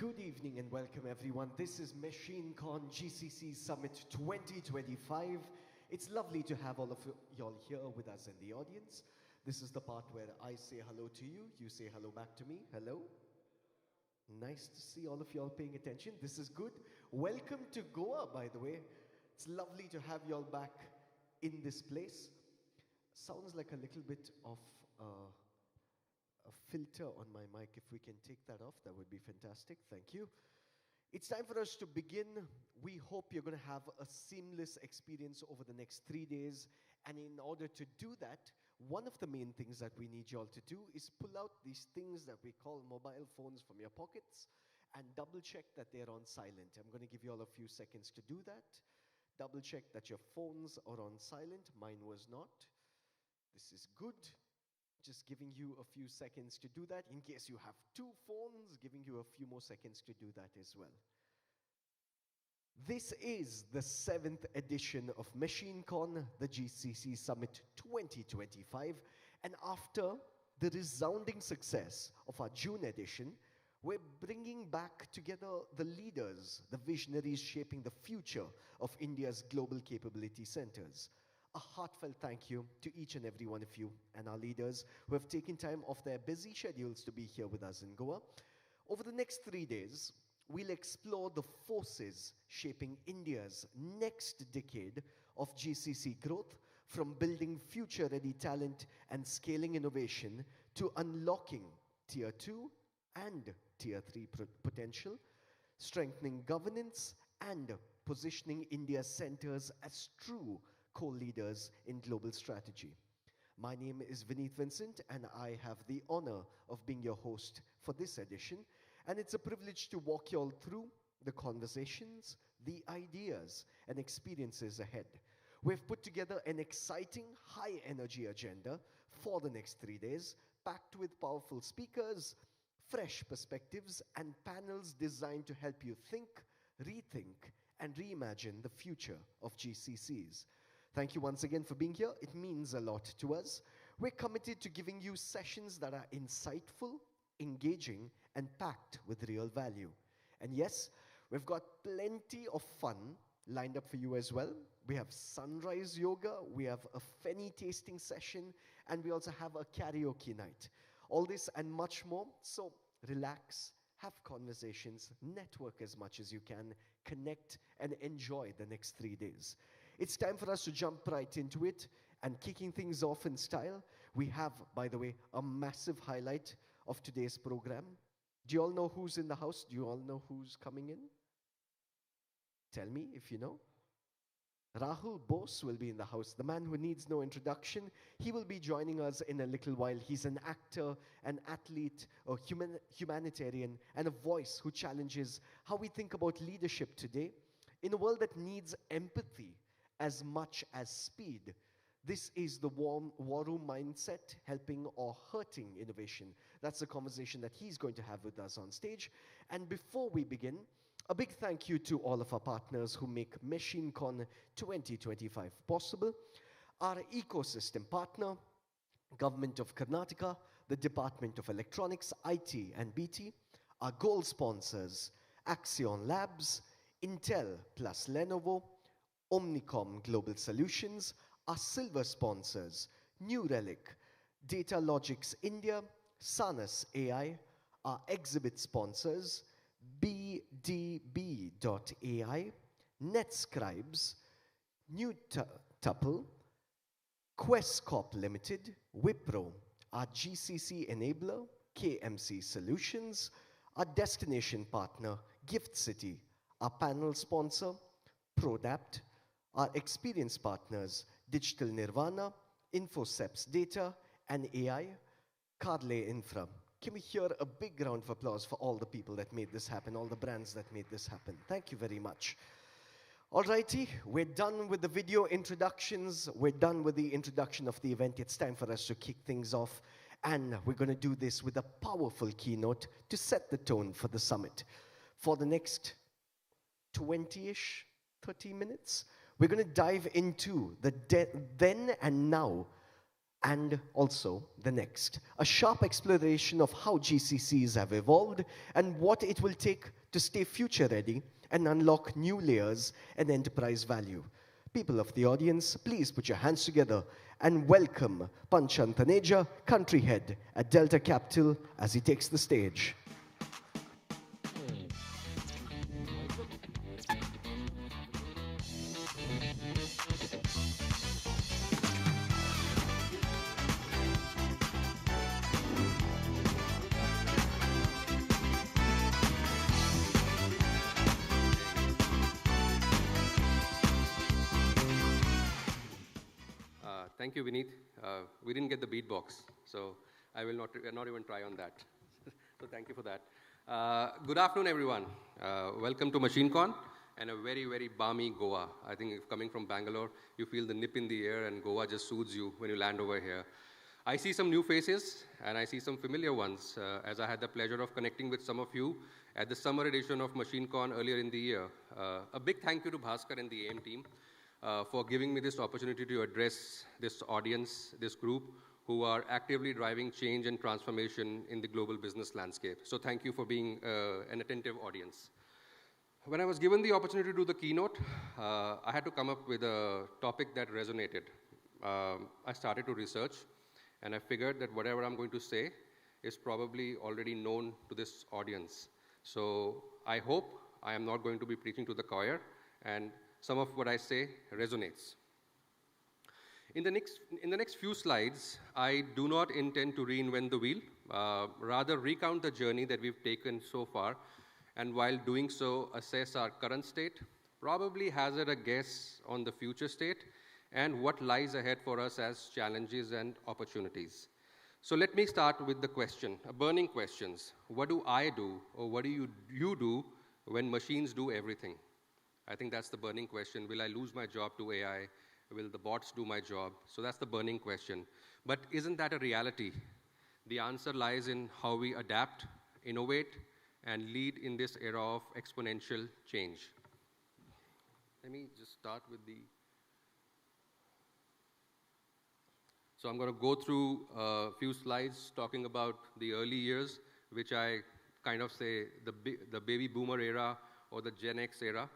Good evening and welcome everyone. This is MachineCon GCC Summit 2025. It's lovely to have all of y'all here with us in the audience. This is the part where I say hello to you, you say hello back to me. Hello. Nice to see all of y'all paying attention. This is good. Welcome to Goa, by the way. It's lovely to have y'all back in this place. Sounds like a little bit of a filter on my mic. If we can take that off, that would be fantastic. Thank you. It's time for us to begin. We hope you're going to have a seamless experience over the next 3 days. And in order to do that, one of the main things that we need you all to do is pull out these things that we call mobile phones from your pockets and double check that they're on silent. I'm going to give you all a few seconds to do that. Double check that your phones are on silent. Mine was not. This is good. Just giving you a few seconds to do that. In case you have two phones, giving you a few more seconds to do that as well. This is the 7th edition of MachineCon, the GCC Summit 2025. And after the resounding success of our June edition, we're bringing back together the leaders, the visionaries shaping the future of India's global capability centers. A heartfelt thank you to each and every one of you and our leaders who have taken time off their busy schedules to be here with us in Goa. Over the next 3 days, we'll explore the forces shaping India's next decade of GCC growth, from building future-ready talent and scaling innovation to unlocking Tier 2 and Tier 3 potential, strengthening governance and positioning India's centers as true co-leaders in global strategy. My name is Vineet Vincent and I have the honor of being your host for this edition, and it's a privilege to walk you all through the conversations, the ideas and experiences ahead. We've put together an exciting high energy agenda for the next 3 days, packed with powerful speakers, fresh perspectives and panels designed to help you think, rethink and reimagine the future of GCCs. Thank you once again for being here. It means a lot to us. We're committed to giving you sessions that are insightful, engaging, and packed with real value. And yes, we've got plenty of fun lined up for you as well. We have sunrise yoga, we have a Feni tasting session, and we also have a karaoke night. All this and much more. So relax, have conversations, network as much as you can, connect, and enjoy the next 3 days. It's time for us to jump right into it, and kicking things off in style, we have, by the way, a massive highlight of today's program. Do you all know who's in the house? Do you all know who's coming in? Tell me if you know. Rahul Bose will be in the house, the man who needs no introduction. He will be joining us in a little while. He's an actor, an athlete, a humanitarian, and a voice who challenges how we think about leadership today in a world that needs empathy as much as speed. This is the war room mindset, helping or hurting innovation. That's the conversation that he's going to have with us on stage. And before we begin, a big thank you to all of our partners who make MachineCon 2025 possible. Our ecosystem partner, Government of Karnataka, the Department of Electronics, IT and BT. Our gold sponsors, Axion Labs, Intel plus Lenovo, Omnicom Global Solutions. Our silver sponsors, New Relic, Data Logics India, Sanus AI. Our exhibit sponsors, BDB.ai, NetScribes, New Tuple, Questcorp Limited, Wipro, our GCC enabler, KMC Solutions, our destination partner, Gift City, our panel sponsor, Prodapt, our experience partners, Digital Nirvana, Infoceps Data, and AI, Carle Infra. Can we hear a big round of applause for all the people that made this happen, all the brands that made this happen? Thank you very much. Alrighty, we're done with the video introductions. We're done with the introduction of the event. It's time for us to kick things off. And we're going to do this with a powerful keynote to set the tone for the summit. For the next 20-ish, 30 minutes, we're going to dive into the then and now and also the next. A sharp exploration of how GCCs have evolved and what it will take to stay future ready and unlock new layers and enterprise value. People of the audience, please put your hands together and welcome Panchan Taneja, country head at Delta Capital, as he takes the stage. Thank you, Vineet. We didn't get the beatbox, so I will not even try on that. So thank you for that. Good afternoon, everyone. Welcome to MachineCon and a very, very balmy Goa. I think if coming from Bangalore, you feel the nip in the air and Goa just soothes you when you land over here. I see some new faces and I see some familiar ones as I had the pleasure of connecting with some of you at the summer edition of MachineCon earlier in the year. A big thank you to Bhaskar and the AIM team for giving me this opportunity to address this audience, this group, who are actively driving change and transformation in the global business landscape. So thank you for being an attentive audience. When I was given the opportunity to do the keynote, I had to come up with a topic that resonated. I started to research, and I figured that whatever I'm going to say is probably already known to this audience. So I hope I am not going to be preaching to the choir, and some of what I say resonates. In the next few slides, I do not intend to reinvent the wheel, rather recount the journey that we've taken so far, and while doing so, assess our current state, probably hazard a guess on the future state, and what lies ahead for us as challenges and opportunities. So let me start with the question, burning questions. What do I do, or what do you do when machines do everything? I think that's the burning question. Will I lose my job to AI? Will the bots do my job? So that's the burning question. But isn't that a reality? The answer lies in how we adapt, innovate, and lead in this era of exponential change. Let me just start with the... So I'm going to go through a few slides talking about the early years, which I kind of say the baby boomer era or the Gen X era.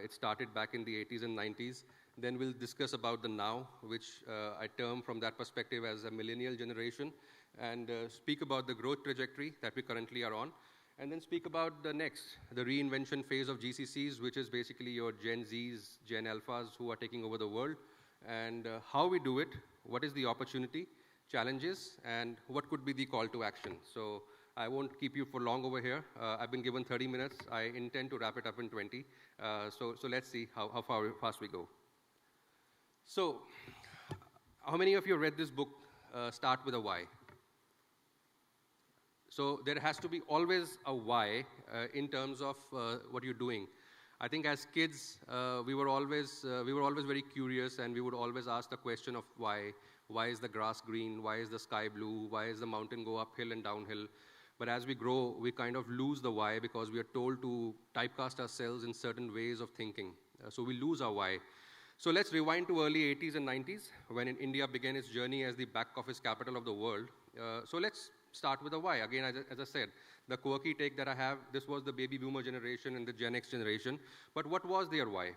It started back in the 80s and 90s. Then we'll discuss about the now, which I term from that perspective as a millennial generation, and speak about the growth trajectory that we currently are on, and then speak about the next, the reinvention phase of GCCs, which is basically your Gen Zs, Gen Alphas who are taking over the world, and how we do it, what is the opportunity, challenges, and what could be the call to action. So I won't keep you for long over here. I've been given 30 minutes. I intend to wrap it up in 20. So let's see how fast we go. So how many of you read this book, Start with a Why? So there has to be always a why in terms of what you're doing. I think as kids, we were always very curious, and we would always ask the question of why. Why is the grass green? Why is the sky blue? Why is the mountain go uphill and downhill? But as we grow, we kind of lose the why because we are told to typecast ourselves in certain ways of thinking. So we lose our why. So let's rewind to early 80s and 90s when India began its journey as the back office capital of the world. So let's start with the why. Again, as I said, the quirky take that I have, this was the baby boomer generation and the Gen X generation. But what was their why?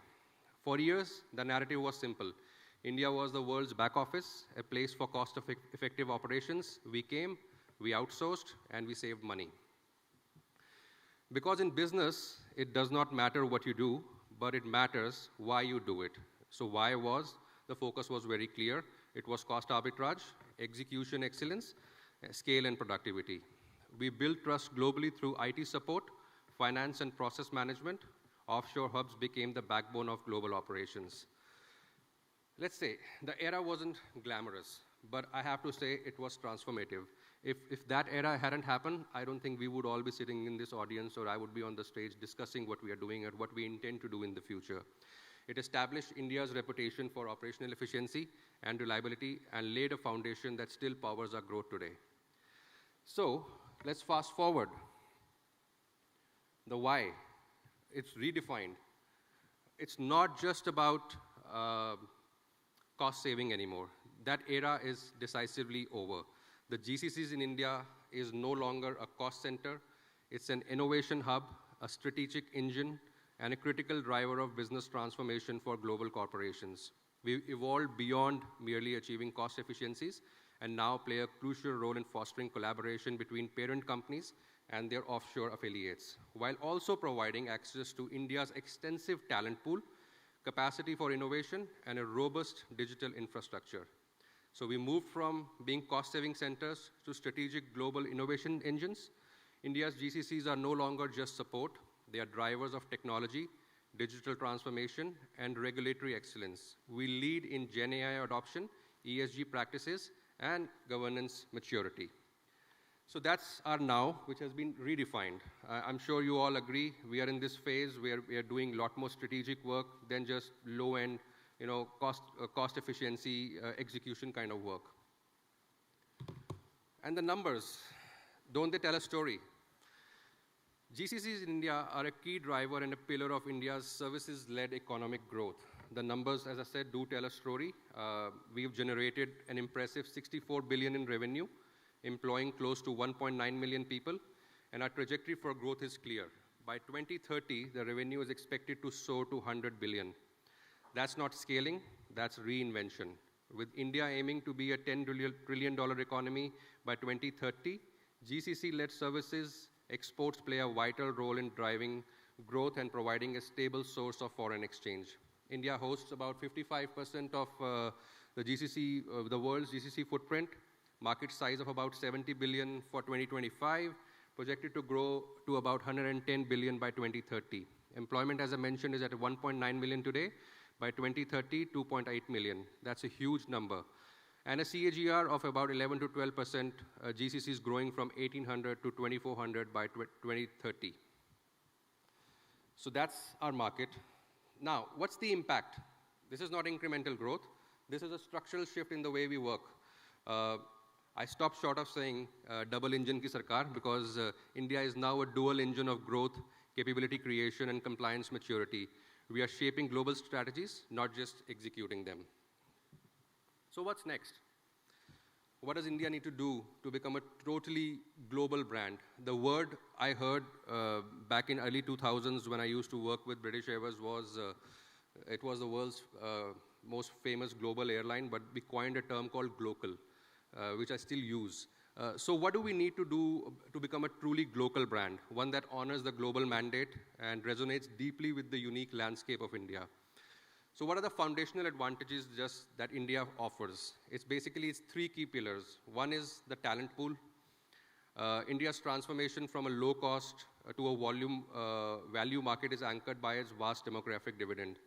For years, the narrative was simple. India was the world's back office, a place for cost-effective operations. We came, we outsourced, and we saved money. Because in business, it does not matter what you do, but it matters why you do it. So why was, the focus was very clear. It was cost arbitrage, execution excellence, scale and productivity. We built trust globally through IT support, finance and process management. Offshore hubs became the backbone of global operations. Let's say the era wasn't glamorous, but I have to say it was transformative. If that era hadn't happened, I don't think we would all be sitting in this audience, or I would be on the stage discussing what we are doing and what we intend to do in the future. It established India's reputation for operational efficiency and reliability and laid a foundation that still powers our growth today. So let's fast forward. The why, it's redefined. It's not just about cost saving anymore. That era is decisively over. The GCCs in India is no longer a cost center. It's an innovation hub, a strategic engine, and a critical driver of business transformation for global corporations. We've evolved beyond merely achieving cost efficiencies and now play a crucial role in fostering collaboration between parent companies and their offshore affiliates, while also providing access to India's extensive talent pool, capacity for innovation, and a robust digital infrastructure. So we moved from being cost-saving centers to strategic global innovation engines. India's GCCs are no longer just support. They are drivers of technology, digital transformation, and regulatory excellence. We lead in Gen AI adoption, ESG practices, and governance maturity. So that's our now, which has been redefined. I'm sure you all agree we are in this phase where we are doing a lot more strategic work than just low-end, cost efficiency, execution kind of work. And the numbers, don't they tell a story? GCCs in India are a key driver and a pillar of India's services-led economic growth. The numbers, as I said, do tell a story. We've generated an impressive 64 billion in revenue, employing close to 1.9 million people, and our trajectory for growth is clear. By 2030, the revenue is expected to soar to 100 billion. That's not scaling, that's reinvention. With India aiming to be a $10 trillion economy by 2030, GCC-led services exports play a vital role in driving growth and providing a stable source of foreign exchange. India hosts about 55% of the world's GCC footprint, market size of about 70 billion for 2025, projected to grow to about 110 billion by 2030. Employment, as I mentioned, is at 1.9 million today. By 2030, 2.8 million. That's a huge number. And a CAGR of about 11 to 12%, GCCs growing from 1,800 to 2,400 by 2030. So that's our market. Now, what's the impact? This is not incremental growth. This is a structural shift in the way we work. I stopped short of saying double engine ki sarkar because India is now a dual engine of growth, capability creation, and compliance maturity. We are shaping global strategies, not just executing them. So what's next? What does India need to do to become a totally global brand? The word I heard back in early 2000s when I used to work with British Airways was, it was the world's most famous global airline, but we coined a term called glocal, which I still use. So what do we need to do to become a truly global brand, one that honors the global mandate and resonates deeply with the unique landscape of India? So what are the foundational advantages just that India offers? It's three key pillars. One is the talent pool. India's transformation from a low-cost to a value market is anchored by its vast demographic dividend.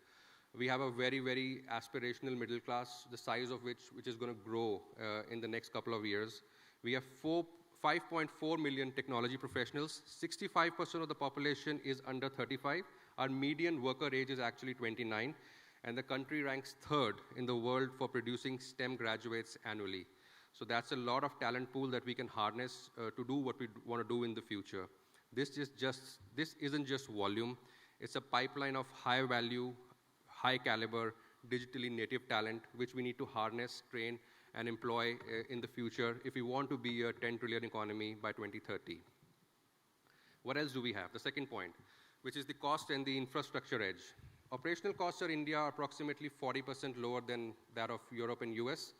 We have a very, very aspirational middle class, the size of which is going to grow in the next couple of years. We have 5.4 million technology professionals. 65% of the population is under 35. Our median worker age is actually 29. And the country ranks third in the world for producing STEM graduates annually. So that's a lot of talent pool that we can harness to do what we want to do in the future. This isn't just volume. It's a pipeline of high value, high caliber, digitally native talent, which we need to harness, train, and employ in the future if we want to be a 10 trillion economy by 2030. What else do we have? The second point, which is the cost and the infrastructure edge. Operational costs in India are approximately 40% lower than that of Europe and US,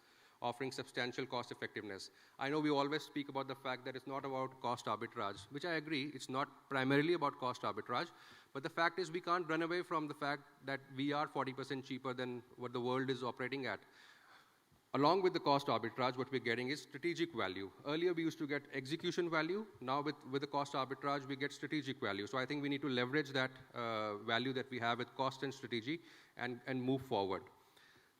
offering substantial cost effectiveness. I know we always speak about the fact that it's not about cost arbitrage, which I agree, it's not primarily about cost arbitrage, but the fact is we can't run away from the fact that we are 40% cheaper than what the world is operating at. Along with the cost arbitrage, what we're getting is strategic value. Earlier, we used to get execution value. Now, with the cost arbitrage, we get strategic value. So I think we need to leverage that value that we have with cost and strategy and move forward.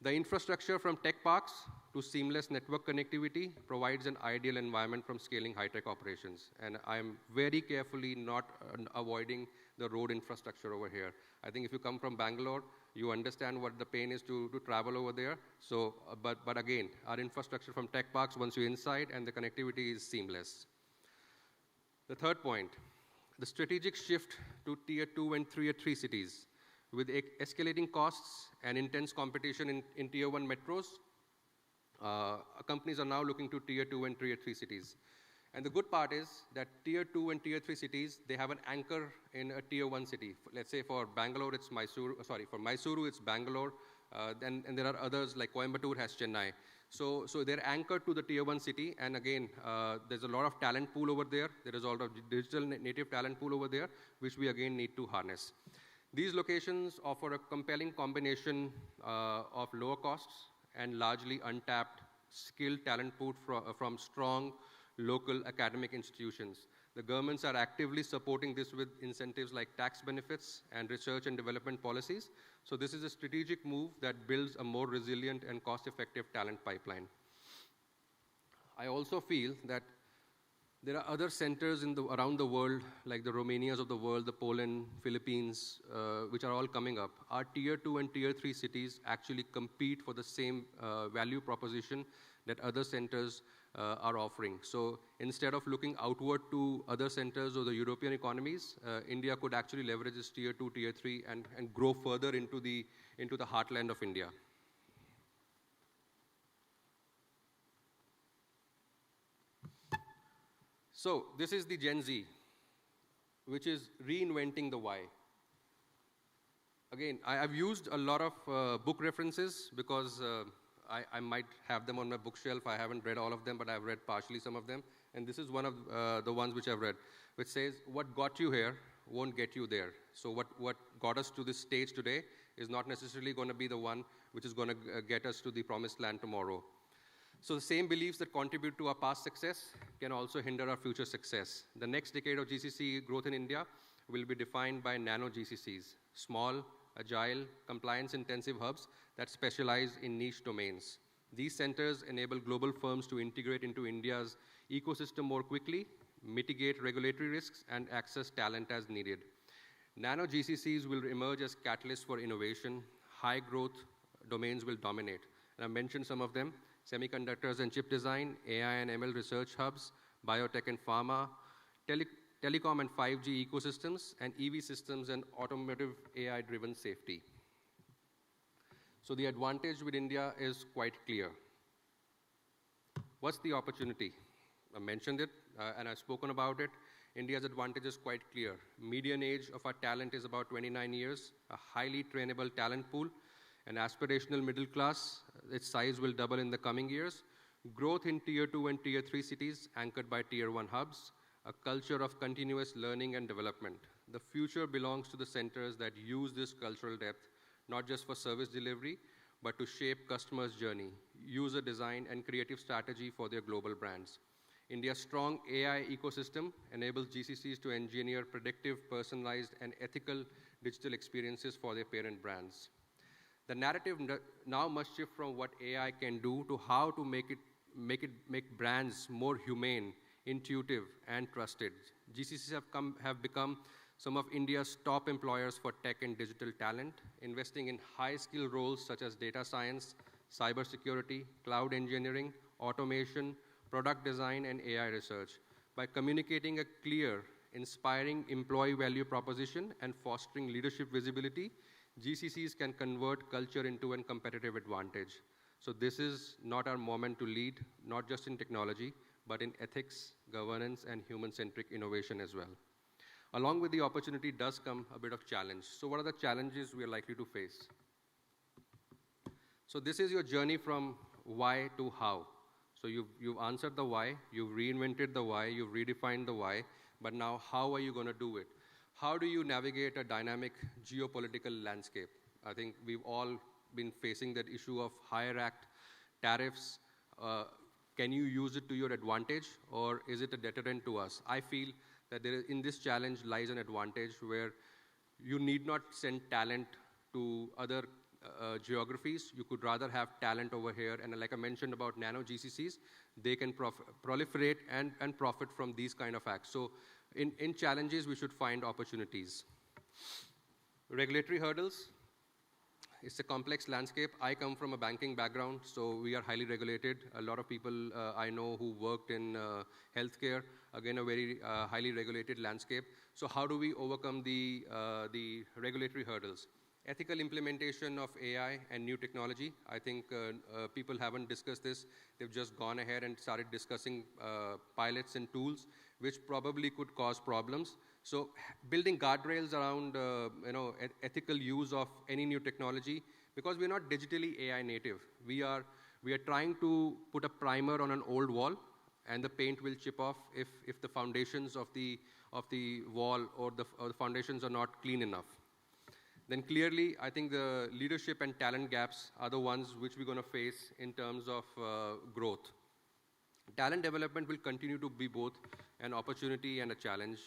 The infrastructure from tech parks to seamless network connectivity provides an ideal environment from scaling high-tech operations. And I'm very carefully not avoiding the road infrastructure over here. I think if you come from Bangalore, you understand what the pain is to travel over there. So, but again, our infrastructure from tech parks, once you're inside, and the connectivity is seamless. The third point, the strategic shift to tier 2 and tier 3 cities. With escalating costs and intense competition in tier 1 metros, companies are now looking to tier 2 and tier 3 cities. And the good part is that tier 2 and tier 3 cities, they have an anchor in a tier 1 city. Let's say for Bangalore, it's Mysuru, for Mysuru, it's Bangalore, and there are others like Coimbatore has Chennai. So they're anchored to the tier 1 city, and again, there's a lot of talent pool over there. There is a lot of digital native talent pool over there, which we again need to harness. These locations offer a compelling combination of lower costs and largely untapped skilled talent pool from strong local academic institutions. The governments are actively supporting this with incentives like tax benefits and research and development policies. So this is a strategic move that builds a more resilient and cost-effective talent pipeline. I also feel that there are other centers around the world, like the Romanias of the world, the Poland, Philippines, which are all coming up. Our tier 2 and tier 3 cities actually compete for the same value proposition that other centers are offering. So instead of looking outward to other centers or the European economies, India could actually leverage this tier 2, tier 3 and grow further into the heartland of India. So this is the Gen Z, which is reinventing the why. Again, I've used a lot of book references because I might have them on my bookshelf. I haven't read all of them, but I've read partially some of them. And this is one of the ones which I've read, which says, what got you here won't get you there. So what got us to this stage today is not necessarily going to be the one which is going to get us to the promised land tomorrow. So the same beliefs that contribute to our past success can also hinder our future success. The next decade of GCC growth in India will be defined by nano GCCs, small, agile, compliance-intensive hubs that specialize in niche domains. These centers enable global firms to integrate into India's ecosystem more quickly, mitigate regulatory risks, and access talent as needed. Nano GCCs will emerge as catalysts for innovation. High growth domains will dominate. And I mentioned some of them: semiconductors and chip design, AI and ML research hubs, biotech and pharma, telecom and 5G ecosystems, and EV systems and automotive AI-driven safety. So the advantage with India is quite clear. What's the opportunity? I mentioned it, and I've spoken about it. India's advantage is quite clear. Median age of our talent is about 29 years, a highly trainable talent pool, an aspirational middle class. Its size will double in the coming years. Growth in tier 2 and tier 3 cities anchored by tier 1 hubs. A culture of continuous learning and development. The future belongs to the centers that use this cultural depth, not just for service delivery, but to shape customers' journey, user design, and creative strategy for their global brands. India's strong AI ecosystem enables GCCs to engineer predictive, personalized, and ethical digital experiences for their parent brands. The narrative now must shift from what AI can do to how to make brands more humane, intuitive, and trusted. GCCs have become some of India's top employers for tech and digital talent, investing in high-skill roles such as data science, cybersecurity, cloud engineering, automation, product design, and AI research. By communicating a clear, inspiring employee value proposition and fostering leadership visibility, GCCs can convert culture into a competitive advantage. So this is not our moment to lead, not just in technology, but in ethics, governance, and human-centric innovation as well. Along with the opportunity does come a bit of challenge. So what are the challenges we are likely to face? So this is your journey from why to how. So you've answered the why, you've reinvented the why, you've redefined the why, but now how are you going to do it? How do you navigate a dynamic geopolitical landscape? I think we've all been facing that issue of higher act tariffs. Can you use it to your advantage, or is it a deterrent to us? I feel that in this challenge lies an advantage where you need not send talent to other geographies. You could rather have talent over here. And like I mentioned about nano GCCs, they can proliferate and profit from these kind of acts. So in challenges, we should find opportunities. Regulatory hurdles. It's a complex landscape. I come from a banking background, so we are highly regulated. A lot of people I know who worked in healthcare, again, a very highly regulated landscape. So how do we overcome the regulatory hurdles? ethical implementation of AI and new technology. I think people haven't discussed this. They've just gone ahead and started discussing pilots and tools, which probably could cause problems. So building guardrails around ethical use of any new technology, because we're not digitally AI native. We are trying to put a primer on an old wall, and the paint will chip off if the foundations of the wall or the foundations are not clean enough. Then clearly, I think the leadership and talent gaps are the ones which we're going to face in terms of growth. Talent development will continue to be both an opportunity and a challenge.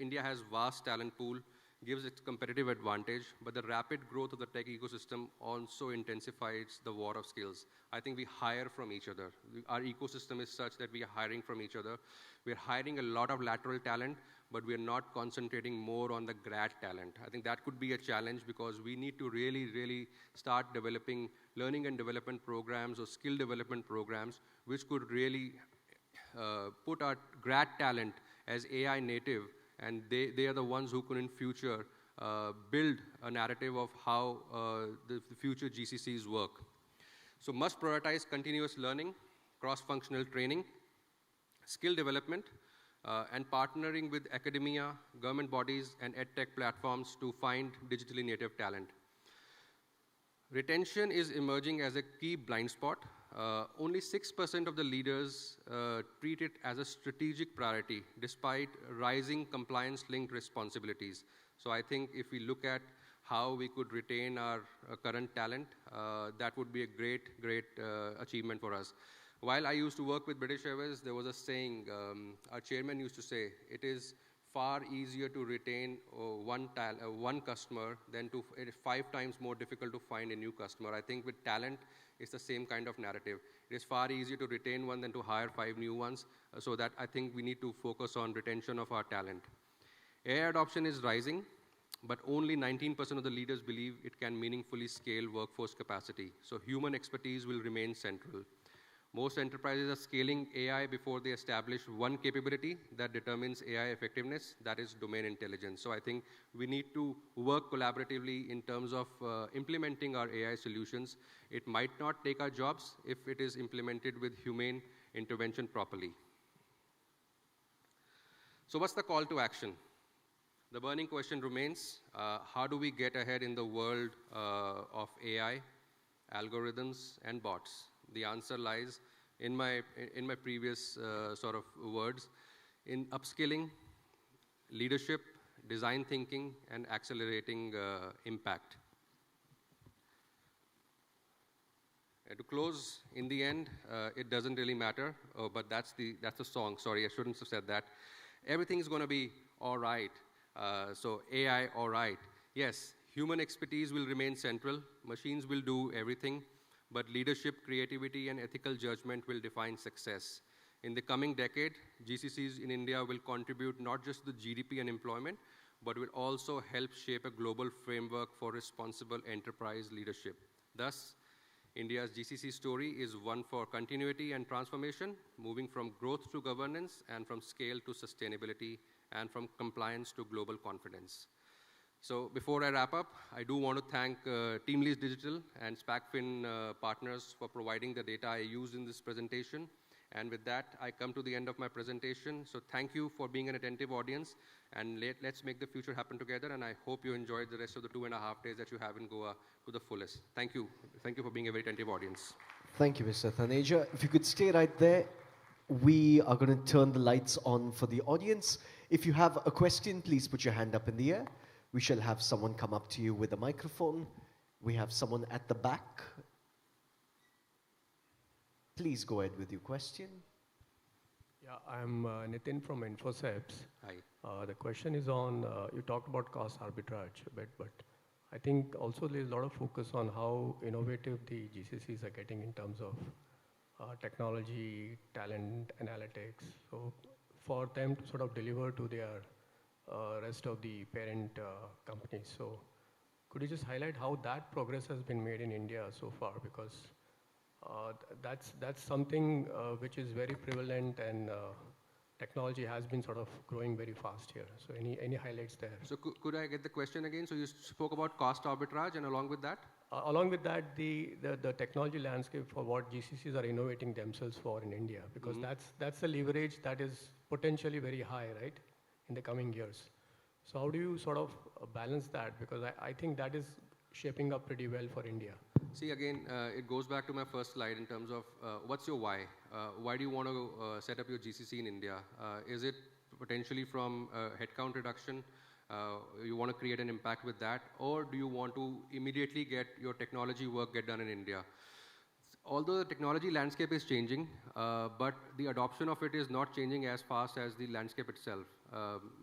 India has vast talent pool, gives its competitive advantage, but the rapid growth of the tech ecosystem also intensifies the war of skills. I think we hire from each other. Our ecosystem is such that we are hiring from each other. We're hiring a lot of lateral talent, but we're not concentrating more on the grad talent. I think that could be a challenge because we need to really start developing learning and development programs or skill development programs, which could really put our grad talent as AI native, and they are the ones who could in future build a narrative of how the future GCCs work. So must prioritize continuous learning, cross-functional training, skill development, and partnering with academia, government bodies, and edtech platforms to find digitally native talent. Retention is emerging as a key blind spot. Only 6% of the leaders treat it as a strategic priority, despite rising compliance-linked responsibilities. So I think if we look at how we could retain our current talent, that would be a great achievement for us. While I used to work with British Airways, there was a saying, our chairman used to say, it is far easier to retain one customer than it is 5 times more difficult to find a new customer. I think with talent, it's the same kind of narrative. It is far easier to retain one than to hire 5 new ones, so that I think we need to focus on retention of our talent. AI adoption is rising, but only 19% of the leaders believe it can meaningfully scale workforce capacity. So human expertise will remain central. Most enterprises are scaling AI before they establish one capability that determines AI effectiveness, that is domain intelligence. So I think we need to work collaboratively in terms of implementing our AI solutions. It might not take our jobs if it is implemented with humane intervention properly. So what's the call to action? The burning question remains, how do we get ahead in the world of AI, algorithms, and bots? The answer lies in my previous sort of words, in upskilling, leadership, design thinking, and accelerating impact. To close, in the end, it doesn't really matter, but that's the song. Sorry, I shouldn't have said that. Everything's going to be all right. So AI, all right. Yes, human expertise will remain central. Machines will do everything. But leadership, creativity, and ethical judgment will define success. In the coming decade, GCCs in India will contribute not just to GDP and employment, but will also help shape a global framework for responsible enterprise leadership. Thus, India's GCC story is one for continuity and transformation, moving from growth to governance, and from scale to sustainability, and from compliance to global confidence. So before I wrap up, I do want to thank TeamLease Digital and SPACFin partners for providing the data I used in this presentation. And with that, I come to the end of my presentation. So thank you for being an attentive audience, and let's make the future happen together. And I hope you enjoyed the rest of the 2.5 days that you have in Goa to the fullest. Thank you. Thank you for being a very attentive audience. Thank you, Mr. Thaneja. If you could stay right there, we are going to turn the lights on for the audience. If you have a question, please put your hand up in the air. We shall have someone come up to you with a microphone. We have someone at the back. Please go ahead with your question. Yeah, I'm Nitin from InfoSeps. Hi. The question is on, you talked about cost arbitrage a bit, but I think also there's a lot of focus on how innovative the GCCs are getting in terms of technology, talent, analytics. So for them to sort of deliver to their rest of the parent companies. So could you just highlight how that progress has been made in India so far? Because that's something which is very prevalent and technology has been sort of growing very fast here. So any highlights there? So could I get the question again? So you spoke about cost arbitrage, and along with that? Along with that, the technology landscape for what GCCs are innovating themselves for in India, because that's the leverage that is potentially very high, right, in the coming years. So how do you sort of balance that? Because I think that is shaping up pretty well for India. See, again, it goes back to my first slide in terms of what's your why? Why do you want to set up your GCC in India? Is it potentially from headcount reduction? You want to create an impact with that? Or do you want to immediately get your technology work get done in India? Although the technology landscape is changing, but the adoption of it is not changing as fast as the landscape itself.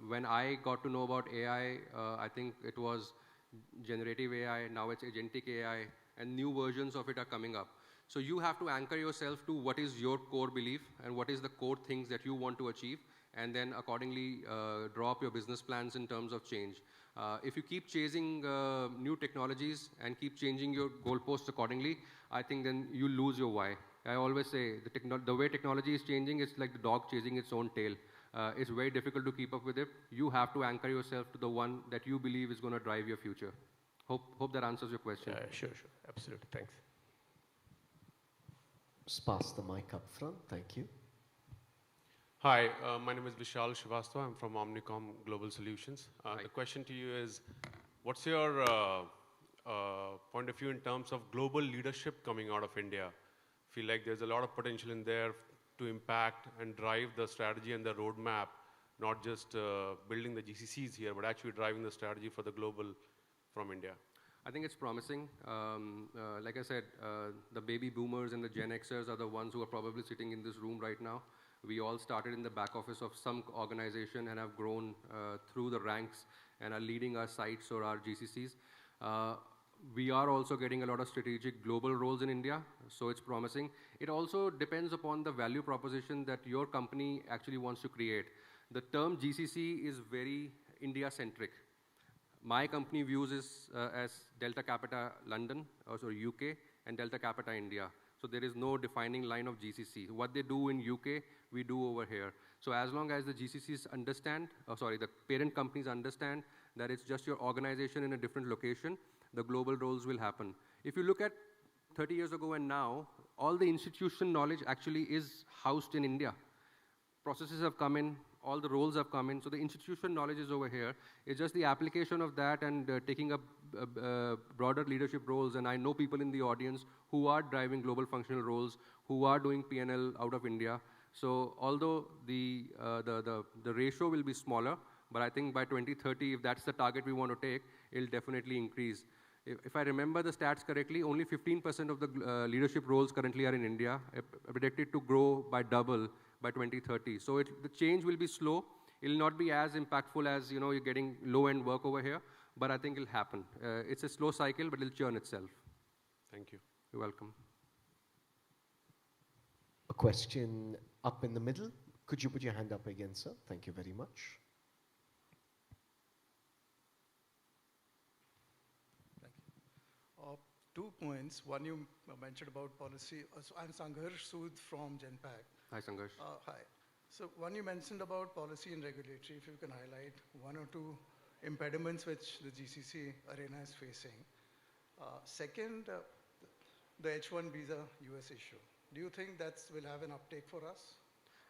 When I got to know about AI, I think it was generative AI, now it's agentic AI, and new versions of it are coming up. So you have to anchor yourself to what is your core belief and what is the core things that you want to achieve, and then accordingly draw up your business plans in terms of change. If you keep chasing new technologies and keep changing your goalposts accordingly, I think then you lose your why. I always say the way technology is changing, it's like the dog chasing its own tail. It's very difficult to keep up with it. You have to anchor yourself to the one that you believe is going to drive your future. Hope that answers your question. Sure, absolutely. Thanks. Just pass the mic up front. Thank you. Hi, my name is Vishal Srivastava. I'm from Omnicom Global Solutions. The question to you is, what's your point of view in terms of global leadership coming out of India? Feel like there's a lot of potential in there to impact and drive the strategy and the roadmap, not just building the GCCs here, but actually driving the strategy for the global from India. I think it's promising. Like I said, the baby boomers and the Gen Xers are the ones who are probably sitting in this room right now. We all started in the back office of some organization and have grown through the ranks and are leading our sites or our GCCs. We are also getting a lot of strategic global roles in India, so it's promising. It also depends upon the value proposition that your company actually wants to create. The term GCC is very India-centric. My company views this as Delta Capita London, also UK, and Delta Capita India. So there is no defining line of GCC. What they do in UK, we do over here. So as long as the GCCs understand, the parent companies understand that it's just your organization in a different location, the global roles will happen. If you look at 30 years ago and now, all the institution knowledge actually is housed in India. Processes have come in, all the roles have come in, so the institution knowledge is over here. It's just the application of that and taking up broader leadership roles, and I know people in the audience who are driving global functional roles, who are doing P&L out of India. So although the ratio will be smaller, but I think by 2030, if that's the target we want to take, it'll definitely increase. If I remember the stats correctly, only 15% of the leadership roles currently are in India, predicted to grow by double by 2030. So the change will be slow. It'll not be as impactful as you're getting low-end work over here, but I think it'll happen. It's a slow cycle, but it'll churn itself. Thank you. You're welcome. A question up in the middle. Could you put your hand up again, sir? Thank you very much. 2 points. One, you mentioned about policy. So I'm Sangharsh Sood from Genpact. Hi, Sangharsh. Hi. So one, you mentioned about policy and regulatory. If you can highlight 1 or 2 impediments which the GCC arena is facing. Second, the H1 visa US issue. Do you think that will have an uptake for us?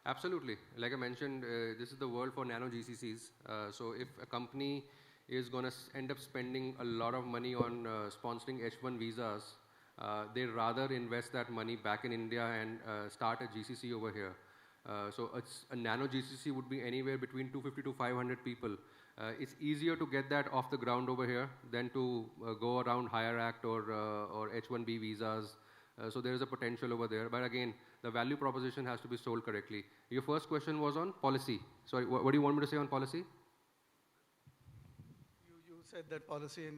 Absolutely. Like I mentioned, this is the world for nano GCCs. So if a company is going to end up spending a lot of money on sponsoring H1 visas, they'd rather invest that money back in India and start a GCC over here. So a nano GCC would be anywhere between 250 to 500 people. It's easier to get that off the ground over here than to go around Hire Act or H1B visas. So there is a potential over there. But again, the value proposition has to be sold correctly. Your first question was on policy. Sorry, what do you want me to say on policy? You said that policy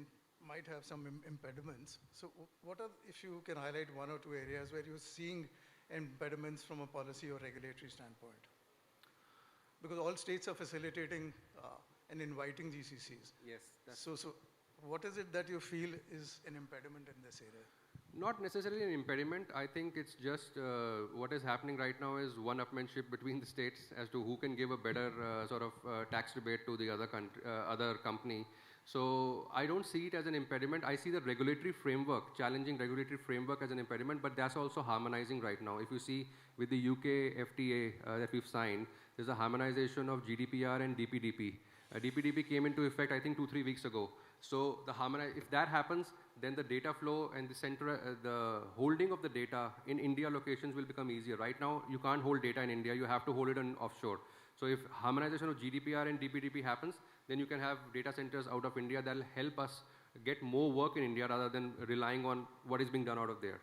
might have some impediments. So what are, if you can highlight 1 or 2 areas where you're seeing impediments from a policy or regulatory standpoint? Because all states are facilitating and inviting GCCs. Yes. So what is it that you feel is an impediment in this area? Not necessarily an impediment. I think it's just what is happening right now is one-upmanship between the states as to who can give a better sort of tax rebate to the other company. So I don't see it as an impediment. I see the regulatory framework, challenging regulatory framework as an impediment, but that's also harmonizing right now. If you see with the UK FTA that we've signed, there's a harmonization of GDPR and DPDP. DPDP came into effect, I think, 2-3 weeks ago. So if that happens, then the data flow and the holding of the data in India locations will become easier. Right now, you can't hold data in India. You have to hold it in offshore. So if harmonization of GDPR and DPDP happens, then you can have data centers out of India that will help us get more work in India rather than relying on what is being done out of there.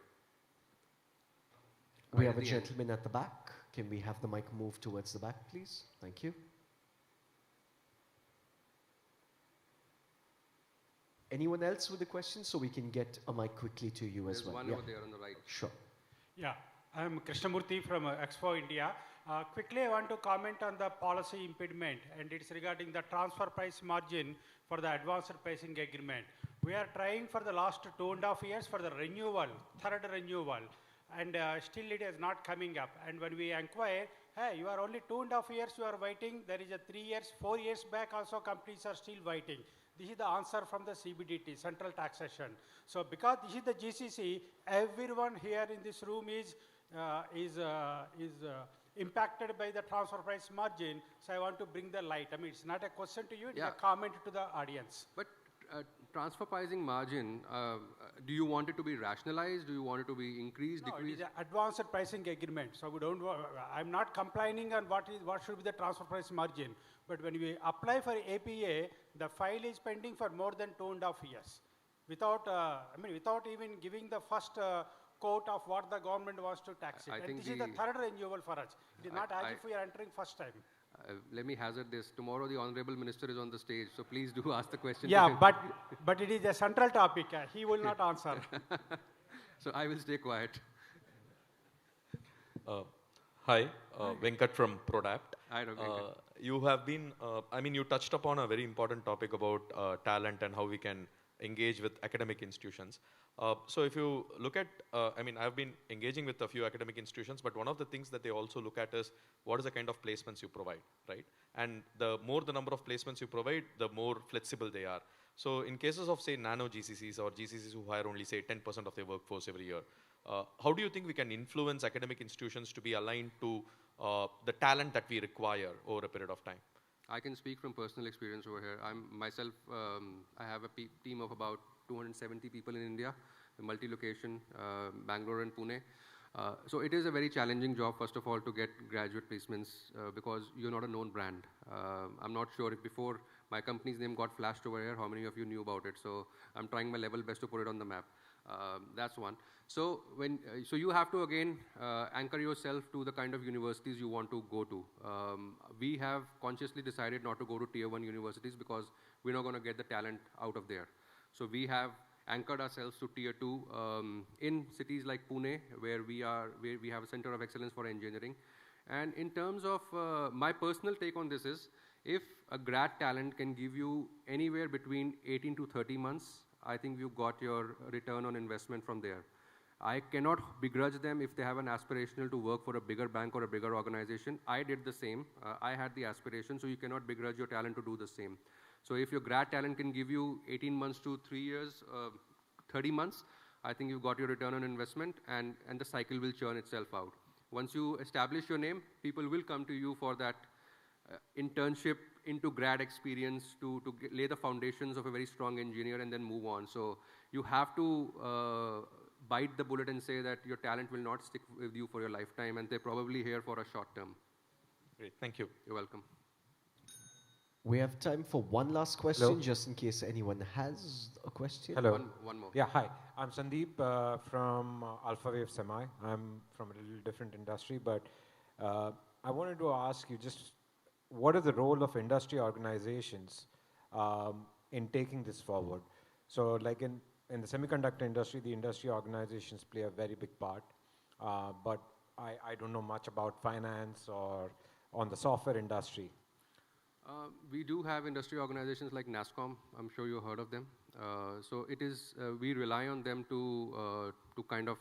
We have a gentleman at the back. Can we have the mic move towards the back, please? Thank you. Anyone else with a question so we can get a mic quickly to you as well? There's one over there on the right. Sure. Yeah, I'm Krishnamurthy from Expo India. Quickly, I want to comment on the policy impediment, and it's regarding the transfer price margin for the advanced pricing agreement. We are trying for the last 2.5 years for the renewal, third renewal, and still it is not coming up. And when we inquire, hey, you are only 2.5 years you are waiting. There is a 3 years, 4 years back also companies are still waiting. This is the answer from the CBDT, Central Taxation. So because this is the GCC, everyone here in this room is impacted by the transfer price margin. So I want to bring the light. I mean, it's not a question to you, it's a comment to the audience. But transfer pricing margin, do you want it to be rationalized? Do you want it to be increased, decreased? It is an advanced pricing agreement. So we don't. I'm not complaining on what should be the transfer price margin. But when we apply for APA, the file is pending for more than 2.5 years, without without even giving the first quote of what the government wants to tax it. And this is the third renewal for us. It is not as if we are entering first time. Let me hazard this. Tomorrow the Honorable Minister is on the stage, so please do ask the question. Yeah, but it is a central topic. He will not answer. So I will stay quiet. Hi, Venkat from Prodapt. Hi, Venkat. You have been, you touched upon a very important topic about talent and how we can engage with academic institutions. So if you look at, I've been engaging with a few academic institutions, but one of the things that they also look at is what is the kind of placements you provide, right? And the more the number of placements you provide, the more flexible they are. So in cases of, say, nano GCCs or GCCs who hire only, say, 10% of their workforce every year, how do you think we can influence academic institutions to be aligned to the talent that we require over a period of time? I can speak from personal experience over here. I have a team of about 270 people in India, multi-location, Bangalore and Pune. So it is a very challenging job, first of all, to get graduate placements because you're not a known brand. I'm not sure if before my company's name got flashed over here, how many of you knew about it. So I'm trying my level best to put it on the map. That's one. So you have to again anchor yourself to the kind of universities you want to go to. We have consciously decided not to go to tier 1 universities because we're not going to get the talent out of there. So we have anchored ourselves to tier 2 in cities like Pune, where we have a center of excellence for engineering. And in terms of my personal take on this is, if a grad talent can give you anywhere between 18 to 30 months, I think you've got your return on investment from there. I cannot begrudge them if they have an aspirational to work for a bigger bank or a bigger organization. I did the same. I had the aspiration, so you cannot begrudge your talent to do the same. So if your grad talent can give you 18 months to 3 years, 30 months, I think you've got your return on investment, and the cycle will churn itself out. Once you establish your name, people will come to you for that internship into grad experience to lay the foundations of a very strong engineer and then move on. So you have to bite the bullet and say that your talent will not stick with you for your lifetime, and they're probably here for a short term. Great, thank you. You're welcome. We have time for one last question, just in case anyone has a question. Hello. One more. Yeah, hi. I'm Sandeep from Alpha Wave Semi. I'm from a little different industry, but I wanted to ask you just what is the role of industry organizations in taking this forward? So like in the semiconductor industry, the industry organizations play a very big part, but I don't know much about finance or on the software industry. We do have industry organizations like NASSCOM. I'm sure you heard of them. So it is, we rely on them to kind of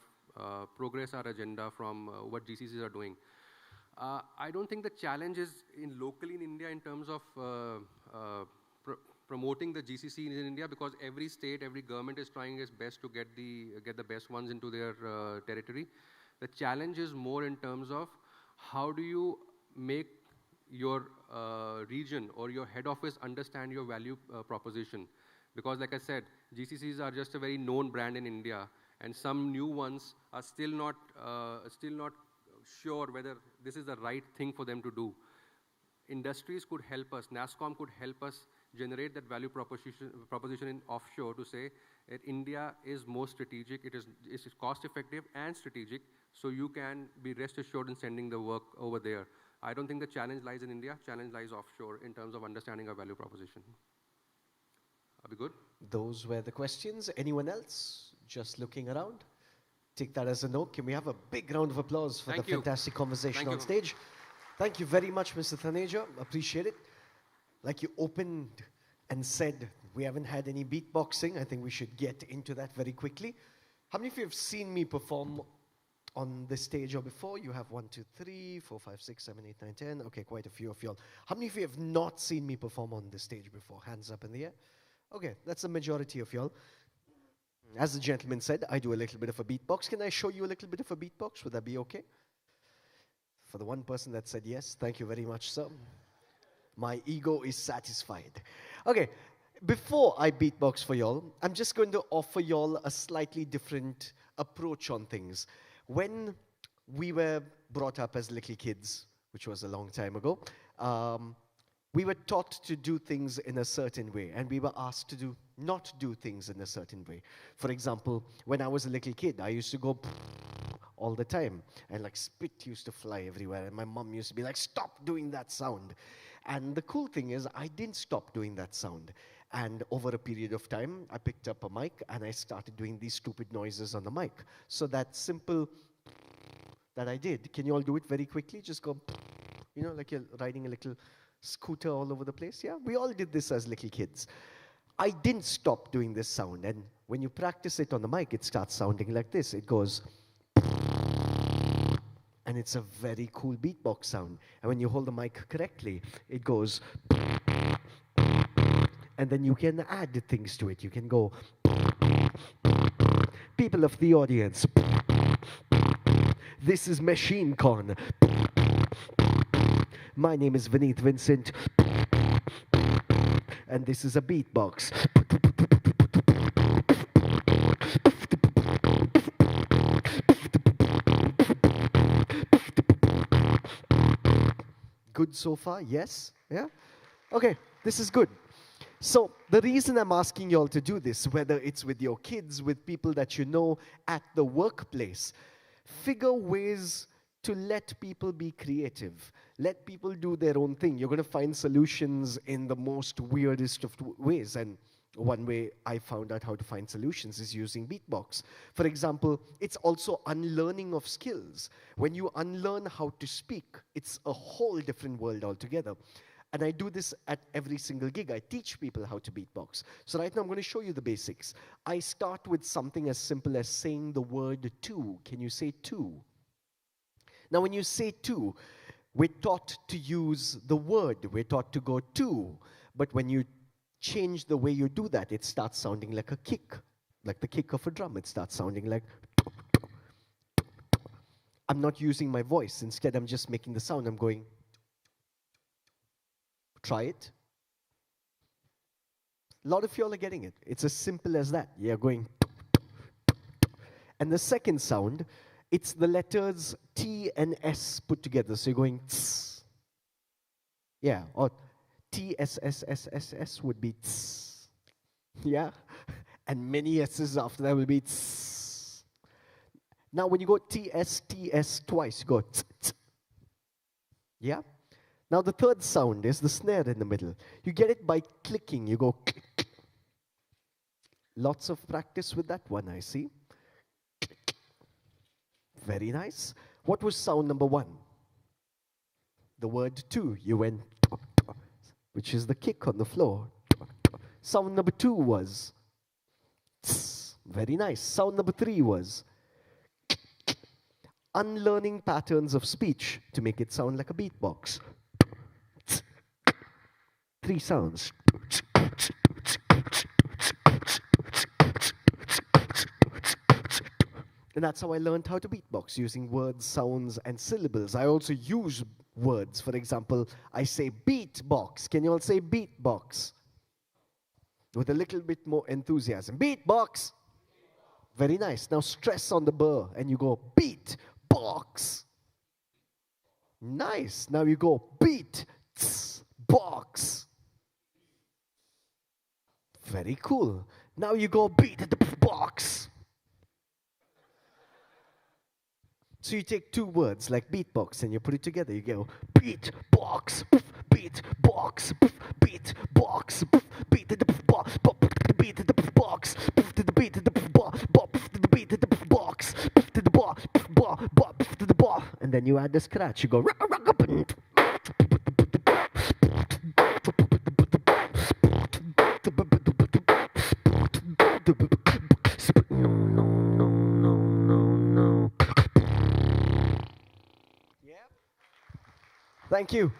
progress our agenda from what GCCs are doing. I don't think the challenge is locally in India in terms of promoting the GCC in India, because every state, every government is trying its best to get the best ones into their territory. The challenge is more in terms of how do you make your region or your head office understand your value proposition. Because like I said, GCCs are just a very known brand in India, and some new ones are still not sure whether this is the right thing for them to do. Industries could help us, NASSCOM could help us generate that value proposition in offshore to say that India is more strategic, it's cost effective and strategic, so you can be rest assured in sending the work over there. I don't think the challenge lies in India, challenge lies offshore in terms of understanding our value proposition. Are we good? Those were the questions. Anyone else? Just looking around? Take that as a no. Can we have a big round of applause for the fantastic conversation on stage? Thank you very much, Mr. Thaneja. Appreciate it. Like you opened and said, we haven't had any beatboxing. I think we should get into that very quickly. How many of you have seen me perform on this stage or before? You have 1, 2, 3, 4, 5, 6, 7, 8, 9, 10. Okay, quite a few of you all. How many of you have not seen me perform on this stage before? Hands up in the air. Okay, that's the majority of you all. As the gentleman said, I do a little bit of a beatbox. Can I show you a little bit of a beatbox? Would that be okay? For the one person that said yes, thank you very much, sir. My ego is satisfied. Okay, before I beatbox for y'all, I'm just going to offer y'all a slightly different approach on things. When we were brought up as little kids, which was a long time ago, we were taught to do things in a certain way, and we were asked to not do things in a certain way. For example, when I was a little kid, I used to go all the time, and like spit used to fly everywhere, and my mom used to be like, stop doing that sound. And the cool thing is, I didn't stop doing that sound. And over a period of time, I picked up a mic, and I started doing these stupid noises on the mic. So that simple that I did, can you all do it very quickly? Just go, you know, like you're riding a little scooter all over the place. Yeah, we all did this as little kids. I didn't stop doing this sound, and when you practice it on the mic, it starts sounding like this. It goes, and it's a very cool beatbox sound. And when you hold the mic correctly, it goes, and then you can add things to it. You can go, people of the audience, this is MachineCon. My name is Vineet Vincent, and this is a beatbox. Good so far? Yes? Yeah? Okay, this is good. So the reason I'm asking you all to do this, whether it's with your kids, with people that you know at the workplace, figure ways to let people be creative. Let people do their own thing. You're going to find solutions in the most weirdest of ways. And one way I found out how to find solutions is using beatbox. For example, it's also unlearning of skills. When you unlearn how to speak, it's a whole different world altogether. And I do this at every single gig. I teach people how to beatbox. So right now I'm going to show you the basics. I start with something as simple as saying the word to. Can you say to? Now when you say to, we're taught to use the word. We're taught to go to. But when you change the way you do that, it starts sounding like a kick, like the kick of a drum. It starts sounding like, I'm not using my voice. Instead, I'm just making the sound. I'm going, try it. A lot of you all are getting it. It's as simple as that. You're going, and the second sound, it's the letters T and S put together. So you're going, tss. Yeah, or T-S-S-S-S-S would be tss. Yeah, and many S's after that will be tss. Now when you go T-S, T-S twice, you go tss, tss. Yeah? Now the third sound is the snare in the middle. You get it by clicking. You go click. Lots of practice with that one, I see. Very nice. What was sound number one? The word to. You went. which is the kick on the floor. Sound number 2 was tss. Very nice. Sound number 3 was unlearning patterns of speech to make it sound like a beatbox. 3 sounds. And that's how I learned how to beatbox, using words, sounds, and syllables. I also use words. For example, I say beatbox. Can you all say beatbox? With a little bit more enthusiasm. Beatbox. Very nice. Now stress on the burr, and you go beatbox. Nice. Now you go beat box. Very cool. Now you go beat the box. So you take 2 words like beatbox and you put it together. You go beatbox, beatbox, beatbox, beat the box, beat the box, beat the beat the box, beat the box, to the bar, to the bar, and then you add the scratch. You go. Thank you.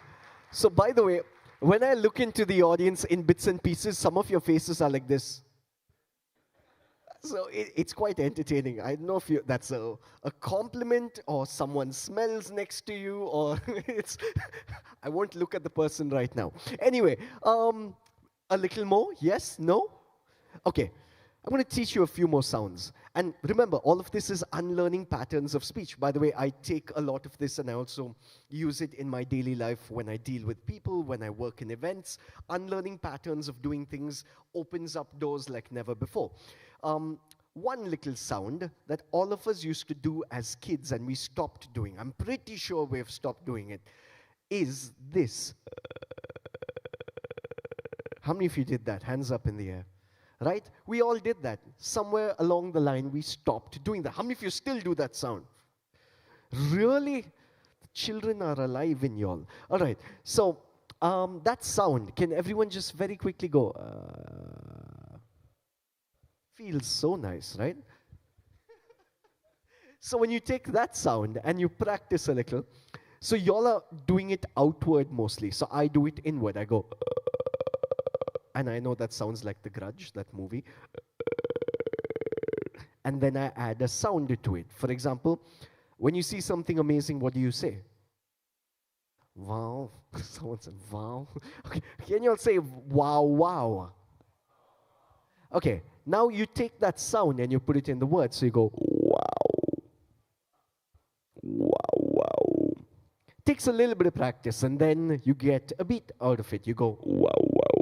So, by the way, when I look into the audience in bits and pieces, some of your faces are like this. So it's quite entertaining. I don't know if that's a compliment or someone smells next to you, or it's. I won't look at the person right now. Anyway, a little more? Yes? No? Okay. I'm going to teach you a few more sounds. And remember, all of this is unlearning patterns of speech. By the way, I take a lot of this and I also use it in my daily life when I deal with people, when I work in events. Unlearning patterns of doing things opens up doors like never before. One little sound that all of us used to do as kids and we stopped doing, I'm pretty sure we've stopped doing it, is this. How many of you did that? Hands up in the air. Right? We all did that. Somewhere along the line, we stopped doing that. How many of you still do that sound? Really? The children are alive in y'all. All right. So, that sound, can everyone just very quickly go, feels so nice, right? So when you take that sound and you practice a little, so y'all are doing it outward mostly. So I do it inward. I go, and I know that sounds like The Grudge, that movie. And then I add a sound to it. For example, when you see something amazing, what do you say? Wow. Someone said, wow. Okay. Can you all say, wow, wow? Okay. Now you take that sound and you put it in the word. So you go, wow. Wow, wow. Takes a little bit of practice, and then you get a beat out of it. You go, wow, wow.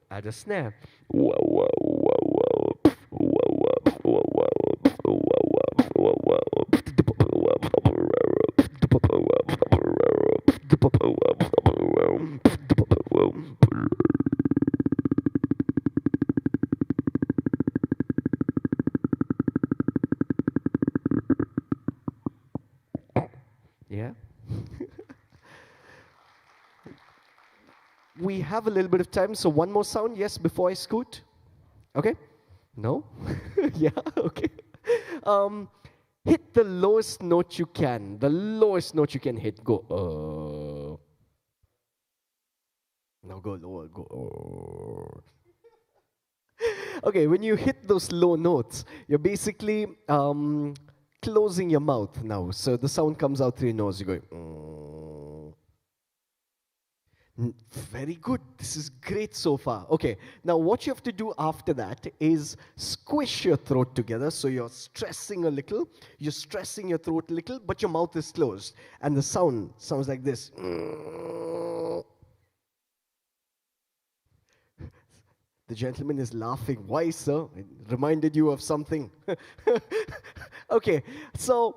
Add a snare. Yeah. We have a little bit of time, so one more sound, yes, before I scoot. Okay? No? Yeah, okay. Hit the lowest note you can. The lowest note you can hit. Go, Now go lower, go, Okay, when you hit those low notes, you're basically closing your mouth now. So the sound comes out through your nose. You're going, Very good. This is great so far. Okay, now what you have to do after that is squish your throat together. So you're stressing a little, you're stressing your throat a little, but your mouth is closed. And the sound sounds like this. The gentleman is laughing. Why, sir? It reminded you of something. Okay, so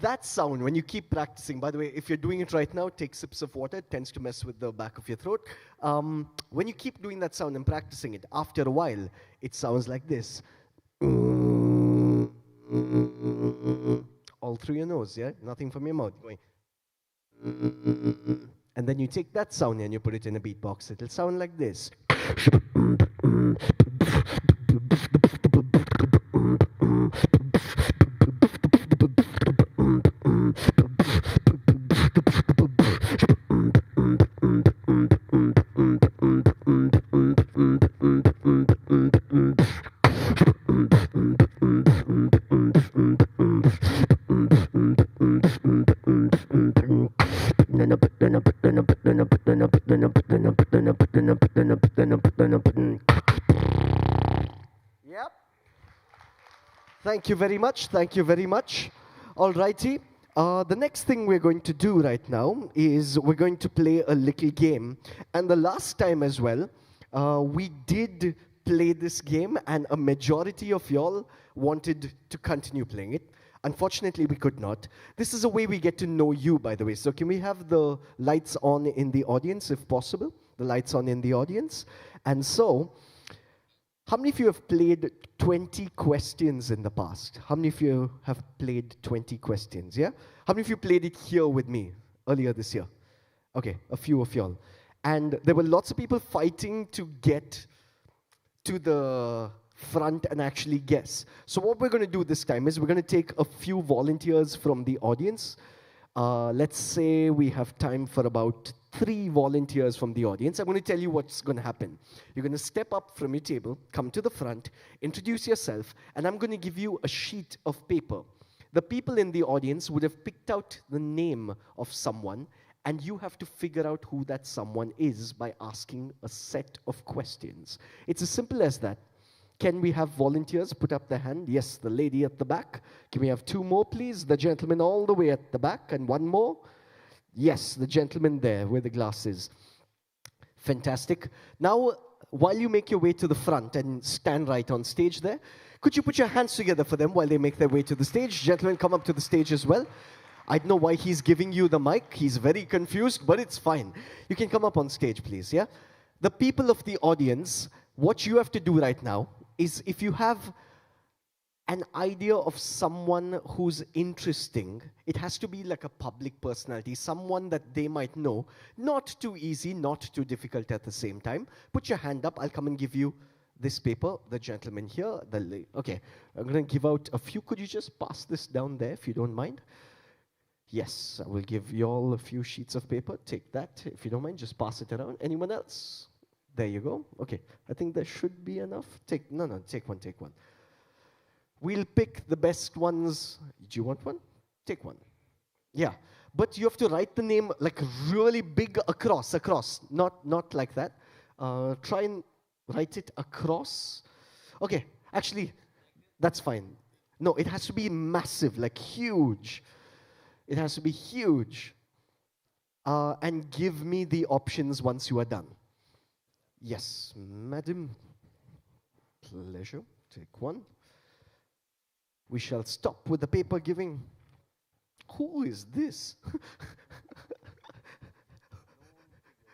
that sound, when you keep practicing, by the way, if you're doing it right now, take sips of water. It tends to mess with the back of your throat. When you keep doing that sound and practicing it, after a while, it sounds like this. All through your nose, yeah? Nothing from your mouth. Going. And then you take that sound and you put it in a beatbox. It'll sound like this. Yep. Thank you very much. Thank you very much. All righty. The next thing we're going to do right now is we're going to play a little game. And the last time as well, we did play this game, and a majority of y'all wanted to continue playing it. Unfortunately, we could not. This is a way we get to know you, by the way. So can we have the lights on in the audience, if possible? The lights on in the audience. And so, how many of you have played 20 questions in the past? How many of you have played 20 questions, yeah? How many of you played it here with me earlier this year? Okay, a few of y'all. And there were lots of people fighting to get to the front and actually guess. So what we're going to do this time is we're going to take a few volunteers from the audience. Let's say we have time for about 3 volunteers from the audience. I'm going to tell you what's going to happen. You're going to step up from your table, come to the front, introduce yourself, and I'm going to give you a sheet of paper. The people in the audience would have picked out the name of someone, and you have to figure out who that someone is by asking a set of questions. It's as simple as that. Can we have volunteers put up their hand? Yes, the lady at the back. Can we have 2 more, please? The gentleman all the way at the back, and 1 more. Yes, the gentleman there with the glasses. Fantastic. Now, while you make your way to the front and stand right on stage there, could you put your hands together for them while they make their way to the stage? Gentlemen, come up to the stage as well. I don't know why he's giving you the mic. He's very confused, but it's fine. You can come up on stage, please, yeah? The people of the audience, what you have to do right now is if you have an idea of someone who's interesting, it has to be like a public personality, someone that they might know. Not too easy, not too difficult at the same time. Put your hand up. I'll come and give you this paper. The gentleman here. Okay, I'm going to give out a few. Could you just pass this down there if you don't mind? Yes, I will give you all a few sheets of paper. Take that. If you don't mind, just pass it around. Anyone else? There you go. Okay, I think there should be enough. No, take one. We'll pick the best ones. Do you want one? Take one. Yeah, but you have to write the name like really big across, not like that. Try and write it across. Okay, actually, that's fine. No, it has to be massive, like huge. It has to be huge. And give me the options once you are done. Yes, madam. Pleasure. Take one. We shall stop with the paper giving. Who is this?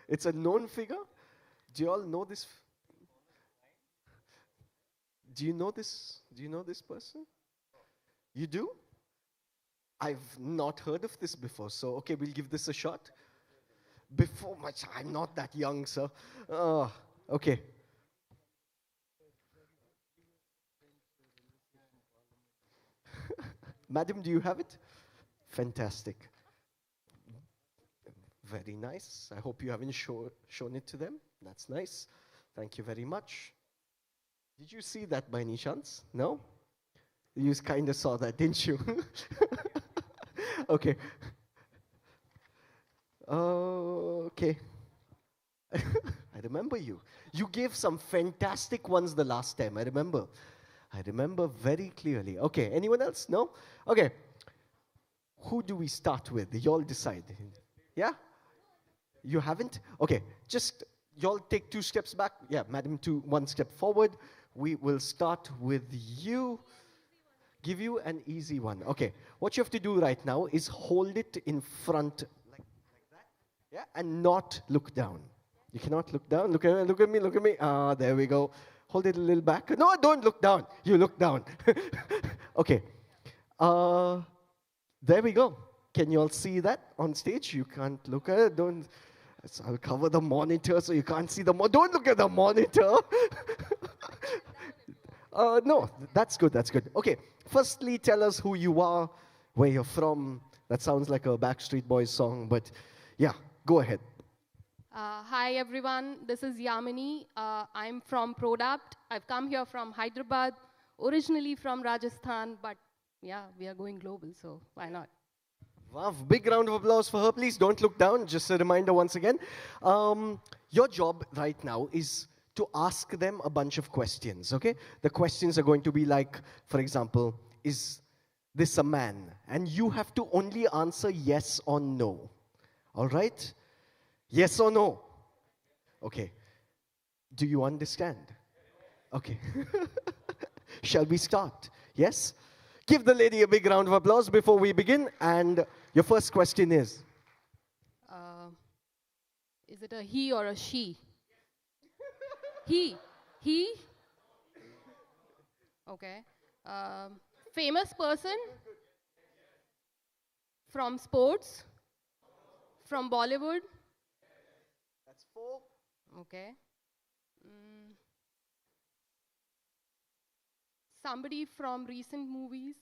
It's a known figure? Do you all know this? Do you know this? Do you know this person? You do? I've not heard of this before, so okay, we'll give this a shot. Before much, I'm not that young, sir. Okay. Madam, do you have it? Fantastic. Very nice. I hope you haven't shown it to them. That's nice. Thank you very much. Did you see that by any chance? No? You kind of saw that, didn't you? Okay. Okay. I remember you. You gave some fantastic ones the last time, I remember. I remember very clearly. Okay, anyone else? No? Okay. Who do we start with? Y'all decide. Yeah? You haven't? Okay, just y'all take 2 steps back. Yeah, madam, 1 step forward. We will start with you. Give you an easy one. Okay, what you have to do right now is hold it in front like that. Yeah, and not look down. You cannot look down. Look at me. Ah, there we go. Hold it a little back. No, don't look down. You look down. Okay. There we go. Can you all see that on stage? You can't look at it. Don't. So I'll cover the monitor so you can't see the don't look at the monitor. No, that's good, that's good. Okay, firstly, tell us who you are, where you're from. That sounds like a Backstreet Boys song, but yeah, go ahead. Hi everyone, this is Yamini. I'm from Product. I've come here from Hyderabad, originally from Rajasthan, but yeah, we are going global, so why not? Wow, big round of applause for her. Please don't look down. Just a reminder once again. Your job right now is to ask them a bunch of questions, okay? The questions are going to be like, for example, is this a man? And you have to only answer yes or no. All right? Yes or no? Okay. Do you understand? Okay. Shall we start? Yes? Give the lady a big round of applause before we begin. And your first question is? Is it a he or a she? He. He? Okay. Famous person? From sports? From Bollywood? That's 4. Okay. Somebody from recent movies?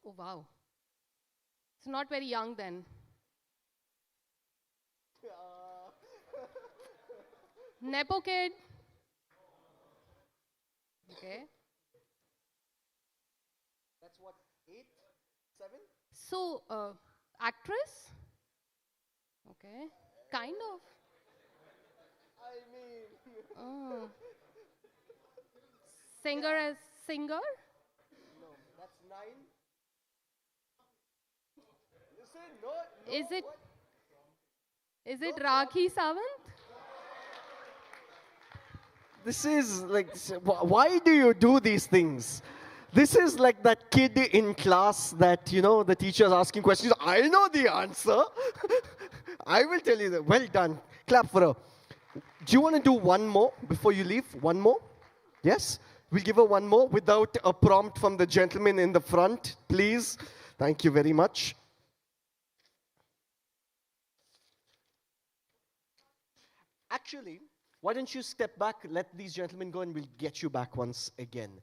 Oh, wow. It's not very young then. Nepo kid? Okay. That's what, 8, 7? So, actress? Okay. Kind of. I mean... Oh. Singer as singer? No, that's 9. Listen, no, Is it? what? Is it Rakhi Sawant? This is like, why do you do these things? This is like that kid in class that, you know, the teacher's asking questions. I know the answer. I will tell you that. Well done. Clap for her. Do you want to do one more before you leave? One more? Yes? We'll give her one more without a prompt from the gentleman in the front, please. Thank you very much. Actually, why don't you step back, let these gentlemen go, and we'll get you back once again.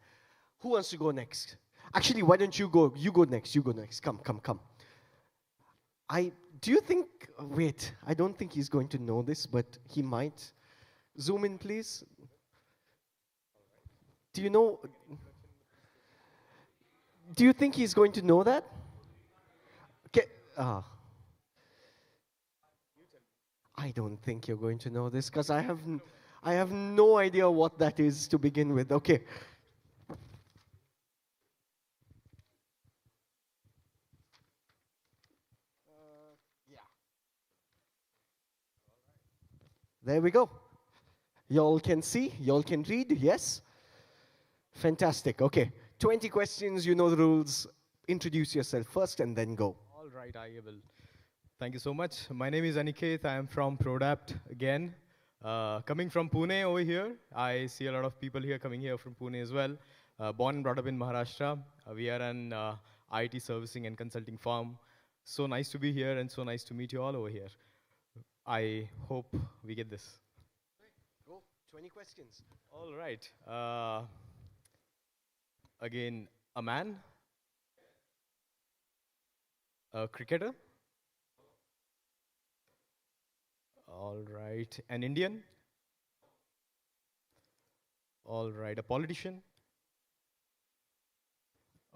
Who wants to go next? Actually, why don't you go? You go next. You go next. Come, come, come. Do you think, wait, I don't think he's going to know this, but he might. Zoom in, please. Do you know, do you think he's going to know that? Okay, I don't think you're going to know this because I have no idea what that is to begin with. Okay. Yeah. There we go. Y'all can see, y'all can read, yes? Fantastic. Okay. 20 questions, you know the rules. Introduce yourself first and then go. All right, I will. Thank you so much. My name is Aniket. I am from Product again. Coming from Pune over here. I see a lot of people here coming here from Pune as well. Born and brought up in Maharashtra. We are an IT servicing and consulting firm. So nice to be here and so nice to meet you all over here. I hope we get this. Go. 20 questions. All right. Again, a man, a cricketer. All right, an Indian. All right, a politician.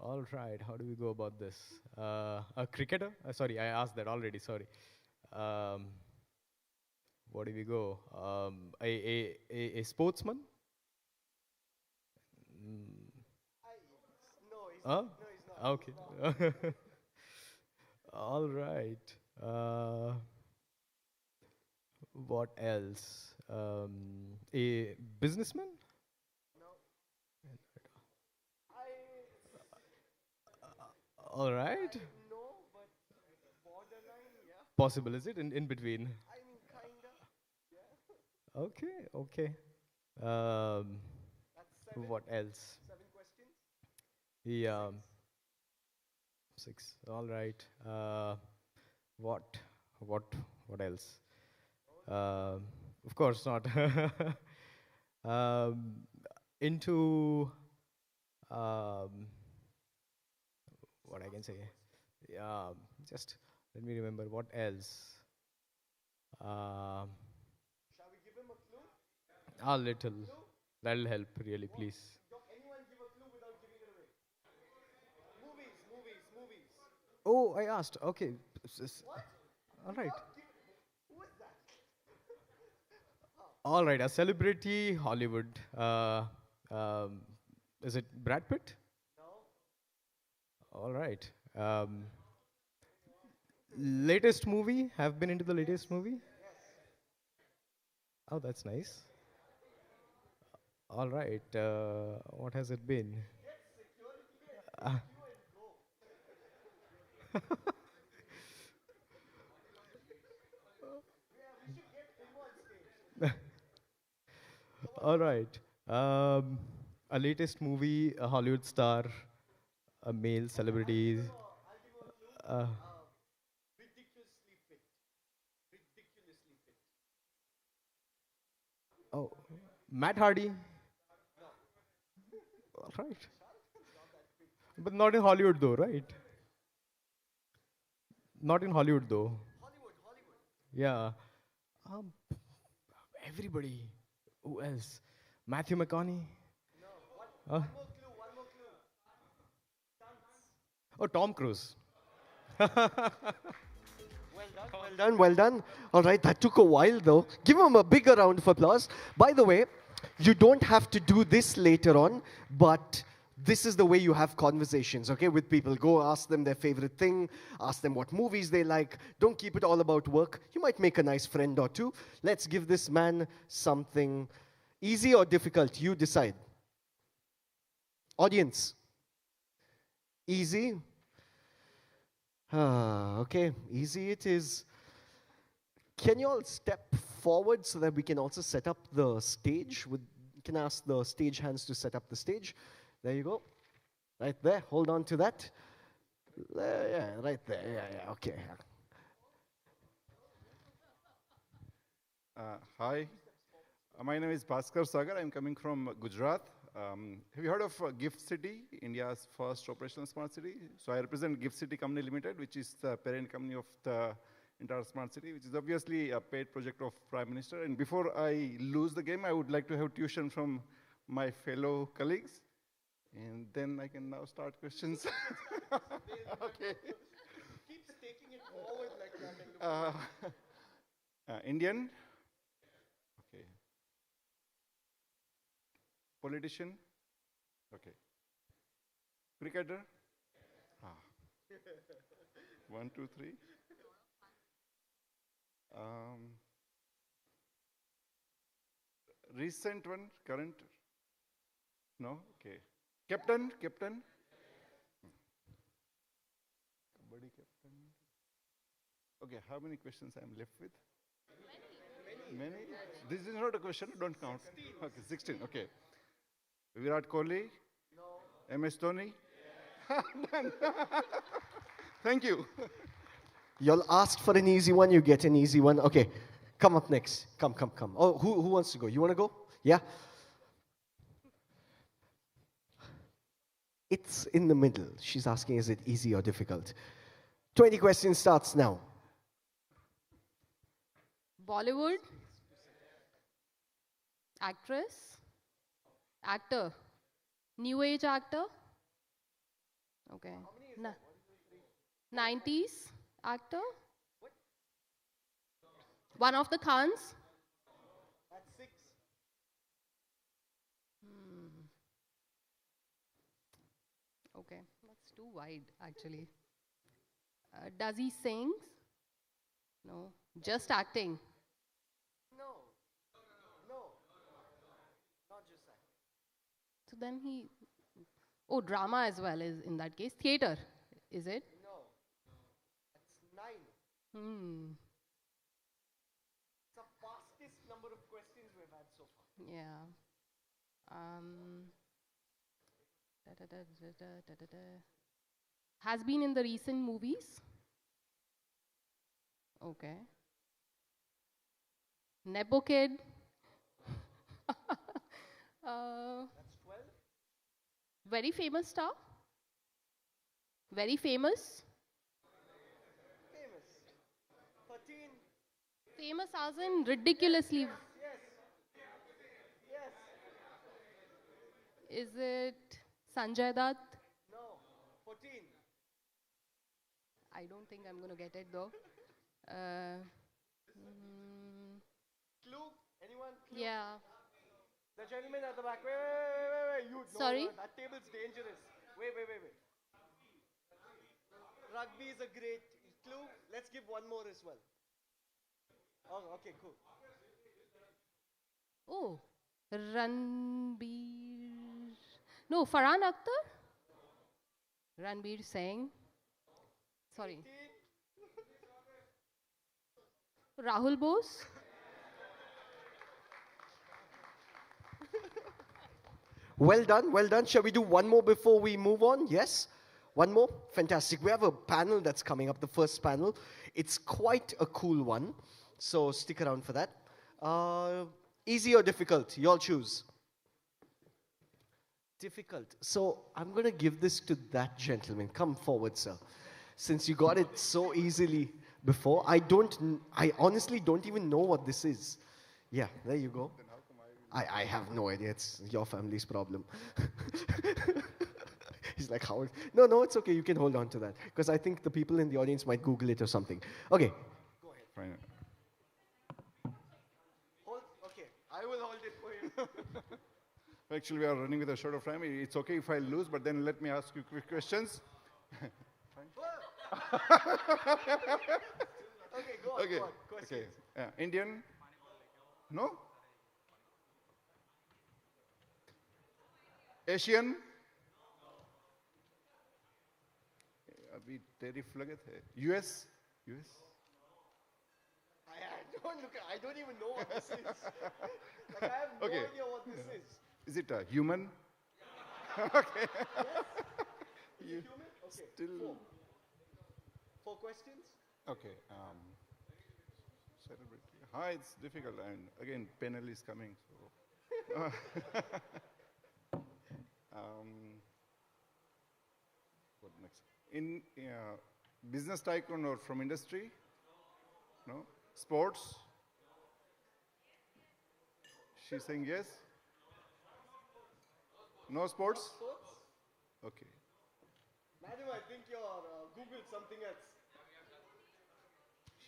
All right, how do we go about this? A cricketer? Sorry, I asked that already, sorry. Where do we go? A sportsman? No, he's not. Okay. All right. What else? A businessman? No. All right. No, but borderline, yeah. Possible, is it? In between? I mean, kinda. Yeah. Okay, okay. That's 7. What else? 7 questions. Yeah. 6. All right. What What else? Of course not. um, into what I can say. Yeah, just let me remember what else. Shall we give him a clue? A little. That'll help, really, please. Anyone give a clue without giving it away? Movies. Oh, I asked. Okay. What? All right. Who is that? All right. A celebrity, Hollywood. Is it Brad Pitt? No. All right. Latest movie? Have been into the latest movie? Oh, that's nice. All right. What has it been? All right. A latest movie, a Hollywood star, a male celebrity. Ridiculously fit. Ridiculously fit. Oh, Matt Hardy. All right. But not in Hollywood, though, right? Not in Hollywood, though. Hollywood. Yeah. Um, everybody. Who else? Matthew McConaughey. No. Uh, One more clue. Stunts. oh, Tom Cruise. Well done. All right, that took a while though. Give him a bigger round of applause. By the way, you don't have to do this later on, but this is the way you have conversations, okay, with people. Go ask them their favorite thing, ask them what movies they like. Don't keep it all about work. You might make a nice friend or two. Let's give this man something easy or difficult. You decide. Audience. Easy. Okay, easy it is. Can you all step forward so that we can also set up the stage? Can I ask the stage hands to set up the stage? There you go. Right there. Hold on to that. Yeah, right there. Yeah, okay. Hi, my name is Bhaskar Sagar. I'm coming from Gujarat. Have you heard of Gift City, India's first operational smart city? So I represent Gift City Company Limited, which is the parent company of the entire smart city, which is obviously a paid project of Prime Minister. And before I lose the game, I would like to have tuition from my fellow colleagues. And then I can now start questions. Okay. Keeps taking it forward like that. Indian. Okay. Politician? Okay. Cricketer? Ah. 1, 2, 3. Recent one? Current? No? Okay. Captain? Kabaddi captain. Okay, how many questions I'm left with? Many? This is not a question, don't count. 16. Okay, 16, okay. Virat Kohli? No. MS Dhoni? Done. Thank you. Y'all asked for an easy one, you get an easy one. Okay, come up next. Come. Oh, who wants to go? You want to go? Yeah? It's in the middle. She's asking, is it easy or difficult? 20 questions starts now. Bollywood? Actress? Actor? New age actor? Okay. 90s actor? One of the Khans? That's 6. Okay, that's too wide actually. Does he sing? No. Just acting? No. Not just that. So then he... Oh, drama as well is in that case. Theater, is it? No. That's 9. It's the fastest number of questions we've had so far. Yeah. Has been in the recent movies? Okay. Nepo kid. uh, very famous star. Very famous. Famous. 13. Famous as in ridiculously. Yes. Yes. Is it Sanjay Dutt? No. 14. I don't think I'm going to get it though. Mm, Clue? Anyone? Clue? yeah. The gentleman at the back. Wait. You, Sorry? No, that table's dangerous. Wait. Rugby is a great clue. Let's give one more as well. Oh, okay, cool. Oh, Ranbir. No, Farhan Akhtar? Ranbir Singh. Sorry. Rahul Bose? Well done. Shall we do one more before we move on? Yes? One more? Fantastic. We have a panel that's coming up, the first panel. It's quite a cool one, so stick around for that. Easy or difficult? You all choose. Difficult. So I'm going to give this to that gentleman. Come forward, sir. Since you got it so easily before, I honestly don't even know what this is. Yeah, there you go. I have no idea. It's your family's problem. He's like, how? No, it's okay. You can hold on to that. Because I think the people in the audience might Google it or something. Okay. Go ahead. Fine. Okay, I will hold it for you. Actually, we are running with a short of time. It's okay if I lose, but then let me ask you quick questions. Okay, go on. Okay. Questions. Okay. Indian? No? Asian? अभी tariff लगे थे. US? I don't even know what this is. Like, I have no Okay. idea what this is. Is it a human? Okay. Is it human? Okay. Still. Four questions? Okay. Celebrity. Hi, it's difficult. And again, panel is coming. So. What next? In business tycoon or from industry? No? Sports? She's saying yes? No sports? Sports? Okay. Madam, I think you're Googled something else.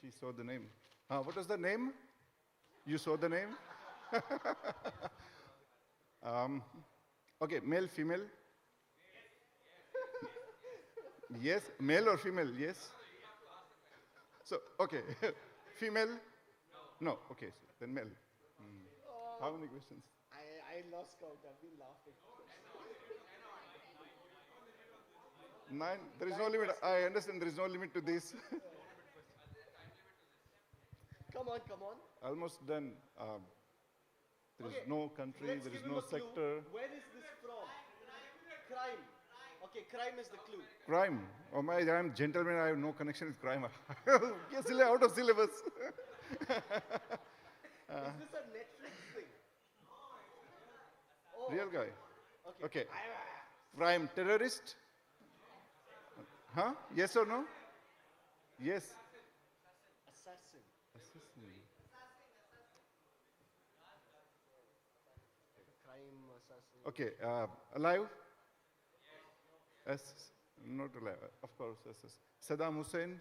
She saw the name. What was the name? You saw the name? Okay, male, female? Yes, male or female? Yes. So, okay, female? No, okay, so then male. How many questions? I lost count. I've been laughing. 9. There is no limit. I understand there is no limit to this. Come on. Almost done. There is Okay, no country, let's there give is him no a clue. sector. Where is this from? Crime. Okay, crime is the clue. Crime. Oh my, I am gentleman, I have no connection with crime. Yes, out of syllabus. Is this a Netflix thing? Oh, Real guy. Okay. Okay. Crime. Terrorist? Huh? Yes or no? Yes. Assassin. Crime, assassin. Okay. Alive? Yes. Not alive. Of course. Yes. Saddam Hussein?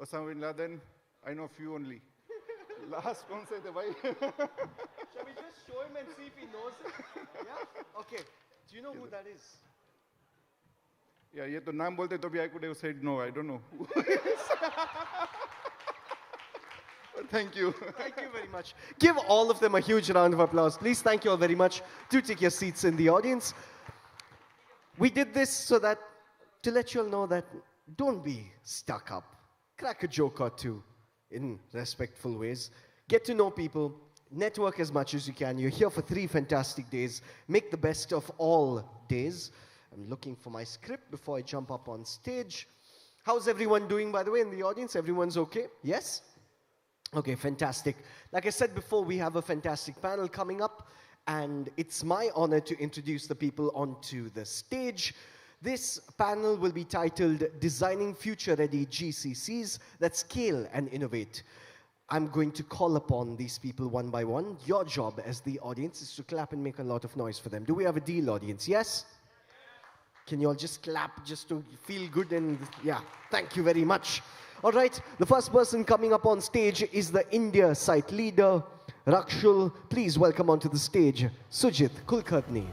Osama bin Laden? I know few only. Last one say the why. Shall we just show him and see if he knows it? Yeah? Okay. Do you know who that is? Yeah, ये तो नाम बोलते तो भी I could have said no. I don't know. Thank you. Thank you very much. Give all of them a huge round of applause. Please, thank you all very much. Do take your seats in the audience. We did this so that, to let you all know that don't be stuck up. Crack a joke or two in respectful ways. Get to know people. Network as much as you can. You're here for 3 fantastic days. Make the best of all days. I'm looking for my script before I jump up on stage. How's everyone doing, by the way, in the audience? Everyone's okay? Yes? Okay, fantastic. Like I said before, we have a fantastic panel coming up, and it's my honor to introduce the people onto the stage. This panel will be titled Designing Future-Ready GCCs That Scale and Innovate. I'm going to call upon these people one by one. Your job as the audience is to clap and make a lot of noise for them. Do we have a deal, audience? Yes? Can you all just clap just to feel good? And yeah, thank you very much. All right, the first person coming up on stage is the India site leader, Rakshul. Please welcome onto the stage, Sujit Kulkarni.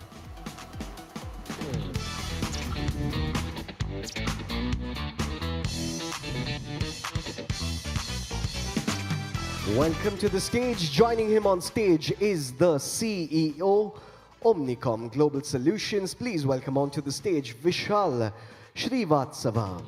Welcome to the stage. Joining him on stage is the CEO, Omnicom Global Solutions. Please welcome onto the stage, Vishal Srivatsava.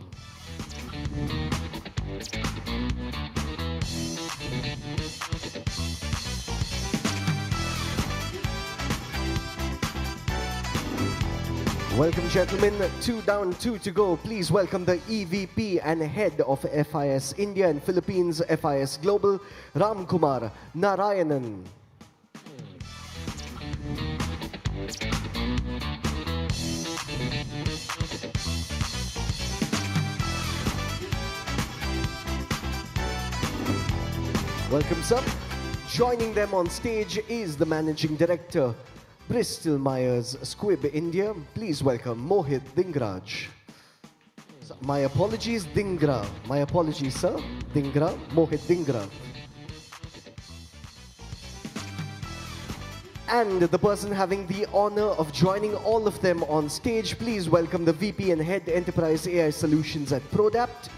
Welcome, gentlemen. 2 down, 2 to go. Please welcome the EVP and head of FIS India and Philippines FIS Global, Ram Kumar Narayanan. Welcome, sir. Joining them on stage is the Managing Director, Bristol Myers Squibb India. Please welcome Mohit Dingraj. My apologies, Dingra. My apologies, sir. Dingra, Mohit Dingra. And the person having the honor of joining all of them on stage, please welcome the VP and Head Enterprise AI Solutions at Prodapt,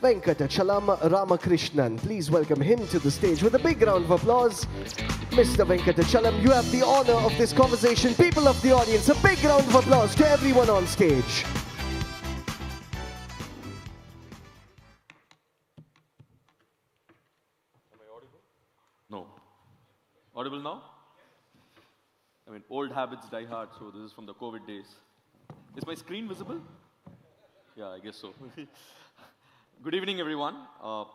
Venkatachalam Ramakrishnan. Please welcome him to the stage with a big round of applause. Mr. Venkatachalam, you have the honor of this conversation. People of the audience, a big round of applause to everyone on stage. Am I audible? No. Audible now? I mean, old habits die hard, so this is from the COVID days. Is my screen visible? Yeah, I guess so. Good evening, everyone.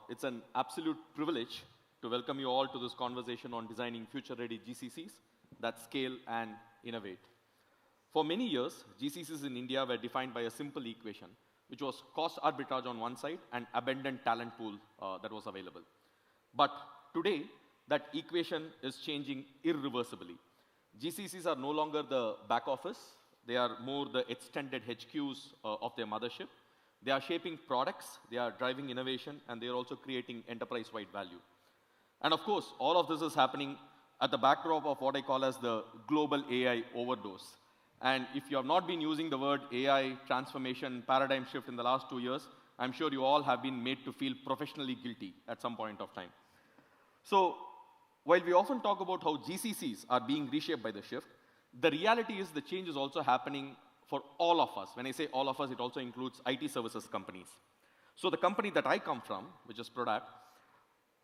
It's an absolute privilege to welcome you all to this conversation on designing future-ready GCCs that scale and innovate. For many years, GCCs in India were defined by a simple equation, which was cost arbitrage on one side and abundant talent pool that was available. But today, that equation is changing irreversibly. GCCs are no longer the back office. They are more the extended HQs of their mothership. They are shaping products, they are driving innovation, and they are also creating enterprise-wide value. And of course, all of this is happening at the backdrop of what I call as the global AI overdose. And if you have not been using the word AI, transformation, paradigm shift in the last 2 years, I'm sure you all have been made to feel professionally guilty at some point of time. So, while we often talk about how GCCs are being reshaped by the shift, the reality is the change is also happening for all of us. When I say all of us, it also includes IT services companies. So the company that I come from, which is Prodapt,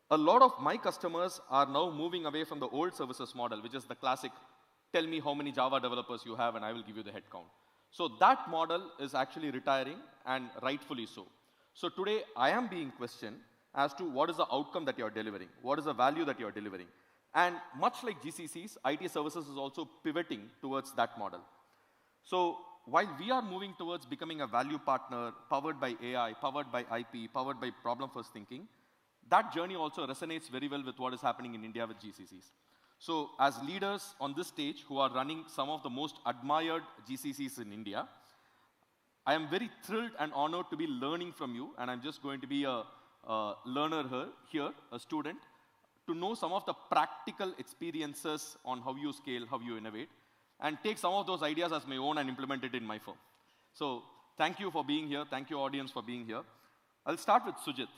a lot of my customers are now moving away from the old services model, which is the classic, tell me how many Java developers you have and I will give you the headcount. So that model is actually retiring, and rightfully so. So today I am being questioned as to what is the outcome that you're delivering, what is the value that you're delivering. And much like GCCs, IT services is also pivoting towards that model. So while we are moving towards becoming a value partner powered by AI, powered by IP, powered by problem-first thinking, that journey also resonates very well with what is happening in India with GCCs. So as leaders on this stage who are running some of the most admired GCCs in India, I am very thrilled and honored to be learning from you, and I'm just going to be a learner here, a student, to know some of the practical experiences on how you scale, how you innovate, and take some of those ideas as my own and implement it in my firm. So thank you for being here. Thank you, audience, for being here. I'll start with Sujit.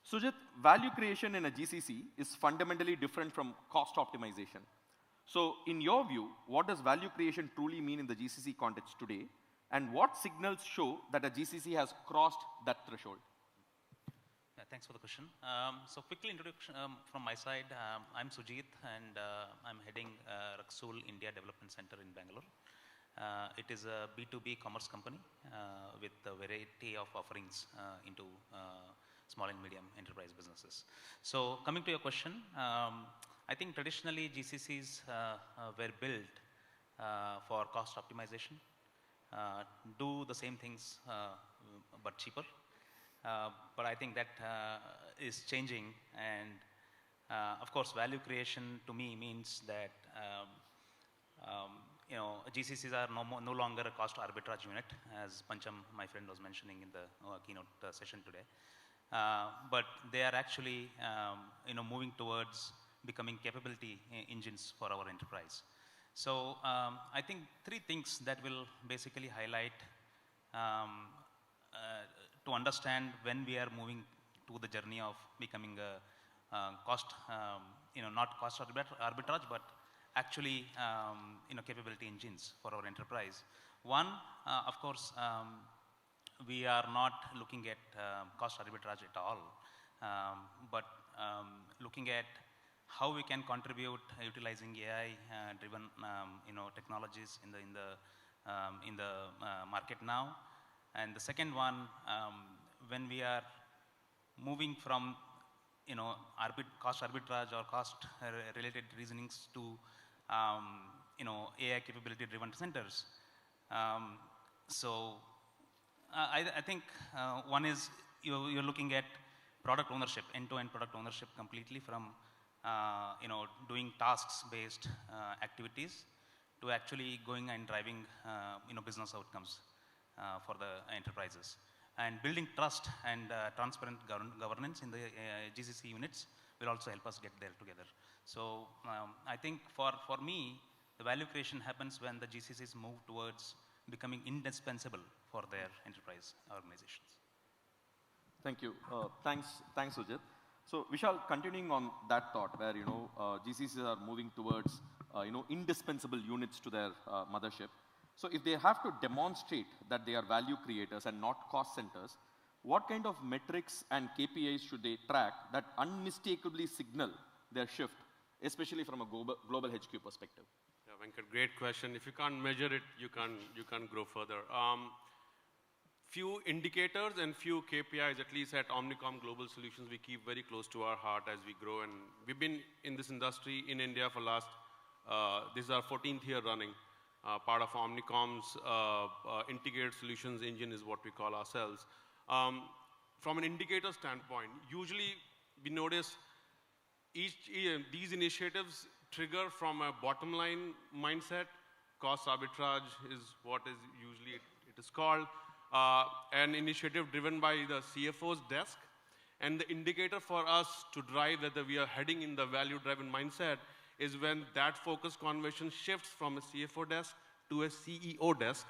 Sujit, value creation in a GCC is fundamentally different from cost optimization. So in your view, what does value creation truly mean in the GCC context today? And what signals show that a GCC has crossed that threshold? Thanks for the question. So quickly introduction from my side. I'm Sujit, and I'm heading Raksul India Development Center in Bangalore. It is a B2B commerce company with a variety of offerings into small and medium enterprise businesses. So coming to your question, I think traditionally GCCs were built for cost optimization, do the same things but cheaper. But I think that is changing, and of course value creation to me means that GCCs are no longer a cost arbitrage unit, as Pancham, my friend, was mentioning in the keynote session today. But they are actually moving towards becoming capability engines for our enterprise. So I think three things that will basically highlight to understand when we are moving to the journey of becoming a cost, not cost arbitrage, but actually capability engines for our enterprise. One, of course, we are not looking at cost arbitrage at all, but looking at how we can contribute utilizing AI driven technologies in the market now. And the second one, when we are moving from cost arbitrage or cost related reasonings to AI capability driven centers. So I think one is you're looking at product ownership, end-to-end product ownership completely, from doing tasks based activities to actually going and driving business outcomes for the enterprises, and building trust and transparent governance in the GCC units will also help us get there together. So I think for me, the value creation happens when the GCCs move towards becoming indispensable for their enterprise organizations. Thank you. Thanks, Sujit. So Vishal, continuing on that thought, where GCCs are moving towards indispensable units to their mothership. So if they have to demonstrate that they are value creators and not cost centers, what kind of metrics and KPIs should they track that unmistakably signal their shift, especially from a global HQ perspective? Yeah, Venkat, great question. If you can't measure it, you can't grow further. Few indicators and few KPIs, at least at Omnicom Global Solutions, we keep very close to our heart as we grow. And we've been in this industry in India for last, this is our 14th year running. Part of Omnicom's integrated solutions engine is what we call ourselves. From an indicator standpoint, usually we notice these initiatives trigger from a bottom line mindset. Cost arbitrage is what is usually it is called. An initiative driven by the CFO's desk. And the indicator for us to drive whether we are heading in the value-driven mindset is when that focus conversion shifts from a CFO desk to a CEO desk,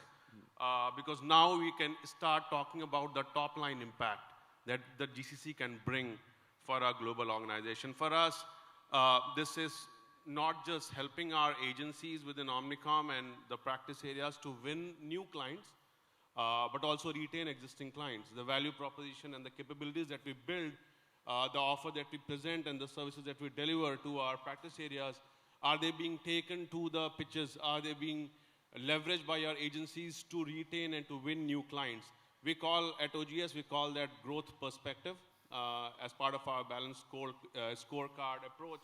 because now we can start talking about the top-line impact that the GCC can bring for our global organization. For us, this is not just helping our agencies within Omnicom and the practice areas to win new clients, but also retain existing clients. The value proposition and the capabilities that we build, the offer that we present and the services that we deliver to our practice areas, are they being taken to the pitches? Are they being leveraged by our agencies to retain and to win new clients? We call, at OGS, we call that growth perspective as part of our balanced scorecard approach.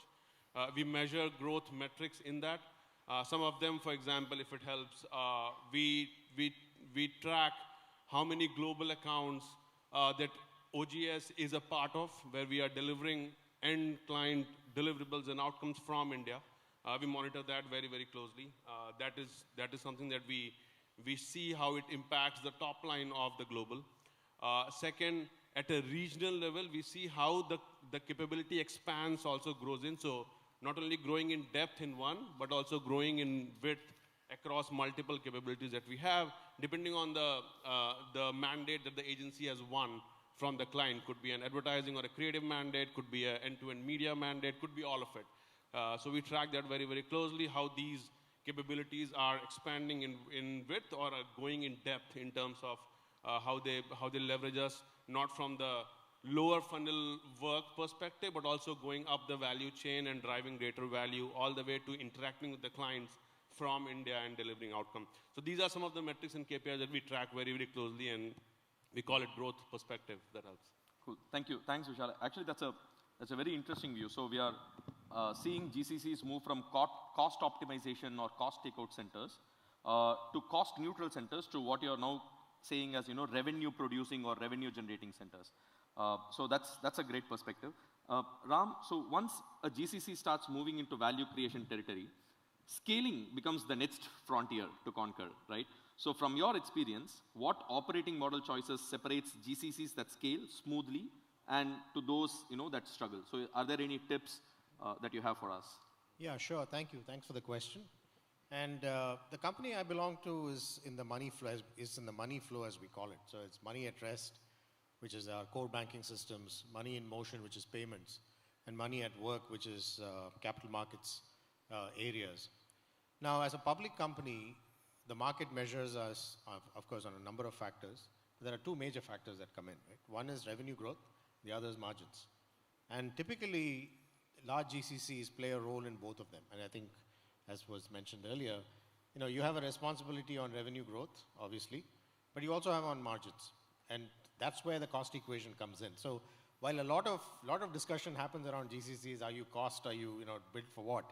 We measure growth metrics in that. Some of them, for example, if it helps, we track how many global accounts that OGS is a part of, where we are delivering end client deliverables and outcomes from India. We monitor that very, very closely. That is something that we see how it impacts the top line of the global. Second, at a regional level, we see how the capability expands, also grows in. So not only growing in depth in one, but also growing in width across multiple capabilities that we have, depending on the mandate that the agency has won from the client. Could be an advertising or a creative mandate, could be an end-to-end media mandate, could be all of it. So we track that very, very closely, how these capabilities are expanding in width or are going in depth in terms of how they leverage us, not from the lower funnel work perspective, but also going up the value chain and driving greater value all the way to interacting with the clients from India and delivering outcome. So these are some of the metrics and KPIs that we track very, very closely, and we call it growth perspective. That helps. Cool. Thank you. Thanks, Vishal. Actually, that's a very interesting view. So we are seeing GCCs move from cost optimization or cost takeout centers to cost neutral centers to what you're now saying as revenue producing or revenue generating centers. So that's a great perspective. Ram, so once a GCC starts moving into value creation territory, scaling becomes the next frontier to conquer, right? So from your experience, what operating model choices separates GCCs that scale smoothly and to those that struggle? So are there any tips that you have for us? Yeah, sure. Thank you. Thanks for the question. And the company I belong to is in the money flow, as we call it. So it's money at rest, which is our core banking systems, money in motion, which is payments, and money at work, which is capital markets areas. Now, as a public company, the market measures us, of course, on a number of factors. There are two major factors that come in, right? One is revenue growth, the other is margins. And typically, large GCCs play a role in both of them. And I think, as was mentioned earlier, you have a responsibility on revenue growth, obviously, but you also have on margins. And that's where the cost equation comes in. So while a lot of discussion happens around GCCs, are you cost, are you built for what?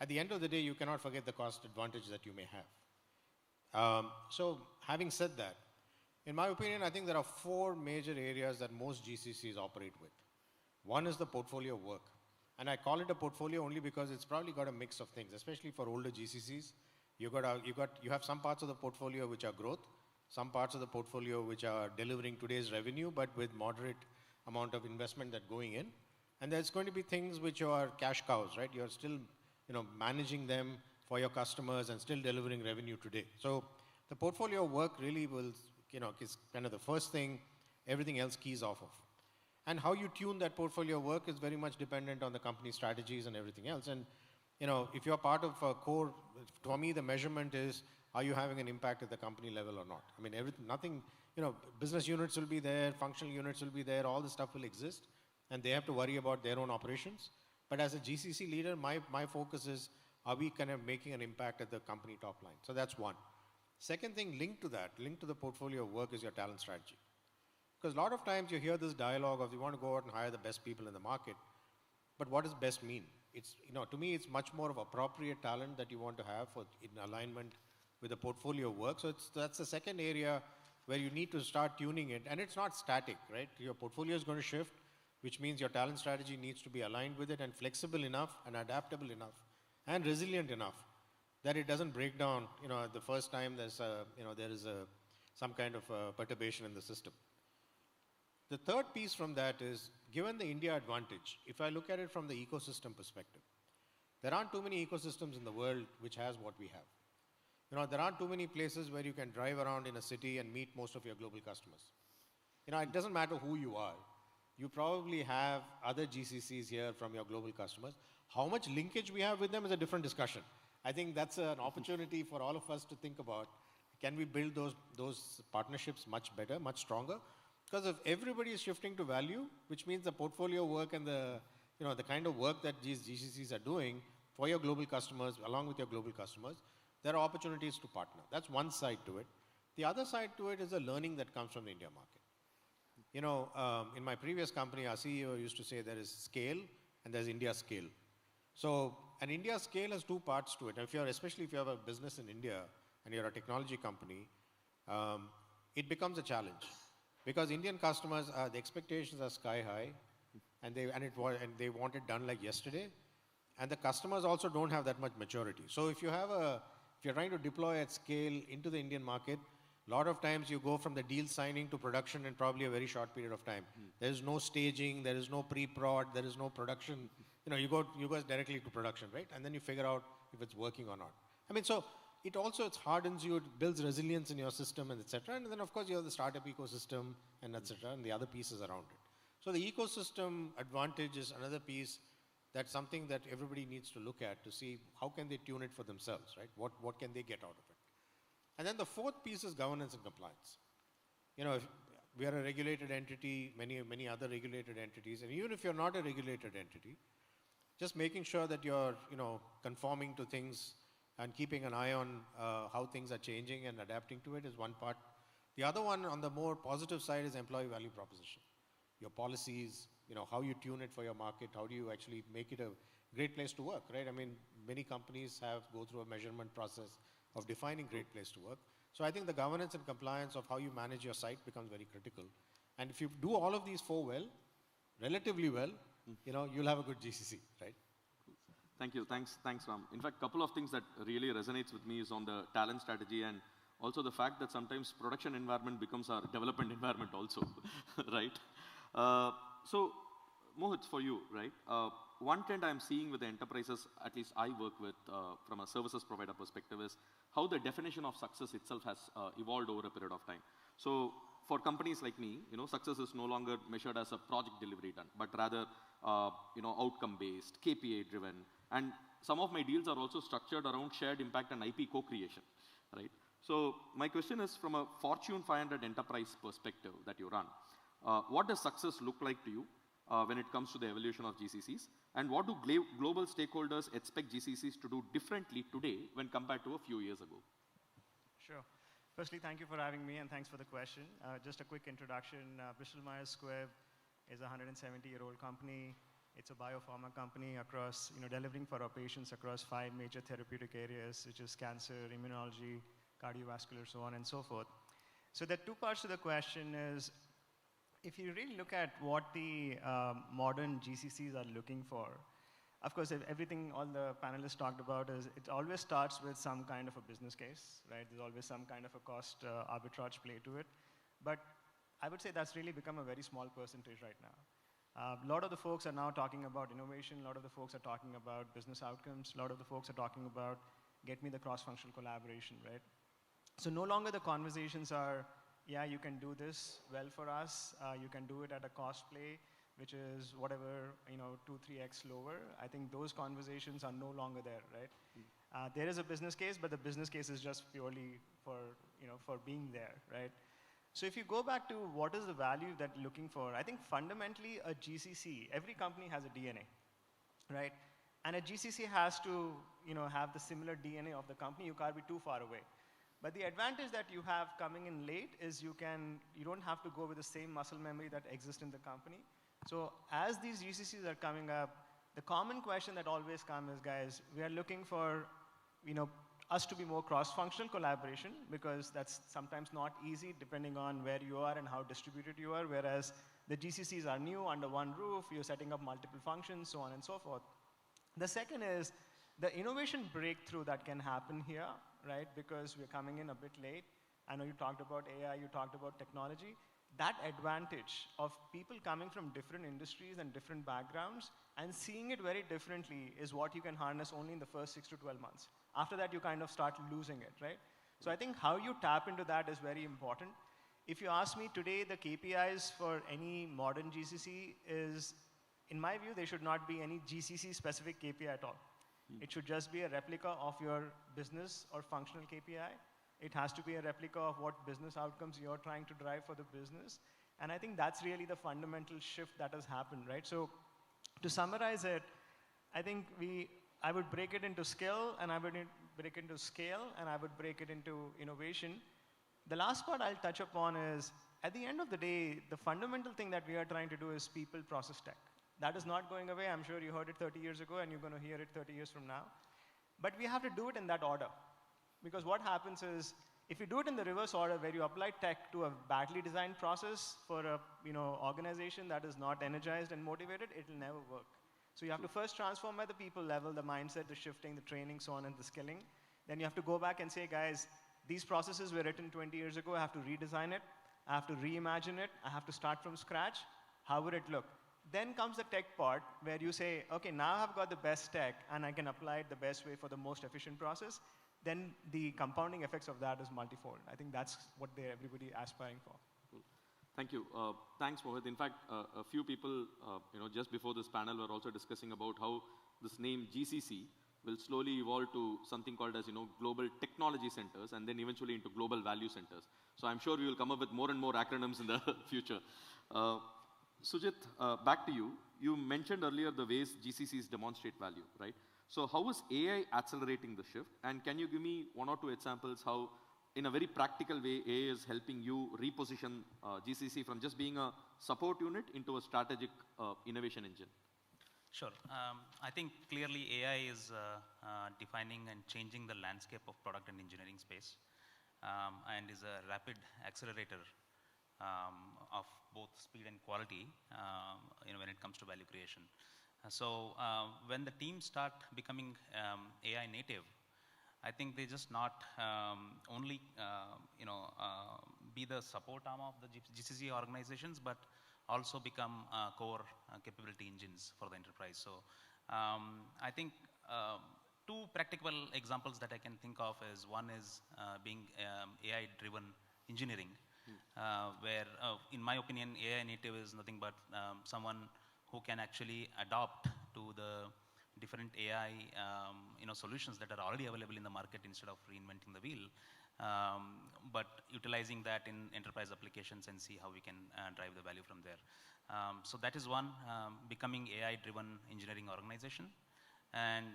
At the end of the day, you cannot forget the cost advantage that you may have. So having said that, in my opinion, I think there are four major areas that most GCCs operate with. One is the portfolio of work. And I call it a portfolio only because it's probably got a mix of things, especially for older GCCs. You have some parts of the portfolio which are growth, some parts of the portfolio which are delivering today's revenue, but with moderate amount of investment that's going in. And there's going to be things which are cash cows, right? You're still managing them for your customers and still delivering revenue today. So the portfolio of work really will, is kind of the first thing everything else keys off of. And how you tune that portfolio of work is very much dependent on the company strategies and everything else. And if you're part of a core, for me, the measurement is, are you having an impact at the company level or not? I mean, business units will be there, functional units will be there, all this stuff will exist, and they have to worry about their own operations. But as a GCC leader, my focus is, are we kind of making an impact at the company top line? So that's one. Second thing linked to the portfolio of work is your talent strategy. Because a lot of times you hear this dialogue of you want to go out and hire the best people in the market, but what does best mean? It's, to me, it's much more of appropriate talent that you want to have in alignment with the portfolio of work. So that's the second area where you need to start tuning it. And it's not static, right? Your portfolio is going to shift, which means your talent strategy needs to be aligned with it and flexible enough and adaptable enough and resilient enough that it doesn't break down, the first time there is some kind of perturbation in the system. The third piece from that is, given the India advantage, if I look at it from the ecosystem perspective, there aren't too many ecosystems in the world which has what we have. There aren't too many places where you can drive around in a city and meet most of your global customers. It doesn't matter who you are. You probably have other GCCs here from your global customers. How much linkage we have with them is a different discussion. I think that's an opportunity for all of us to think about. Can we build those partnerships much better, much stronger? Because if everybody is shifting to value, which means the portfolio work and the kind of work that these GCCs are doing for your global customers, along with your global customers, there are opportunities to partner. That's one side to it. The other side to it is the learning that comes from the India market. In my previous company, our CEO used to say there is scale and there's India scale. So an India scale has two parts to it. Especially if you have a business in India and you're a technology company, it becomes a challenge. Because Indian customers, the expectations are sky high, and they want it done like yesterday, and the customers also don't have that much maturity. So if you're trying to deploy at scale into the Indian market, a lot of times you go from the deal signing to production in probably a very short period of time. There is no staging, there is no pre-prod, there is no production. You go directly to production, right? And then you figure out if it's working or not. So it hardens you, it builds resilience in your system, and etc. And then, of course, you have the startup ecosystem, and etc., and the other pieces around it. So the ecosystem advantage is another piece. That's something that everybody needs to look at to see how can they tune it for themselves, right? What can they get out of it? And then the fourth piece is governance and compliance. If we are a regulated entity, many other regulated entities, and even if you're not a regulated entity, just making sure that you're, conforming to things and keeping an eye on how things are changing and adapting to it is one part. The other one on the more positive side is employee value proposition. your policies, how you tune it for your market, how do you actually make it a great place to work, right? I mean, many companies go through a measurement process of defining great place to work. So I think the governance and compliance of how you manage your site becomes very critical. And if you do all of these four well, relatively well, you'll have a good GCC, right? Thank you. Thanks, Ram. In fact, a couple of things that really resonates with me is on the talent strategy and also the fact that sometimes production environment becomes our development environment also, right? So, Mohit, for you, right? One trend I'm seeing with the enterprises, at least I work with from a services provider perspective, is how the definition of success itself has evolved over a period of time. So, for companies like me, success is no longer measured as a project delivery done, but rather, outcome-based, KPI-driven, and some of my deals are also structured around shared impact and IP co-creation, right? So, my question is from a Fortune 500 enterprise perspective that you run, what does success look like to you when it comes to the evolution of GCCs? And what do global stakeholders expect GCCs to do differently today when compared to a few years ago? Sure. Firstly, thank you for having me and thanks for the question. Just a quick introduction. Bristol Myers Squibb is a 170-year-old company. It's a biopharma company across, delivering for our patients across 5 major therapeutic areas, which is cancer, immunology, cardiovascular, so on and so forth. So there are two parts to the question is, if you really look at what the modern GCCs are looking for, of course, everything all the panelists talked about is it always starts with some kind of a business case, right? There's always some kind of a cost arbitrage play to it. But I would say that's really become a very small percentage right now. A lot of the folks are now talking about innovation. A lot of the folks are talking about business outcomes. A lot of the folks are talking about get me the cross-functional collaboration, right? So no longer the conversations are, yeah, you can do this well for us. You can do it at a cost play, which is whatever, 2-3x lower. I think those conversations are no longer there, right? There is a business case, but the business case is just purely for being there, right? So if you go back to what is the value that you're looking for, I think fundamentally a GCC, every company has a DNA, right? And a GCC has to, have the similar DNA of the company. You can't be too far away. But the advantage that you have coming in late is you don't have to go with the same muscle memory that exists in the company. So as these GCCs are coming up, the common question that always comes is, guys, we are looking for, us to be more cross-functional collaboration because that's sometimes not easy depending on where you are and how distributed you are, whereas the GCCs are new under one roof, you're setting up multiple functions, so on and so forth. The second is the innovation breakthrough that can happen here, right? Because we're coming in a bit late. I know you talked about AI, you talked about technology. That advantage of people coming from different industries and different backgrounds and seeing it very differently is what you can harness only in the first 6 to 12 months. After that, you kind of start losing it, right? So I think how you tap into that is very important. If you ask me today, the KPIs for any modern GCC is, in my view, there should not be any GCC-specific KPI at all. It should just be a replica of your business or functional KPI. It has to be a replica of what business outcomes you're trying to drive for the business. And I think that's really the fundamental shift that has happened, right? So to summarize it, I think I would break it into skill, and I would break it into scale, and I would break it into innovation. The last part I'll touch upon is, at the end of the day, the fundamental thing that we are trying to do is people process tech. That is not going away. I'm sure you heard it 30 years ago, and you're going to hear it 30 years from now. But we have to do it in that order. Because what happens is, if you do it in the reverse order, where you apply tech to a badly designed process for a organization that is not energized and motivated, it will never work. So you have to first transform at the people level, the mindset, the shifting, the training, so on, and the skilling. Then you have to go back and say, guys, these processes were written 20 years ago. I have to redesign it. I have to reimagine it. I have to start from scratch. How would it look? Then comes the tech part, where you say, okay, now I've got the best tech, and I can apply it the best way for the most efficient process. Then the compounding effects of that is multifold. I think that's what everybody aspiring for. Cool. Thank you. Thanks, Mohit. In fact, a few people, just before this panel were also discussing about how this name GCC will slowly evolve to something called as, global technology centers, and then eventually into global value centers. So I'm sure we will come up with more and more acronyms in the future. Sujit, back to you. You mentioned earlier the ways GCCs demonstrate value, right? So how is AI accelerating the shift? And can you give me 1 or 2 examples how in a very practical way, AI is helping you reposition GCC from just being a support unit into a strategic innovation engine? Sure. I think clearly AI is defining and changing the landscape of product and engineering space, and is a rapid accelerator of both speed and quality when it comes to value creation. So when the teams start becoming AI native, I think they just not only be the support arm of the GCC organizations, but also become core capability engines for the enterprise. So I think two practical examples that I can think of is one is being AI-driven engineering, where in my opinion, AI native is nothing but someone who can actually adopt to the different AI solutions that are already available in the market instead of reinventing the wheel, but utilizing that in enterprise applications and see how we can drive the value from there. So that is one, becoming AI-driven engineering organization. And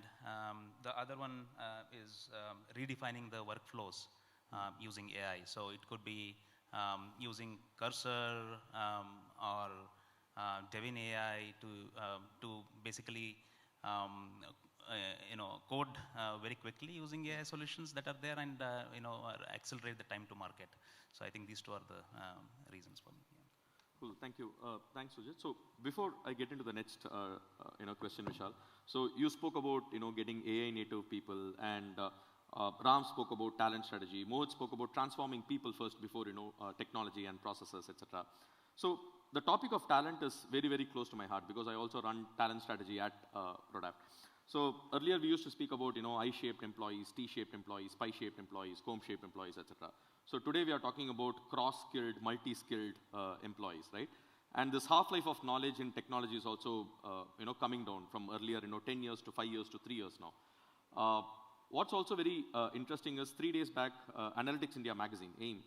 the other one is redefining the workflows using AI. So it could be using Cursor or Devin AI to basically code very quickly using AI solutions that are there and accelerate the time to market. So I think these two are the reasons for me. Cool, thank you. Thanks, Sujit. So before I get into the next question, Vishal, so you spoke about getting AI native people, and Ram spoke about talent strategy. Mohit spoke about transforming people first before technology and processes, etc. So the topic of talent is very, very close to my heart because I also run talent strategy at Product. So earlier we used to speak about I-shaped employees, T-shaped employees, pie-shaped employees, comb-shaped employees, etc. So today we are talking about cross-skilled, multi-skilled employees, right? And this half-life of knowledge in technology is also coming down from earlier 10 years to 5 years to 3 years now. What's also very interesting is 3 days back, Analytics India magazine, AIM,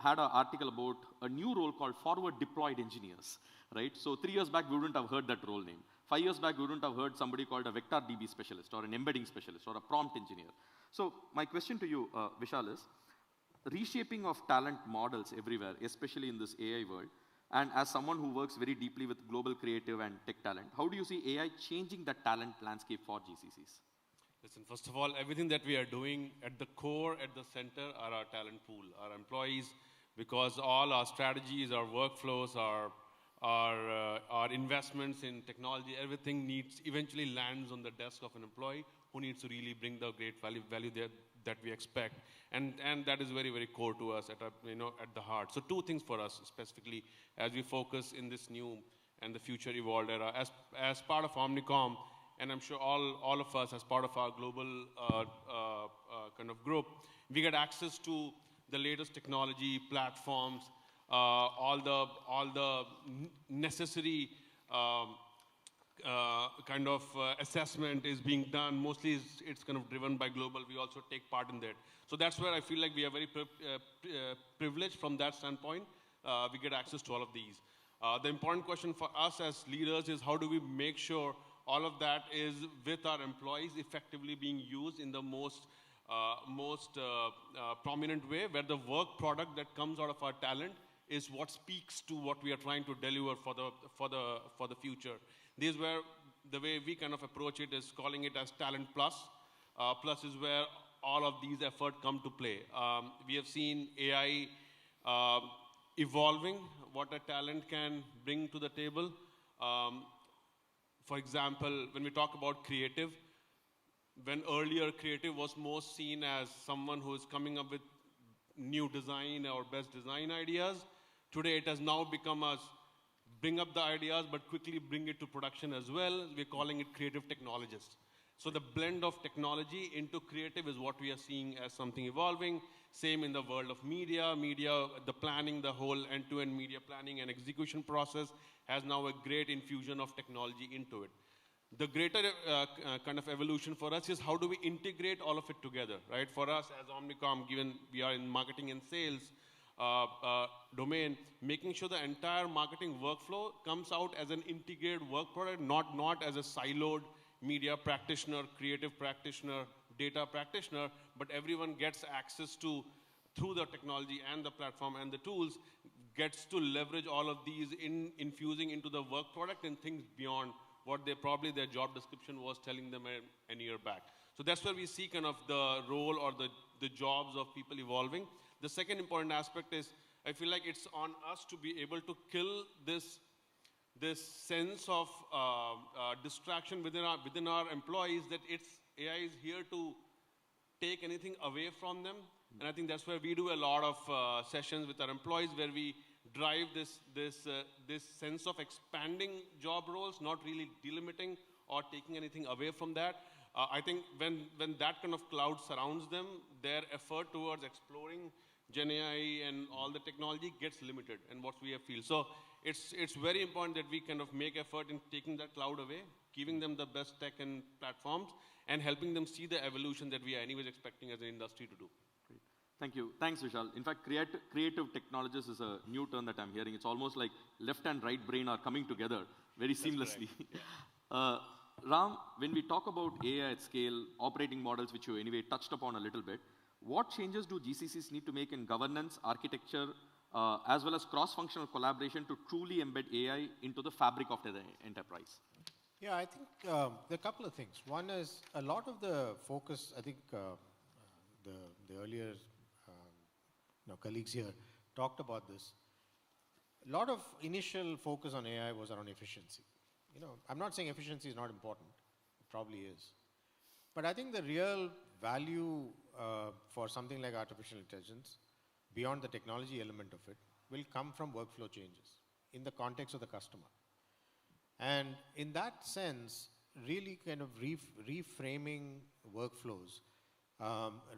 had an article about a new role called forward deployed engineers, right? So 3 years back, we wouldn't have heard that role name. 5 years back, we wouldn't have heard somebody called a vector DB specialist or an embedding specialist or a prompt engineer. So my question to you, Vishal, is reshaping of talent models everywhere, especially in this AI world, and as someone who works very deeply with global creative and tech talent, how do you see AI changing the talent landscape for GCCs? Listen, first of all, everything that we are doing at the core, at the center, are our talent pool, our employees, because all our strategies, our workflows, our investments in technology, everything eventually lands on the desk of an employee who needs to really bring the great value that we expect. And that is very, very core to us at the heart. So two things for us specifically as we focus in this new and the future evolved era. As part of Omnicom, and I'm sure all of us as part of our global kind of group, we get access to the latest technology platforms, all the necessary kind of assessment is being done. Mostly it's kind of driven by global. We also take part in that. So that's where I feel like we are very privileged from that standpoint. We get access to all of these. The important question for us as leaders is how do we make sure all of that is with our employees effectively being used in the most prominent way, where the work product that comes out of our talent is what speaks to what we are trying to deliver for the future. This is where the way we kind of approach it is calling it as talent plus. Plus is where all of these efforts come to play. We have seen AI evolving what a talent can bring to the table. For example, when we talk about creative, when earlier creative was most seen as someone who is coming up with new design or best design ideas, today it has now become us bring up the ideas but quickly bring it to production as well. We're calling it creative technologists. So the blend of technology into creative is what we are seeing as something evolving. Same in the world of media. The planning, the whole end-to-end media planning and execution process has now a great infusion of technology into it. The greater kind of evolution for us is how do we integrate all of it together, right? For us as Omnicom, given we are in marketing and sales domain, making sure the entire marketing workflow comes out as an integrated work product, not as a siloed media practitioner, creative practitioner, data practitioner, but everyone gets access to through the technology and the platform and the tools, gets to leverage all of these in infusing into the work product and things beyond what probably their job description was telling them a year back. So that's where we see kind of the role or the jobs of people evolving. The second important aspect is, I feel like it's on us to be able to kill this sense of distraction within our employees, that AI is here to take anything away from them. And I think that's where we do a lot of sessions with our employees, where we drive this sense of expanding job roles, not really delimiting or taking anything away from that. I think when that kind of cloud surrounds them, their effort towards exploring Gen AI and all the technology gets limited, and what we have feel. So it's very important that we kind of make effort in taking that cloud away, giving them the best tech and platforms, and helping them see the evolution that we are anyways expecting as an industry to do. Great. Thank you. Thanks, Vishal. In fact, creative technologists is a new term that I'm hearing. It's almost like left and right brain are coming together very seamlessly. Ram, when we talk about AI at scale, operating models, which you anyway touched upon a little bit, what changes do GCCs need to make in governance, architecture, as well as cross-functional collaboration to truly embed AI into the fabric of the enterprise? Yeah, I think there are a couple of things. One is a lot of the focus, I think the earlier colleagues here talked about this. A lot of initial focus on AI was around efficiency. I'm not saying efficiency is not important. It probably is. But I think the real value for something like artificial intelligence, beyond the technology element of it, will come from workflow changes in the context of the customer. And in that sense, really kind of reframing workflows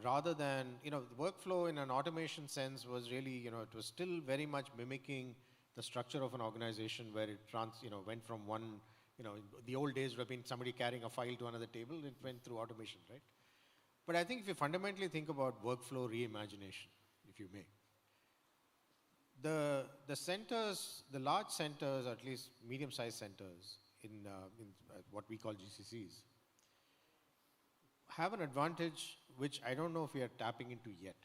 rather than, the workflow in an automation sense was really, it was still very much mimicking the structure of an organization where it went from one, the old days would have been somebody carrying a file to another table, it went through automation, right? But I think if you fundamentally think about workflow reimagination, if you may, the centers, the large centers, or at least medium-sized centers in what we call GCCs, have an advantage which I don't know if we are tapping into yet.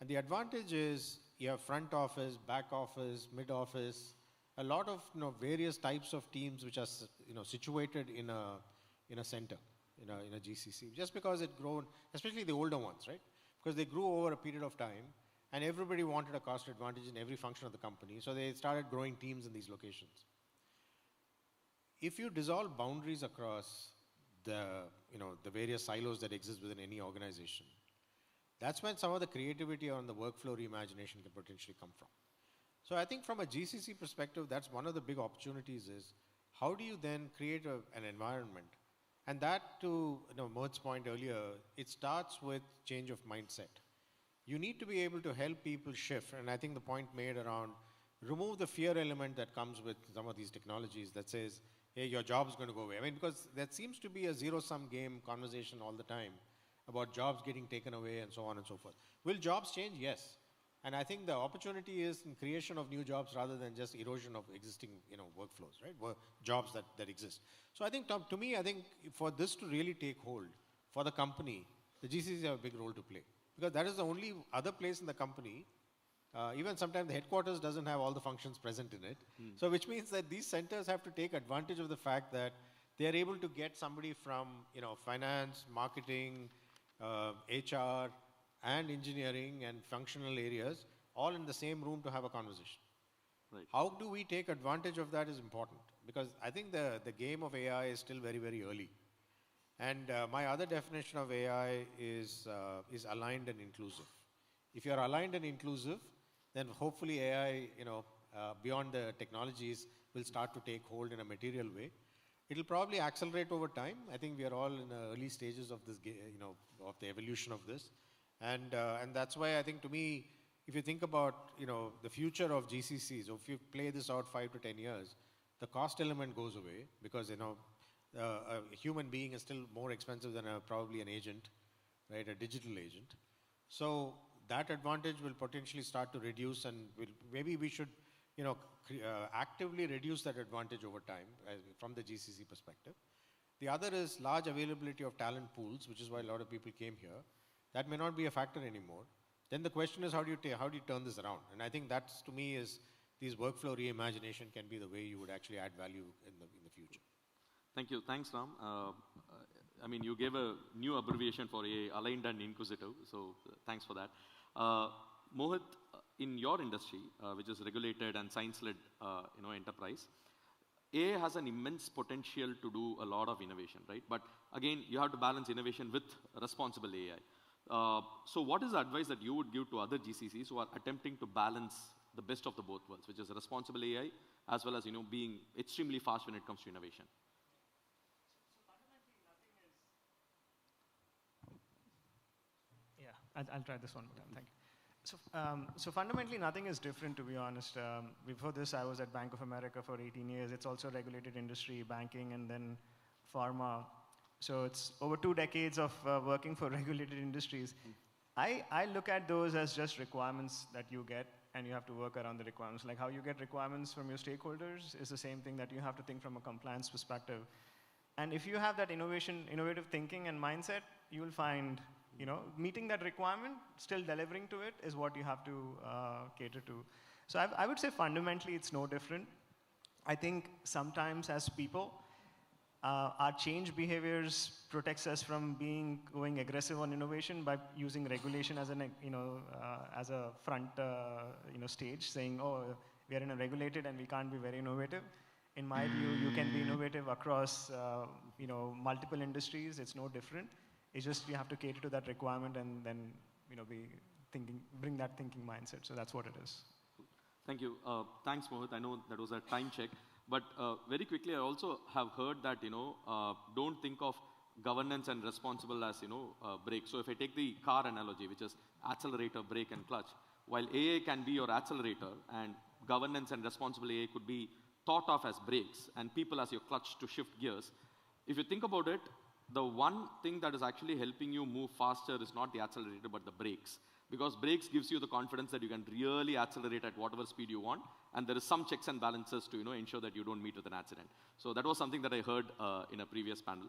And the advantage is you have front office, back office, mid office, a lot of various types of teams which are situated in a center, in a GCC, just because it grown, especially the older ones, right? Because they grew over a period of time, and everybody wanted a cost advantage in every function of the company, so they started growing teams in these locations. If you dissolve boundaries across the various silos that exist within any organization, that's when some of the creativity on the workflow reimagination can potentially come from. So I think from a GCC perspective, that's one of the big opportunities is, how do you then create an environment? And that, to Mohit's point earlier, it starts with change of mindset. You need to be able to help people shift, and I think the point made around remove the fear element that comes with some of these technologies that says, hey, your job is going to go away. I mean, because that seems to be a zero-sum game conversation all the time about jobs getting taken away and so on and so forth. Will jobs change? Yes. And I think the opportunity is in creation of new jobs rather than just erosion of existing workflows, right? Jobs that exist. So I think, to me, I think for this to really take hold for the company, the GCCs have a big role to play. Because that is the only other place in the company, even sometimes the headquarters doesn't have all the functions present in it. So which means that these centers have to take advantage of the fact that they are able to get somebody from finance, marketing, HR, and engineering and functional areas all in the same room to have a conversation. Right. How do we take advantage of that is important, because I think the game of AI is still very, very early. And my other definition of AI is aligned and inclusive. If you're aligned and inclusive, then hopefully AI, beyond the technologies, will start to take hold in a material way. It'll probably accelerate over time. I think we are all in the early stages of this, of the evolution of this. And that's why I think, to me, if you think about, the future of GCCs, or if you play this out 5 to 10 years, the cost element goes away because, a human being is still more expensive than probably an agent, right? A digital agent. So that advantage will potentially start to reduce, and maybe we should, actively reduce that advantage over time from the GCC perspective. The other is large availability of talent pools, which is why a lot of people came here. That may not be a factor anymore. Then the question is, how do you turn this around? And I think that's, to me, is these workflow reimagination can be the way you would actually add value in the future. Thank you. Thanks, Ram. I mean, you gave a new abbreviation for AI, aligned and inquisitive, so thanks for that. Mohit, in your industry, which is regulated and science-led enterprise, AI has an immense potential to do a lot of innovation, right? But again, you have to balance innovation with responsible AI. So what is the advice that you would give to other GCCs who are attempting to balance the best of the both worlds, which is responsible AI, as well as being extremely fast when it comes to innovation? Yeah, I'll try this one more time. Thank you. So fundamentally, nothing is different, to be honest. Before this, I was at Bank of America for 18 years. It's also regulated industry, banking, and then pharma. So it's over 2 decades of working for regulated industries. I look at those as just requirements that you get, and you have to work around the requirements. Like how you get requirements from your stakeholders is the same thing that you have to think from a compliance perspective. And if you have that innovative thinking and mindset, you will find, meeting that requirement, still delivering to it is what you have to cater to. So I would say fundamentally it's no different. I think sometimes as people, our change behaviors protects us from going aggressive on innovation by using regulation as as a front stage, saying, oh, we are in a regulated and we can't be very innovative. In my view, you can be innovative across multiple industries. It's no different. It's just you have to cater to that requirement and then bring that thinking mindset. So that's what it is. Thank you. Thanks, Mohit. I know that was a time check. But very quickly, I also have heard that, don't think of governance and responsible as, brakes. So if I take the car analogy, which is accelerator, brake, and clutch, while AI can be your accelerator and governance and responsible AI could be thought of as brakes and people as your clutch to shift gears, if you think about it, the one thing that is actually helping you move faster is not the accelerator, but the brakes. Because brakes gives you the confidence that you can really accelerate at whatever speed you want, and there is some checks and balances to ensure that you don't meet with an accident. So that was something that I heard in a previous panel.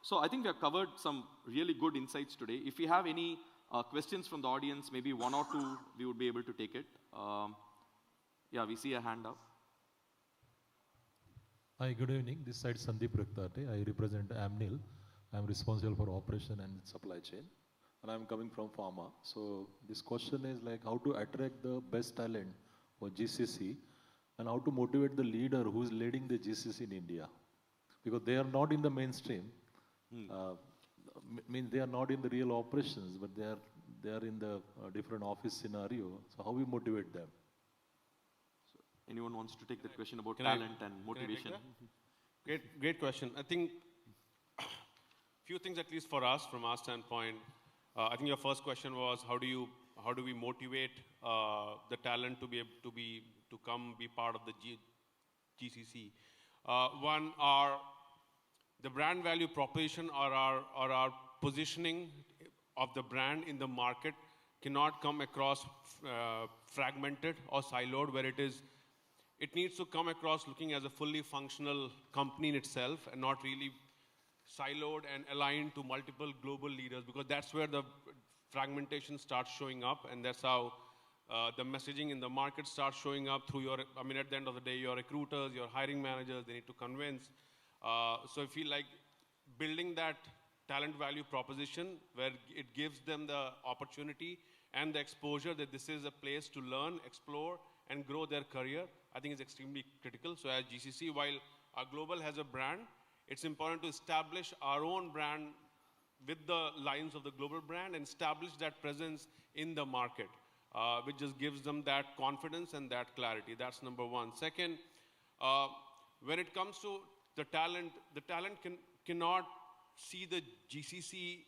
So I think we have covered some really good insights today. If you have any questions from the audience, maybe 1 or 2, we would be able to take it. Yeah, we see a hand up. Hi, good evening. This side Sandeep Raktate. I represent Amnil. I'm responsible for operation and supply chain. And I'm coming from pharma. So this question is like how to attract the best talent for GCC and how to motivate the leader who is leading the GCC in India. Because they are not in the mainstream. Means they are not in the real operations, but they are in the different office scenario. So how we motivate them? So anyone wants to take the question about talent and motivation? Great question. I think few things, at least for us, from our standpoint. I think your first question was how do we motivate the talent to come be part of the GCC? One, the brand value proposition or our positioning of the brand in the market cannot come across fragmented or siloed, where it needs to come across looking as a fully functional company in itself and not really siloed and aligned to multiple global leaders, because that's where the fragmentation starts showing up, and that's how the messaging in the market starts showing up through at the end of the day, your recruiters, your hiring managers, they need to convince. So I feel like building that talent value proposition where it gives them the opportunity and the exposure that this is a place to learn, explore, and grow their career, I think is extremely critical. So as GCC, while our global has a brand, it's important to establish our own brand with the lines of the global brand and establish that presence in the market, which just gives them that confidence and that clarity. That's number one. Second, when it comes to the talent cannot see the GCC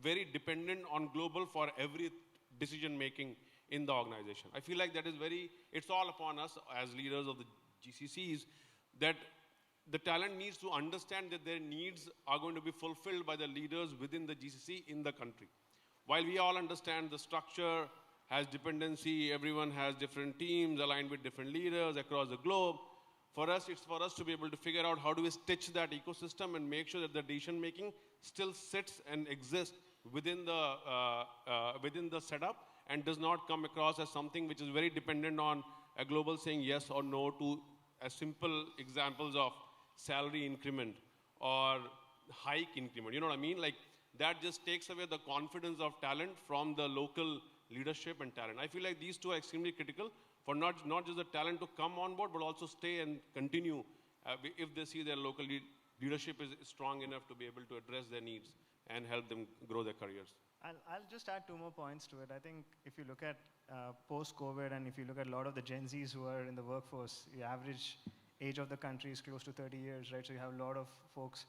very dependent on global for every decision making in the organization. I feel like it's all upon us as leaders of the GCCs that the talent needs to understand that their needs are going to be fulfilled by the leaders within the GCC in the country. While we all understand the structure has dependency, everyone has different teams aligned with different leaders across the globe, it's for us to be able to figure out how do we stitch that ecosystem and make sure that the decision making still sits and exists within within the setup and does not come across as something which is very dependent on a global saying yes or no to as simple examples of salary increment or hike increment. You know what I mean? Like that just takes away the confidence of talent from the local leadership and talent. I feel like these two are extremely critical for not just the talent to come on board, but also stay and continue if they see their local leadership is strong enough to be able to address their needs and help them grow their careers. I'll just add 2 more points to it. I think if you look at post-COVID and if you look at a lot of the Gen Zs who are in the workforce, the average age of the country is close to 30 years, right? So you have a lot of folks.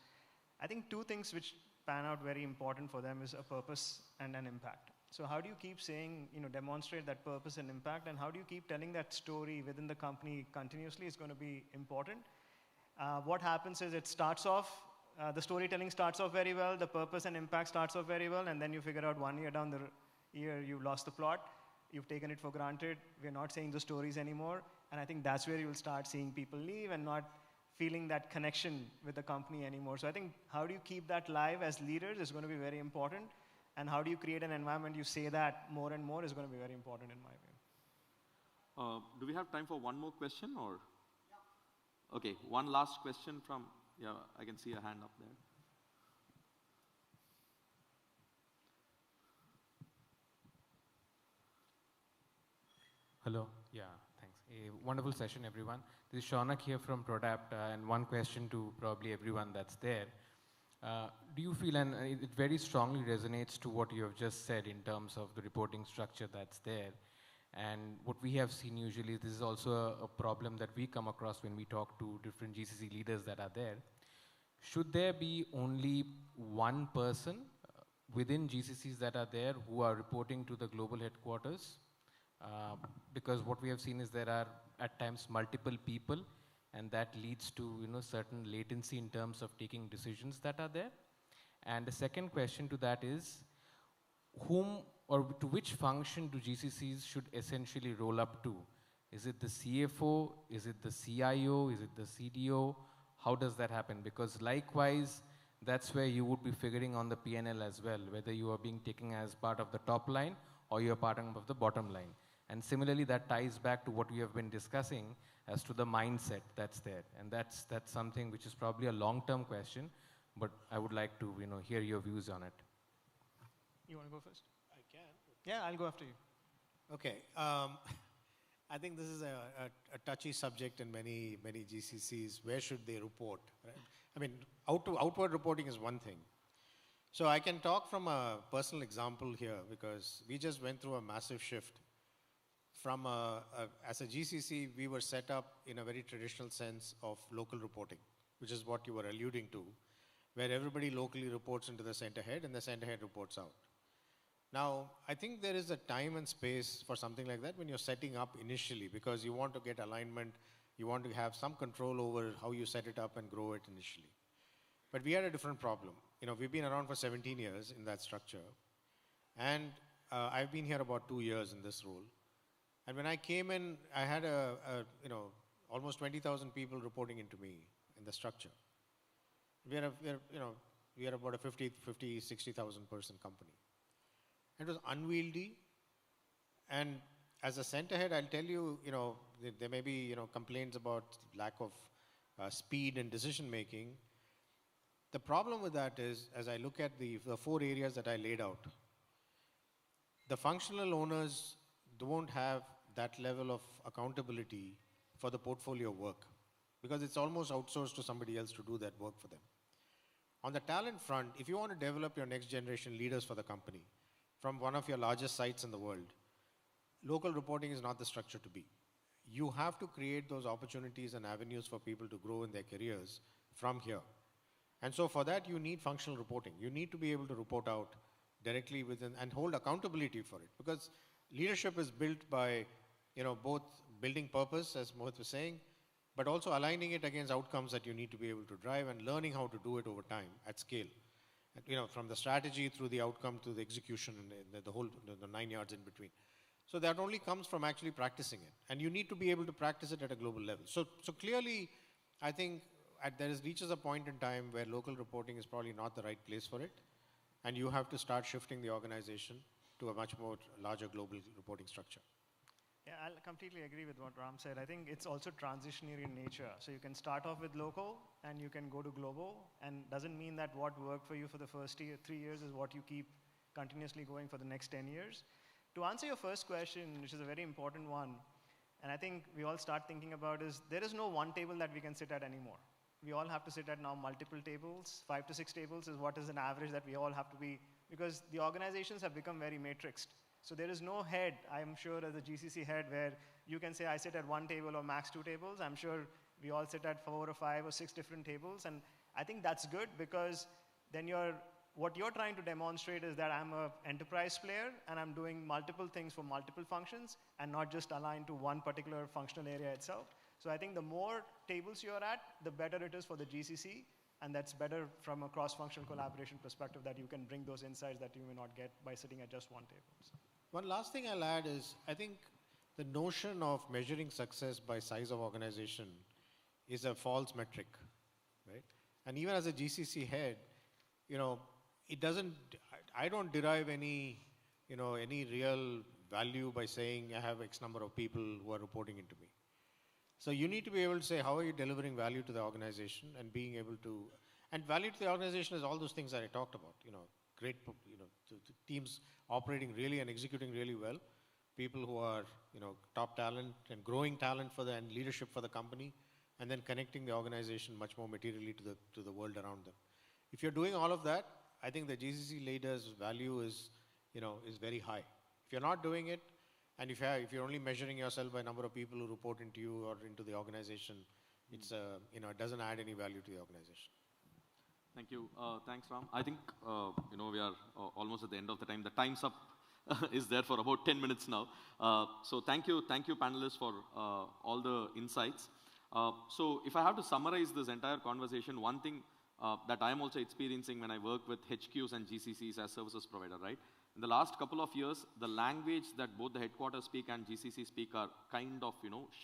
I think 2 things which pan out very important for them is a purpose and an impact. So how do you keep saying, demonstrate that purpose and impact, and how do you keep telling that story within the company continuously is going to be important. What happens is it starts off, the storytelling starts off very well, the purpose and impact starts off very well, and then you figure out 1 year down the year, you've lost the plot, you've taken it for granted, we're not saying the stories anymore, and I think that's where you'll start seeing people leave and not feeling that connection with the company anymore. So I think how do you keep that live as leaders is going to be very important. And how do you create an environment you say that more and more is going to be very important in my view. Do we have time for one more question or? Yeah. Okay, one last question from, yeah, I can see a hand up there. Hello, yeah, thanks. A wonderful session, everyone. This is Shaunak here from Prodapt, and one question to probably everyone that's there. Do you feel, and it very strongly resonates to what you have just said in terms of the reporting structure that's there, and what we have seen usually, this is also a problem that we come across when we talk to different GCC leaders that are there. Should there be only one person within GCCs that are there who are reporting to the global headquarters? Because what we have seen is there are at times multiple people, and that leads to certain latency in terms of taking decisions that are there. And the second question to that is, whom or to which function do GCCs should essentially roll up to? Is it the CFO? Is it the CIO? Is it the CDO? How does that happen? Because likewise, that's where you would be figuring on the P&L as well, whether you are being taken as part of the top line or you are part of the bottom line. And similarly, that ties back to what we have been discussing as to the mindset that's there. And that's something which is probably a long-term question, but I would like to hear your views on it. You want to go first? I can. Yeah, I'll go after you. Okay. I think this is a touchy subject in many GCCs. Where should they report? Right? I mean, outward reporting is one thing. So I can talk from a personal example here because we just went through a massive shift. From as a GCC, we were set up in a very traditional sense of local reporting, which is what you were alluding to, where everybody locally reports into the center head and the center head reports out. Now, I think there is a time and space for something like that when you're setting up initially, because you want to get alignment, you want to have some control over how you set it up and grow it initially. But we had a different problem. We've been around for 17 years in that structure, and I've been here about 2 years in this role. And when I came in, I had almost 20,000 people reporting into me in the structure. We are about a 60,000 person company. It was unwieldy. And as a center head, I'll tell you, there may be, complaints about lack of speed and decision making. The problem with that is, as I look at the 4 areas that I laid out, the functional owners don't have that level of accountability for the portfolio work because it's almost outsourced to somebody else to do that work for them. On the talent front, if you want to develop your next generation leaders for the company from one of your largest sites in the world, local reporting is not the structure to be. You have to create those opportunities and avenues for people to grow in their careers from here. And so for that, you need functional reporting. You need to be able to report out directly within and hold accountability for it because leadership is built by both building purpose, as Mohit was saying, but also aligning it against outcomes that you need to be able to drive and learning how to do it over time at scale. From the strategy through the outcome to the execution and the whole, the 9 yards in between. So that only comes from actually practicing it. And you need to be able to practice it at a global level. So clearly, I think reaches a point in time where local reporting is probably not the right place for it. And you have to start shifting the organization to a much more larger global reporting structure. Yeah, I'll completely agree with what Ram said. I think it's also transitionary in nature. So you can start off with local and you can go to global, and doesn't mean that what worked for you for the first 3 years is what you keep continuously going for the next 10 years. To answer your first question, which is a very important one, and I think we all start thinking about is there is no one table that we can sit at anymore. We all have to sit at now multiple tables. 5 to 6 tables is what is an average that we all have to be, because the organizations have become very matrixed. So there is no head, I'm sure, as a GCC head where you can say I sit at one table or max 2 tables. I'm sure we all sit at 4 or 5 or 6 different tables. And I think that's good, because then what you're trying to demonstrate is that I'm an enterprise player and I'm doing multiple things for multiple functions and not just aligned to one particular functional area itself. So I think the more tables you're at, the better it is for the GCC. And that's better from a cross-functional collaboration perspective, that you can bring those insights that you may not get by sitting at just one table. So. One last thing I'll add is, I think the notion of measuring success by size of organization is a false metric, right? And even as a GCC head, I don't derive any real value by saying I have X number of people who are reporting into me. So you need to be able to say, how are you delivering value to the organization, and being able to, and value to the organization is all those things that I talked about, great, the teams operating really and executing really well, people who are, top talent and growing talent and leadership for the company, and then connecting the organization much more materially to the world around them. If you're doing all of that, I think the GCC leaders' value is very high. If you're not doing it, and if you're only measuring yourself by number of people who report into you or into the organization, it doesn't add any value to the organization. Thank you. Thanks, Ram. I think, we are almost at the end of the time. The time's up is there for about 10 minutes now. So thank you, panelists, for all the insights. So if I have to summarize this entire conversation, one thing that I'm also experiencing when I work with HQs and GCCs as services provider, right? In the last couple of years, the language that both the headquarters speak and GCC speak are kind of,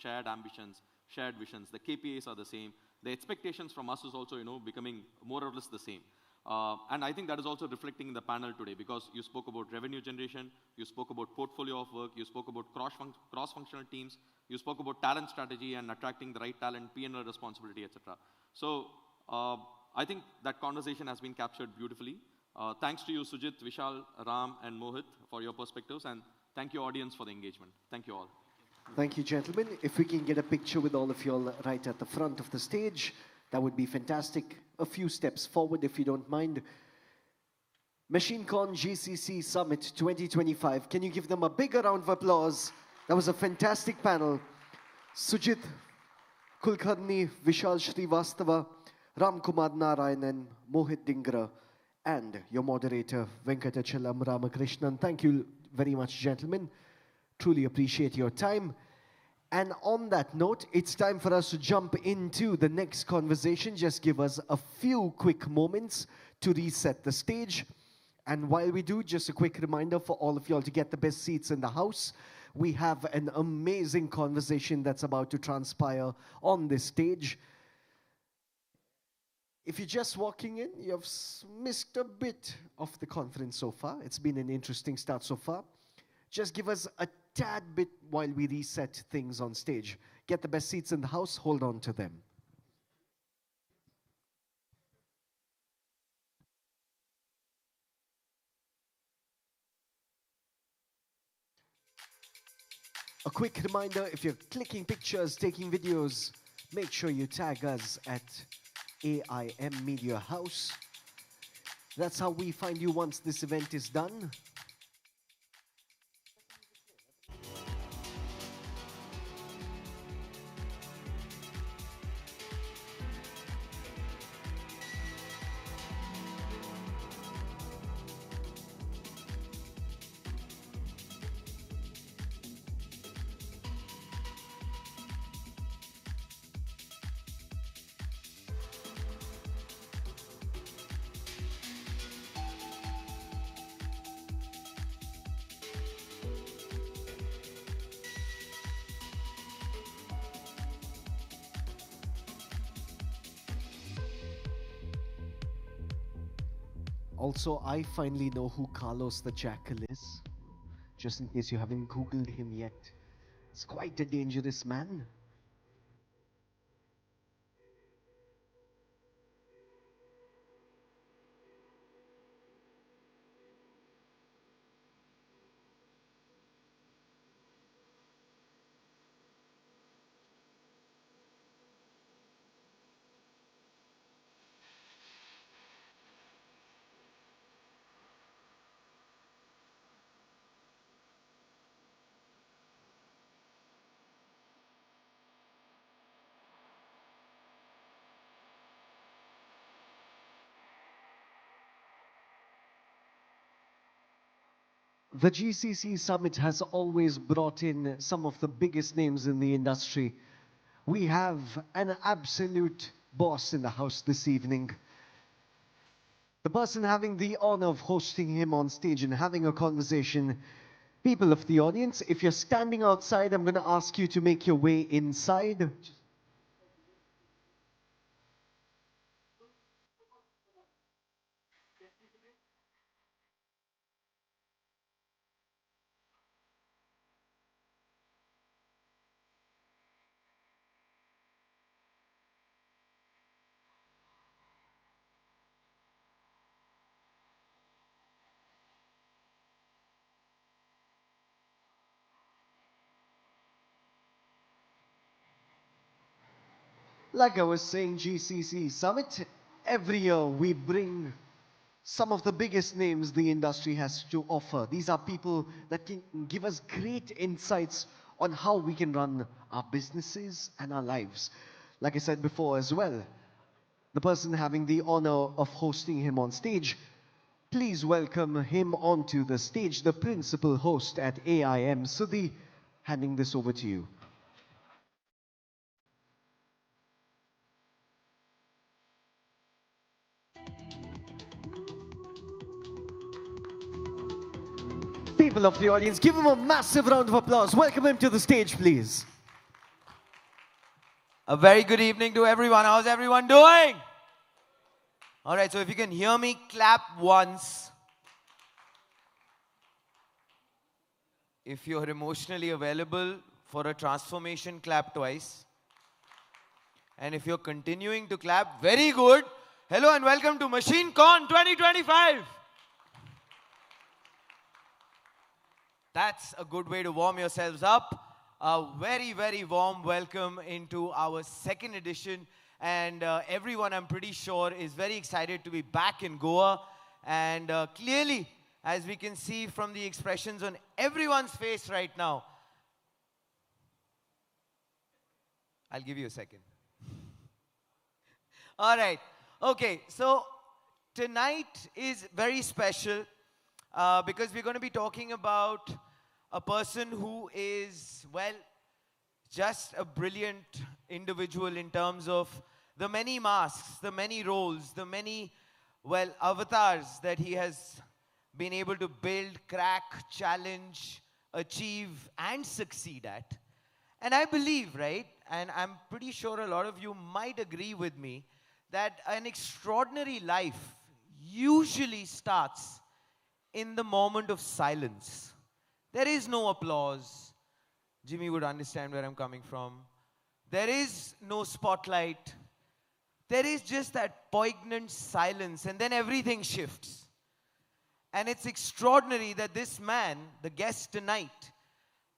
shared ambitions, shared visions. The KPIs are the same. The expectations from us is also, becoming more or less the same. And I think that is also reflecting in the panel today, because you spoke about revenue generation, you spoke about portfolio of work, you spoke about cross-functional teams, you spoke about talent strategy and attracting the right talent, P&L responsibility, etc. So I think that conversation has been captured beautifully. Thanks to you, Sujit, Vishal, Ram, and Mohit, for your perspectives, and thank you, audience, for the engagement. Thank you all. Thank you, gentlemen. If we can get a picture with all of you all right at the front of the stage, that would be fantastic. A few steps forward, if you don't mind. MachineCon GCC Summit 2025. Can you give them a bigger round of applause? That was a fantastic panel. Sujit Kulkarni, Vishal Srivastava, Ram Kumar Narayanan, Mohit Dingra, and your moderator, Venkatachalam Ramakrishnan. Thank you very much, gentlemen. Truly appreciate your time. And on that note, it's time for us to jump into the next conversation. Just give us a few quick moments to reset the stage. And while we do, just a quick reminder for all of y'all to get the best seats in the house. We have an amazing conversation that's about to transpire on this stage. If you're just walking in, you've missed a bit of the conference so far. It's been an interesting start so far. Just give us a tad bit while we reset things on stage. Get the best seats in the house, hold on to them. A quick reminder, if you're clicking pictures, taking videos, make sure you tag us at AIM Media House. That's how we find you once this event is done. Also, I finally know who Carlos the Jackal is. just in case you haven't Googled him yet. He's quite a dangerous man. The GCC Summit has always brought in some of the biggest names in the industry. We have an absolute boss in the house this evening. The person having the honor of hosting him on stage and having a conversation. People of the audience, if you're standing outside, I'm going to ask you to make your way inside. Like I was saying, GCC Summit, every year we bring some of the biggest names the industry has to offer. These are people that can give us great insights on how we can run our businesses and our lives. Like I said before as well, the person having the honor of hosting him on stage, please welcome him onto the stage, the principal host at AIM. Sudhi, handing this over to you. People of the audience, give him a massive round of applause. Welcome him to the stage, please. A very good evening to everyone. How's everyone doing? All right, so if you can hear me, clap once. If you're emotionally available for a transformation, clap twice. And if you're continuing to clap, very good. Hello and welcome to MachineCon 2025. That's a good way to warm yourselves up. A very, very warm welcome into our second edition. And everyone, I'm pretty sure, is very excited to be back in Goa. And clearly, as we can see from the expressions on everyone's face right now, I'll give you a second. All right. Okay, so tonight is very special because we're going to be talking about a person who is, well, just a brilliant individual in terms of the many masks, the many roles, the many, well, avatars that he has been able to build, crack, challenge, achieve, and succeed at. And I believe, right, and I'm pretty sure a lot of you might agree with me, that an extraordinary life usually starts in the moment of silence. There is no applause. Jimmy would understand where I'm coming from. There is no spotlight. There is just that poignant silence, and then everything shifts. And it's extraordinary that this man, the guest tonight,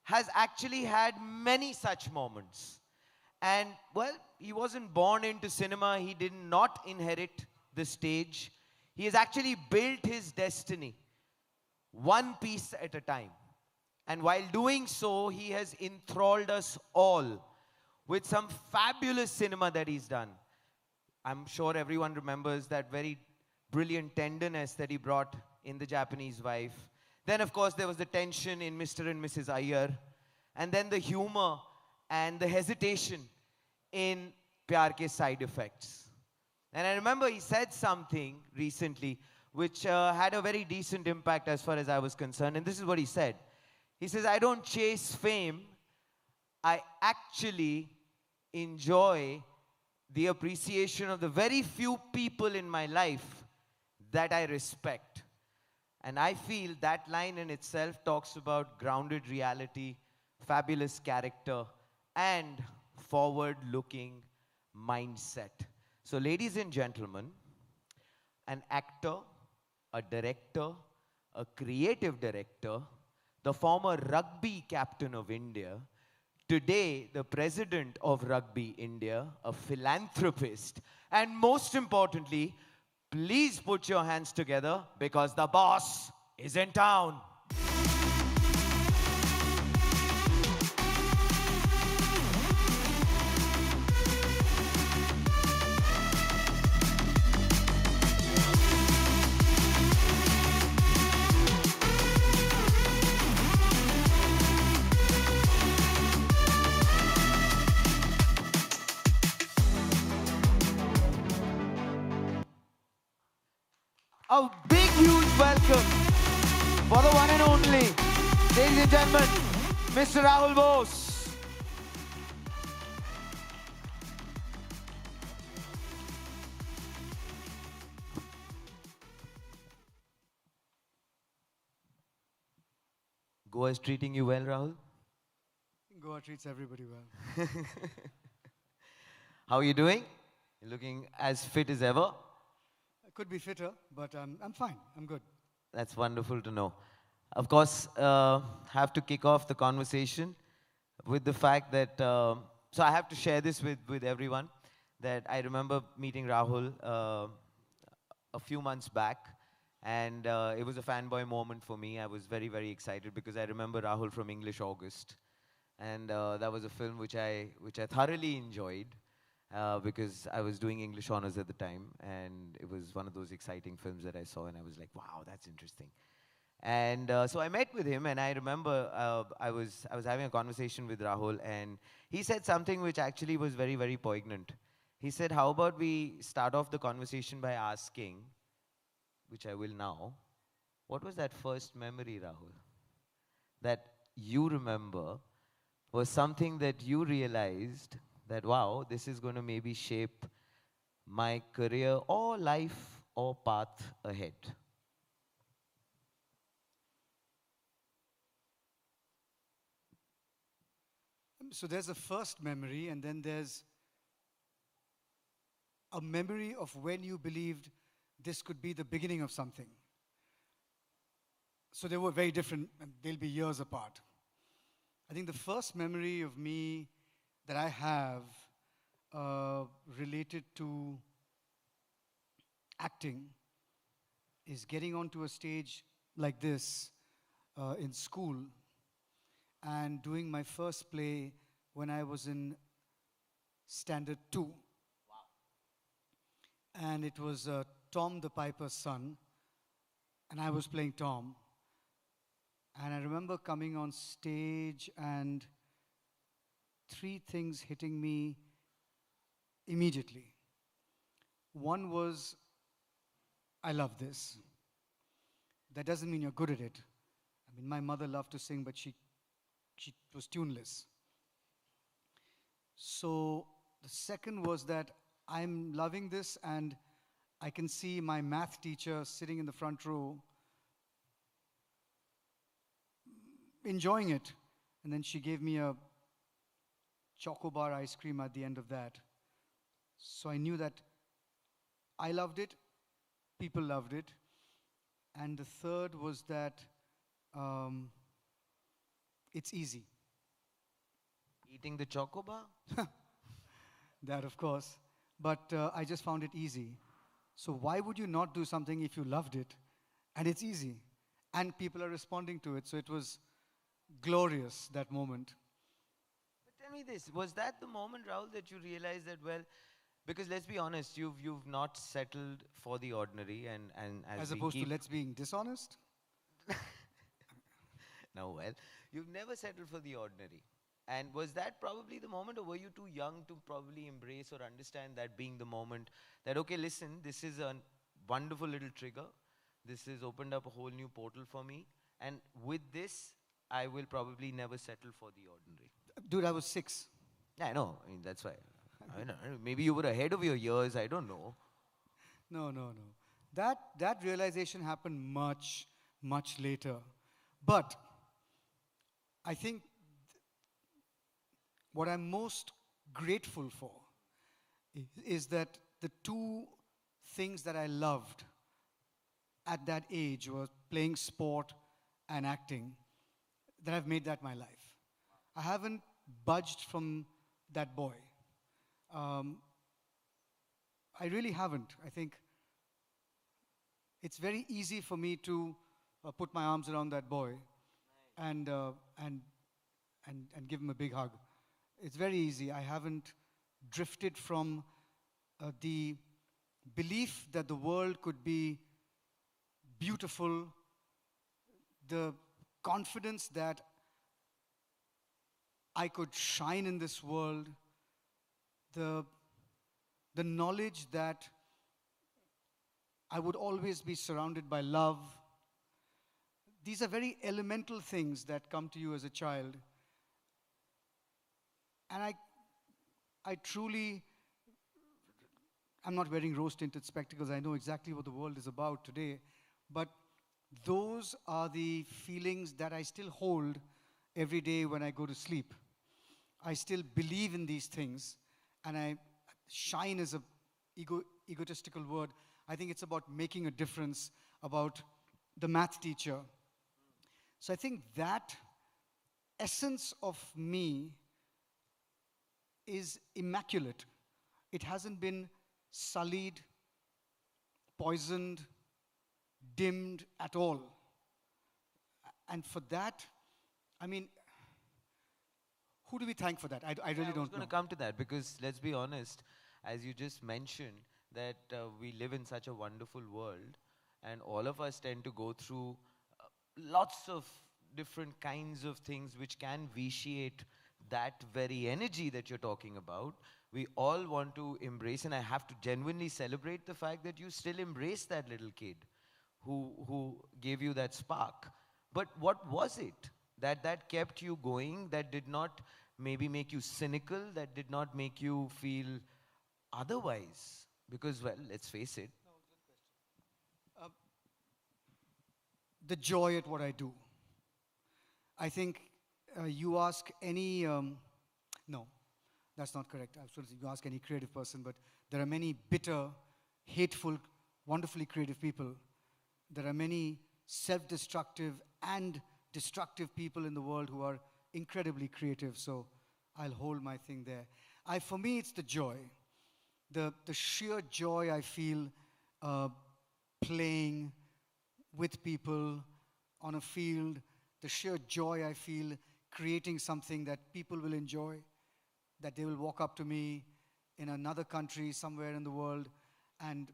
has actually had many such moments. And, well, he wasn't born into cinema. He did not inherit the stage. He has actually built his destiny, one piece at a time. And while doing so, he has enthralled us all with some fabulous cinema that he's done. I'm sure everyone remembers that very brilliant tenderness that he brought in The Japanese Wife. Then, of course, there was the tension in Mr. and Mrs. Iyer. And then the humor and the hesitation in Pyar Ke Side Effects. And I remember he said something recently which had a very decent impact as far as I was concerned. And this is what he said. He says, I don't chase fame. I actually enjoy the appreciation of the very few people in my life that I respect. And I feel that line in itself talks about grounded reality, fabulous character, and forward-looking mindset. So ladies and gentlemen, an actor, a director, a creative director, the former rugby captain of India, today the president of Rugby India, a philanthropist, and most importantly, please put your hands together because the boss is in town. A big, huge welcome for the one and only, ladies and gentlemen, Mr. Rahul Bose. Goa is treating you well, Rahul? Goa treats everybody well. How are you doing? You're looking as fit as ever. I could be fitter, but I'm fine. I'm good. That's wonderful to know. Of course, have to kick off the conversation with the fact that, so I have to share this with everyone, that I remember meeting Rahul a few months back, and it was a fanboy moment for me. I was very, very excited because I remember Rahul from English August, and that was a film which I thoroughly enjoyed. Because I was doing English honors at the time, and it was one of those exciting films that I saw, and I was like, wow, that's interesting. And so I met with him, and I remember I was having a conversation with Rahul, and he said something which actually was very, very poignant. He said, how about we start off the conversation by asking, which I will now, what was that first memory, Rahul, that you remember was something that you realized that, wow, this is going to maybe shape my career or life or path ahead? So there's a first memory, and then there's a memory of when you believed this could be the beginning of something. So they were very different, and they'll be years apart. I think the first memory of me that I have related to acting is getting onto a stage like this in school and doing my first play when I was in Standard 2. Wow. And it was Tom the Piper's son, and I was playing Tom. And I remember coming on stage and three things hitting me immediately. One was, I love this. That doesn't mean you're good at it. I mean, my mother loved to sing, but she was tuneless. So the second was that I'm loving this, and I can see my math teacher sitting in the front row enjoying it. And then she gave me a chocobar ice cream at the end of that. So I knew that I loved it, people loved it. And the third was that it's easy. Eating the chocobar? That, of course. But I just found it easy. So why would you not do something if you loved it? And it's easy. And people are responding to it. So it was glorious, that moment. Tell me this, was that the moment, Rahul, that you realized that, well, because let's be honest, you've not settled for the ordinary, and as opposed to let's being dishonest? No, well, you've never settled for the ordinary. And was that probably the moment, or were you too young to probably embrace or understand that being the moment that, okay, listen, this is a wonderful little trigger. This has opened up a whole new portal for me. And with this, I will probably never settle for the ordinary. Dude, I was 6. I know. I mean, that's why. I know. Maybe you were ahead of your years. I don't know. No. That realization happened much, much later. But I think what I'm most grateful for is that the two things that I loved at that age were playing sport and acting, that have made that my life. I haven't budged from that boy. I really haven't. I think it's very easy for me to put my arms around that boy and give him a big hug. It's very easy. I haven't drifted from the belief that the world could be beautiful, the confidence that I could shine in this world, the knowledge that I would always be surrounded by love. These are very elemental things that come to you as a child. And I truly, I'm not wearing rose-tinted spectacles. I know exactly what the world is about today. But those are the feelings that I still hold every day when I go to sleep. I still believe in these things. And shine is a egotistical word. I think it's about making a difference, about the math teacher. So I think that essence of me is immaculate. It hasn't been sullied, poisoned, dimmed at all. And for that, I mean, who do we thank for that? I really don't know. I was going to come to that because let's be honest, as you just mentioned, that we live in such a wonderful world and all of us tend to go through lots of different kinds of things which can vitiate that very energy that you're talking about. We all want to embrace, and I have to genuinely celebrate the fact that you still embrace that little kid who gave you that spark. But what was it that kept you going, that did not maybe make you cynical, that did not make you feel otherwise? Because, well, let's face it. No, good question. The joy at what I do. I think you ask any, no, that's not correct. Absolutely, you ask any creative person, but there are many bitter, hateful, wonderfully creative people. There are many self-destructive and destructive people in the world who are incredibly creative, so I'll hold my thing there. For me, it's the joy. The sheer joy I feel playing with people on a field, the sheer joy I feel creating something that people will enjoy, that they will walk up to me in another country somewhere in the world and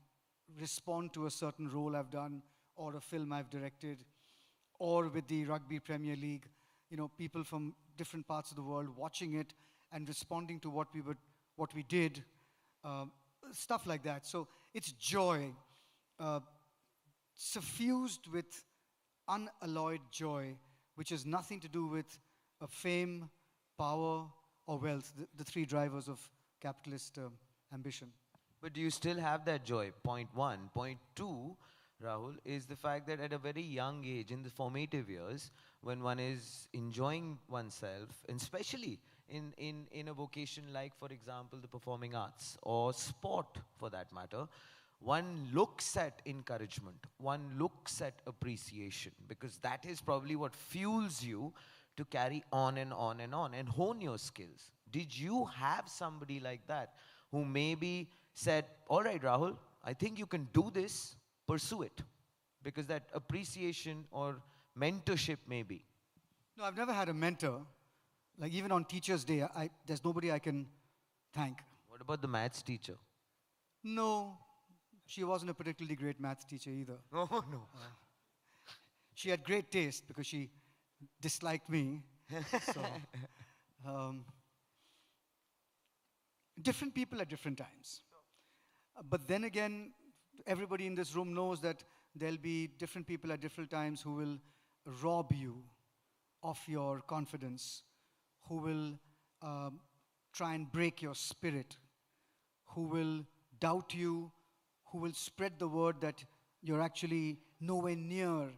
respond to a certain role I've done or a film I've directed, or with the Rugby Premier League, you know, people from different parts of the world watching it and responding to what we did, stuff like that. So it's joy, suffused with unalloyed joy, which has nothing to do with fame, power, or wealth, the three drivers of capitalist ambition. But do you still have that joy? Point one. Point two, Rahul, is the fact that at a very young age, in the formative years, when one is enjoying oneself, and especially in a vocation like, for example, the performing arts or sport for that matter, one looks at encouragement, one looks at appreciation, because that is probably what fuels you to carry on and on and on and hone your skills. Did you have somebody like that who maybe said, all right, Rahul, I think you can do this, pursue it? Because that appreciation or mentorship maybe. No, I've never had a mentor. Like even on Teacher's Day, there's nobody I can thank. What about the maths teacher? No, she wasn't a particularly great maths teacher either. Oh, no. She had great taste because she disliked me. So, different people at different times. But then again, everybody in this room knows that there'll be different people at different times who will rob you of your confidence, who will try and break your spirit, who will doubt you, who will spread the word that you're actually nowhere near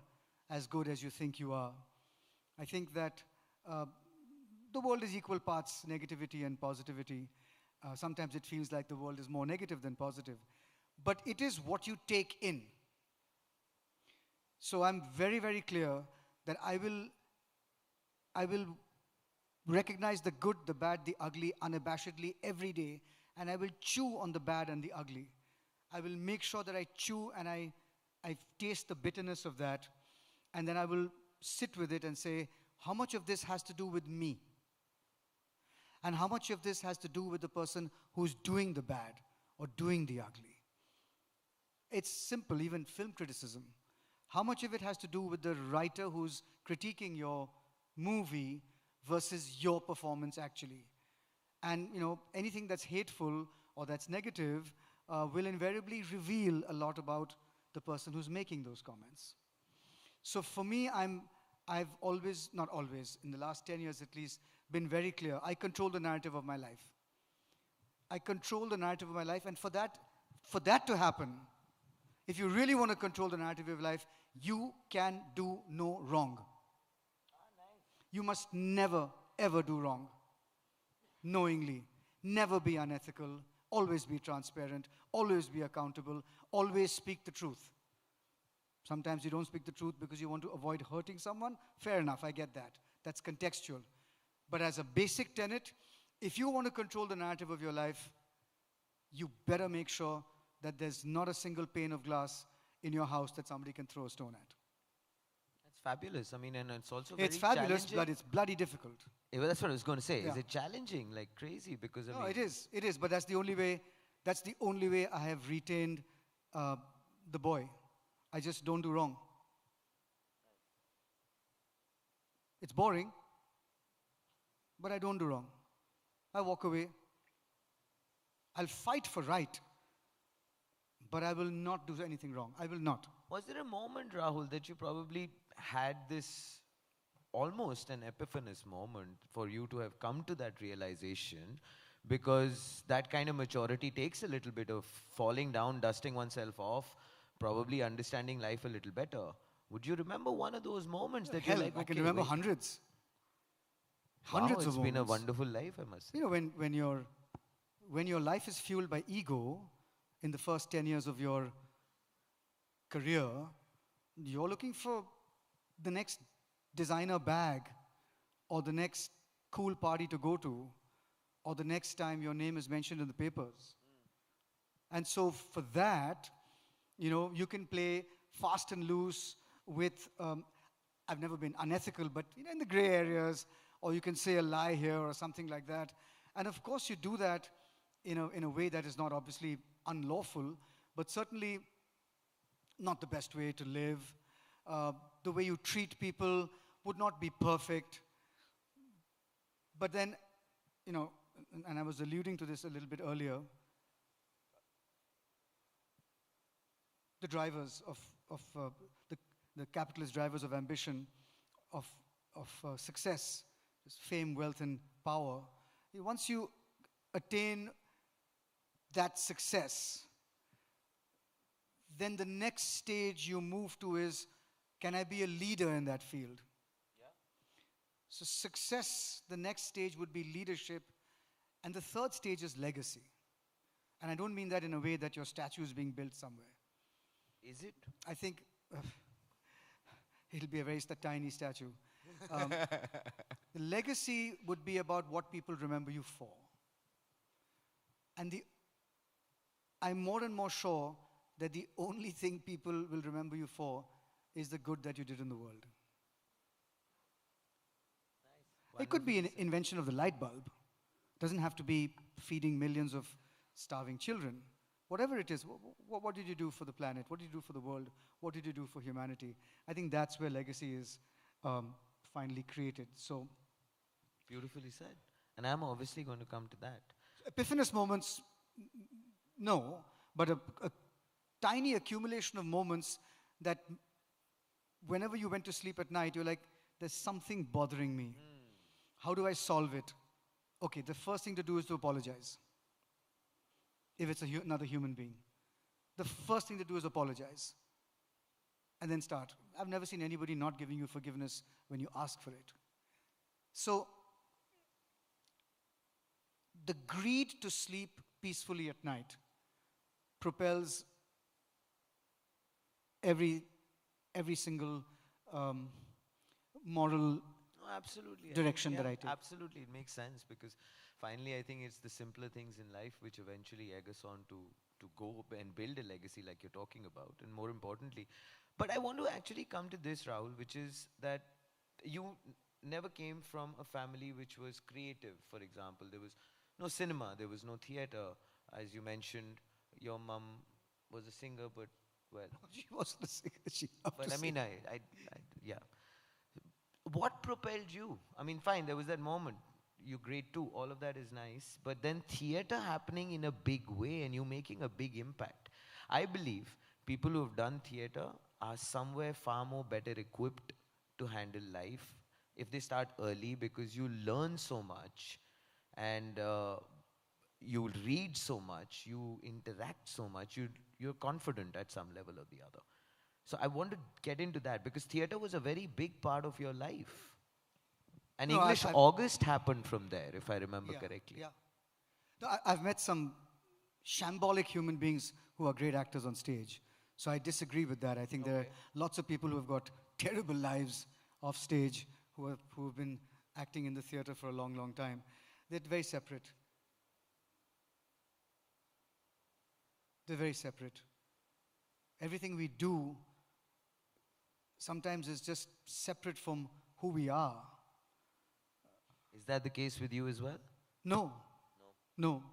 as good as you think you are. I think that the world is equal parts negativity and positivity. Sometimes it feels like the world is more negative than positive. But it is what you take in. So I'm very, very clear that I will recognize the good, the bad, the ugly unabashedly every day, and I will chew on the bad and the ugly. I will make sure that I chew and I taste the bitterness of that, and then I will sit with it and say, how much of this has to do with me? And how much of this has to do with the person who's doing the bad or doing the ugly? It's simple, even film criticism. How much of it has to do with the writer who's critiquing your movie versus your performance actually? And anything that's hateful or that's negative will invariably reveal a lot about the person who's making those comments. So for me, I've always, not always, in the last 10 years at least, been very clear. I control the narrative of my life. I control the narrative of my life, and for that to happen, if you really want to control the narrative of your life, you can do no wrong. You must never, ever do wrong. Knowingly. Never be unethical. Always be transparent. Always be accountable. Always speak the truth. Sometimes you don't speak the truth because you want to avoid hurting someone. Fair enough, I get that. That's contextual. But as a basic tenet, if you want to control the narrative of your life, you better make sure that there's not a single pane of glass in your house that somebody can throw a stone at. That's fabulous. I mean, and it's also very It's fabulous, challenging. but it's bloody difficult. Yeah, well, that's what I was going to say. Yeah. Is it challenging, like crazy? Because No, it is, but that's the only way I have retained the boy. I just don't do wrong. It's boring, but I don't do wrong. I walk away. I'll fight for right, but I will not do anything wrong. I will not. Was there a moment, Rahul, that you probably had this almost an epiphanous moment for you to have come to that realization? Because that kind of maturity takes a little bit of falling down, dusting oneself off, probably understanding life a little better. Would you remember one of those moments that Hell, you're like, I can okay, remember wait. hundreds. Wow, Hundreds it's of been a moments. wonderful life, I must say. When your life is fueled by ego in the first 10 years of your career, you're looking for the next designer bag or the next cool party to go to or the next time your name is mentioned in the papers. And so for that, you can play fast and loose with, I've never been unethical, but in the gray areas, or you can say a lie here or something like that. And of course you do that in a way that is not obviously unlawful, but certainly not the best way to live. The way you treat people would not be perfect. But then, and I was alluding to this a little bit earlier, the drivers of the capitalist drivers of ambition, of success, fame, wealth, and power. Once you attain that success, then the next stage you move to is, can I be a leader in that field? Yeah. So success, the next stage would be leadership, and the third stage is legacy. And I don't mean that in a way that your statue is being built somewhere. Is it? I think it'll be a very tiny statue. The legacy would be about what people remember you for. And I'm more and more sure that the only thing people will remember you for is the good that you did in the world. Nice. It could be an invention of the light bulb. It doesn't have to be feeding millions of starving children. Whatever it is, what did you do for the planet? What did you do for the world? What did you do for humanity? I think that's where legacy is finally created. So, beautifully said. And I'm obviously going to come to that. Epiphanous moments, no, but a tiny accumulation of moments that whenever you went to sleep at night, you're like, there's something bothering me. How do I solve it? Okay, the first thing to do is to apologize. If it's another human being. The first thing to do is apologize. and then start. I've never seen anybody not giving you forgiveness when you ask for it. So, the greed to sleep peacefully at night propels every single moral Absolutely. direction I think, that I take. Absolutely, it makes sense because finally I think it's the simpler things in life which eventually egg us on to go and build a legacy like you're talking about, and more importantly. But I want to actually come to this, Rahul, which is that you never came from a family which was creative. For example, there was no cinema, there was no theater. As you mentioned, your mum was a singer, but well, She wasn't a singer. She loved well, to I mean, sing. yeah. What propelled you? I mean, fine, there was that moment. You grade 2, all of that is nice. But then theater happening in a big way and you making a big impact. I believe people who have done theater are somewhere far more better equipped to handle life if they start early, because you learn so much and you read so much, you interact so much, you're confident at some level or the other. So I want to get into that because theater was a very big part of your life. And No, English I've- August happened from there, if I remember Yeah, correctly. Yeah. No, I've met some shambolic human beings who are great actors on stage. So I disagree with that. I think there are lots of people who have got terrible lives off stage who have been acting in the theater for a long, long time. They're very separate. They're very separate. Everything we do sometimes is just separate from who we are. Is that the case with you as well? No. No.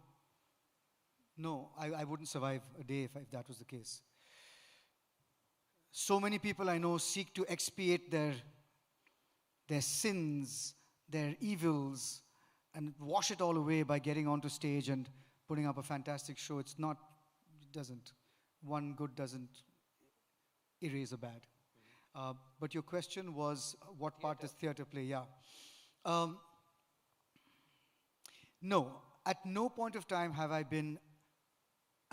No, I wouldn't survive a day if that was the case. So many people I know seek to expiate their sins, their evils, and wash it all away by getting onto stage and putting up a fantastic show. It doesn't. One good doesn't erase a bad. But your question was, what part does theater play? Yeah. No, at no point of time have I been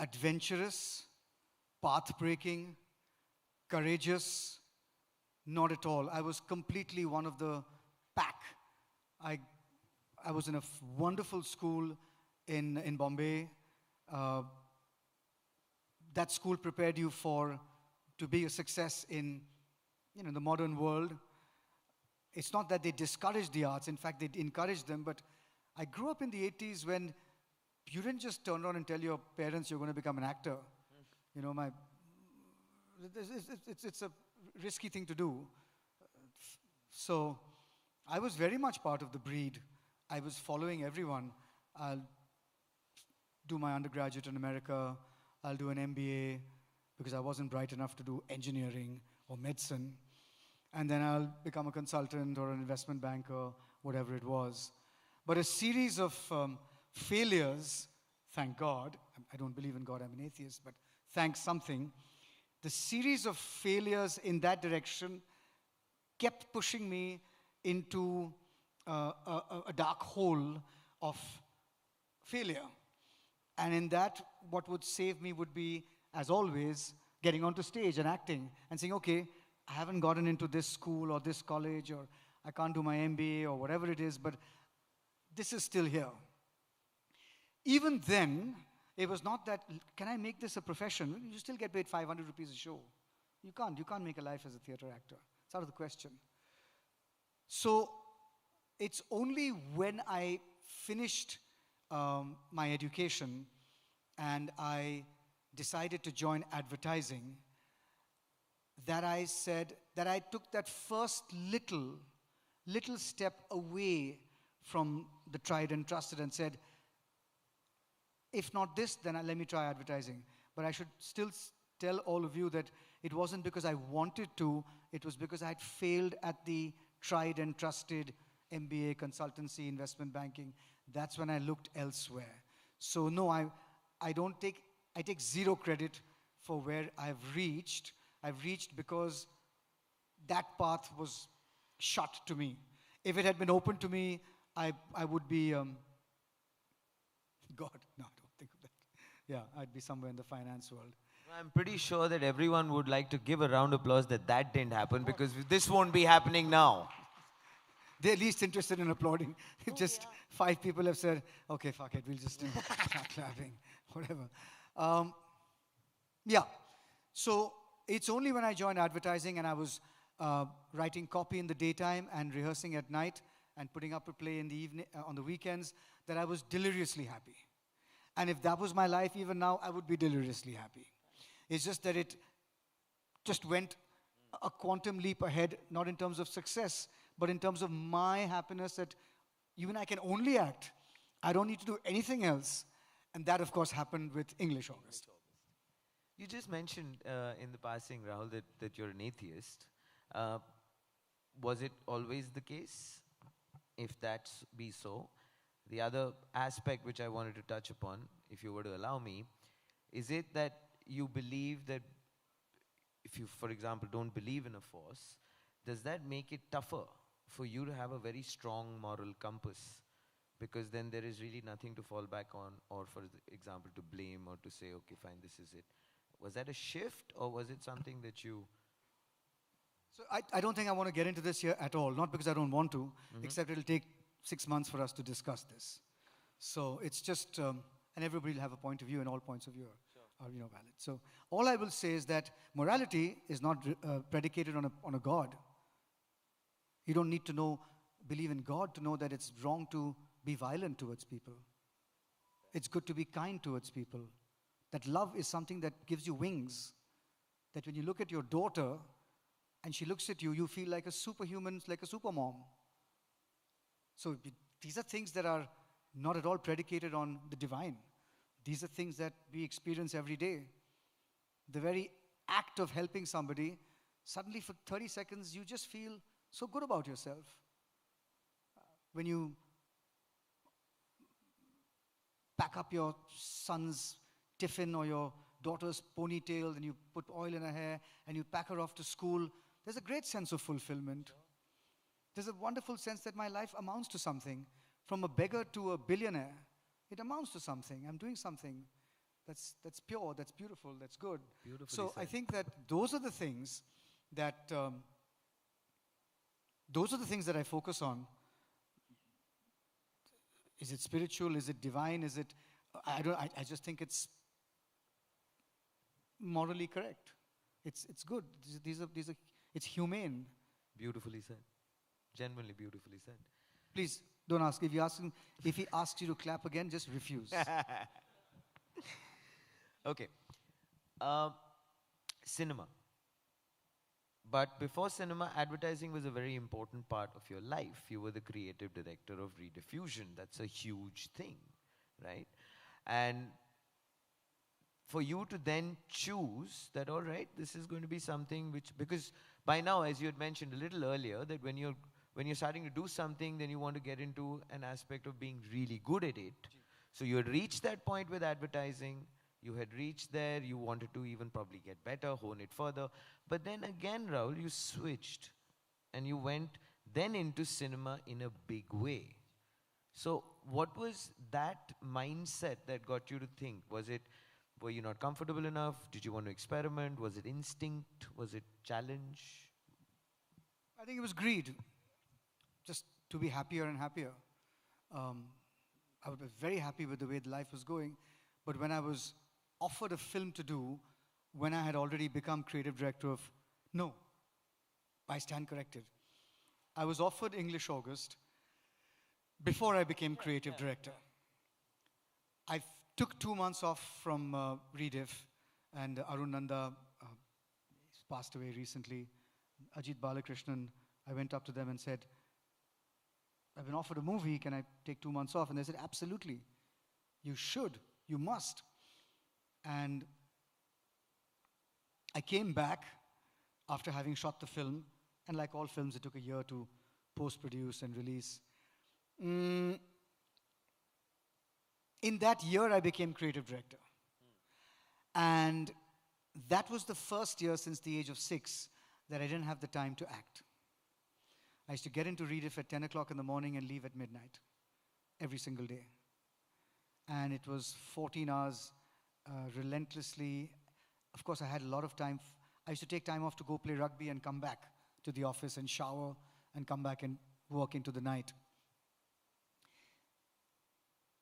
adventurous, path-breaking, courageous. Not at all. I was completely one of the pack. I was in a wonderful school in Bombay. That school prepared you to be a success in the modern world. It's not that they discouraged the arts. In fact, they encouraged them. But I grew up in the 80s when you didn't just turn around and tell your parents you're going to become an actor. It's a risky thing to do. So I was very much part of the breed. I was following everyone. I'll do my undergraduate in America. I'll do an MBA because I wasn't bright enough to do engineering or medicine. And then I'll become a consultant or an investment banker, whatever it was. But a series of failures, thank God, I don't believe in God, I'm an atheist, but thank something, the series of failures in that direction kept pushing me into a dark hole of failure. And in that, what would save me would be, as always, getting onto stage and acting and saying, okay, I haven't gotten into this school or this college, or I can't do my MBA or whatever it is, but this is still here. Even then, it was not that, can I make this a profession? You still get paid 500 rupees a show. You can't make a life as a theater actor. It's out of the question. So it's only when I finished my education and I decided to join advertising that I said, that I took that first little step away from the tried and trusted and said, if not this, then let me try advertising. But I should still tell all of you that it wasn't because I wanted to, it was because I had failed at the tried and trusted MBA, consultancy, investment banking. That's when I looked elsewhere. So no, I take zero credit for where I've reached. I've reached because that path was shut to me. If it had been open to me, I would be, God, no, I don't think of that. Yeah, I'd be somewhere in the finance world. I'm pretty sure that everyone would like to give a round of applause that that didn't happen because this won't be happening now. They're least interested in applauding. Just 5 people have said, okay, fuck it, we'll just start clapping, whatever. Yeah, so it's only when I joined advertising and I was writing copy in the daytime and rehearsing at night and putting up a play in the evening, on the weekends, that I was deliriously happy. And if that was my life even now, I would be deliriously happy. It's just that it just went a quantum leap ahead, not in terms of success, but in terms of my happiness that even I can only act. I don't need to do anything else. And that, of course, happened with English August. You just mentioned in the passing, Rahul, that you're an atheist. Was it always the case? If that be so, the other aspect which I wanted to touch upon, if you were to allow me, is it that you believe that if you, for example, don't believe in a force, does that make it tougher for you to have a very strong moral compass? Because then there is really nothing to fall back on, or for example, to blame or to say, okay, fine, this is it. Was that a shift, or was it something that you... So I don't think I want to get into this here at all, not because I don't want to, except it'll take 6 months for us to discuss this. So it's just, and everybody will have a point of view, and all points of view are valid. So all I will say is that morality is not predicated on a God. You don't need to believe in God to know that it's wrong to be violent towards people. It's good to be kind towards people. That love is something that gives you wings. That when you look at your daughter and she looks at you, you feel like a superhuman, like a supermom. So these are things that are not at all predicated on the divine. These are things that we experience every day. The very act of helping somebody, suddenly for 30 seconds, you just feel so good about yourself. When you pack up your son's tiffin or your daughter's ponytail and you put oil in her hair and you pack her off to school, there's a great sense of fulfillment. There's a wonderful sense that my life amounts to something. From a beggar to a billionaire, it amounts to something. I'm doing something that's pure, that's beautiful, that's good. So I think that those are the things that I focus on. Is it spiritual? Is it divine? Is it? I just think it's morally correct. It's good. These are. It's humane. Beautifully said. Genuinely beautifully said. Please don't ask. If he asks you to clap again, just refuse. Okay. Cinema. But before cinema, advertising was a very important part of your life. You were the creative director of Rediffusion. That's a huge thing, right? And for you to then choose that, all right, this is going to be something which, because by now, as you had mentioned a little earlier, that when you're starting to do something, then you want to get into an aspect of being really good at it. So you had reached that point with advertising. You had reached there, you wanted to even probably get better, hone it further. But then again, Rahul, you switched and you went then into cinema in a big way. So what was that mindset that got you to think? Were you not comfortable enough? Did you want to experiment? Was it instinct? Was it challenge? I think it was greed, just to be happier and happier. I was very happy with the way the life was going, but when I was offered a film to do, when I had already become creative director of, no, I stand corrected. I was offered English August before I became creative director. I took 2 months off from Rediff, and Arun Nanda passed away recently. Ajit Balakrishnan, I went up to them and said, I've been offered a movie, can I take 2 months off? And they said, absolutely. You should, you must. And I came back after having shot the film, and like all films, it took a year to post-produce and release. In that year, I became creative director. And that was the first year since the age of 6 that I didn't have the time to act. I used to get into Rediff at 10 o'clock in the morning and leave at midnight, every single day. And it was 14 hours relentlessly of course, I had a lot of time. I used to take time off to go play rugby and come back to the office and shower and come back and work into the night.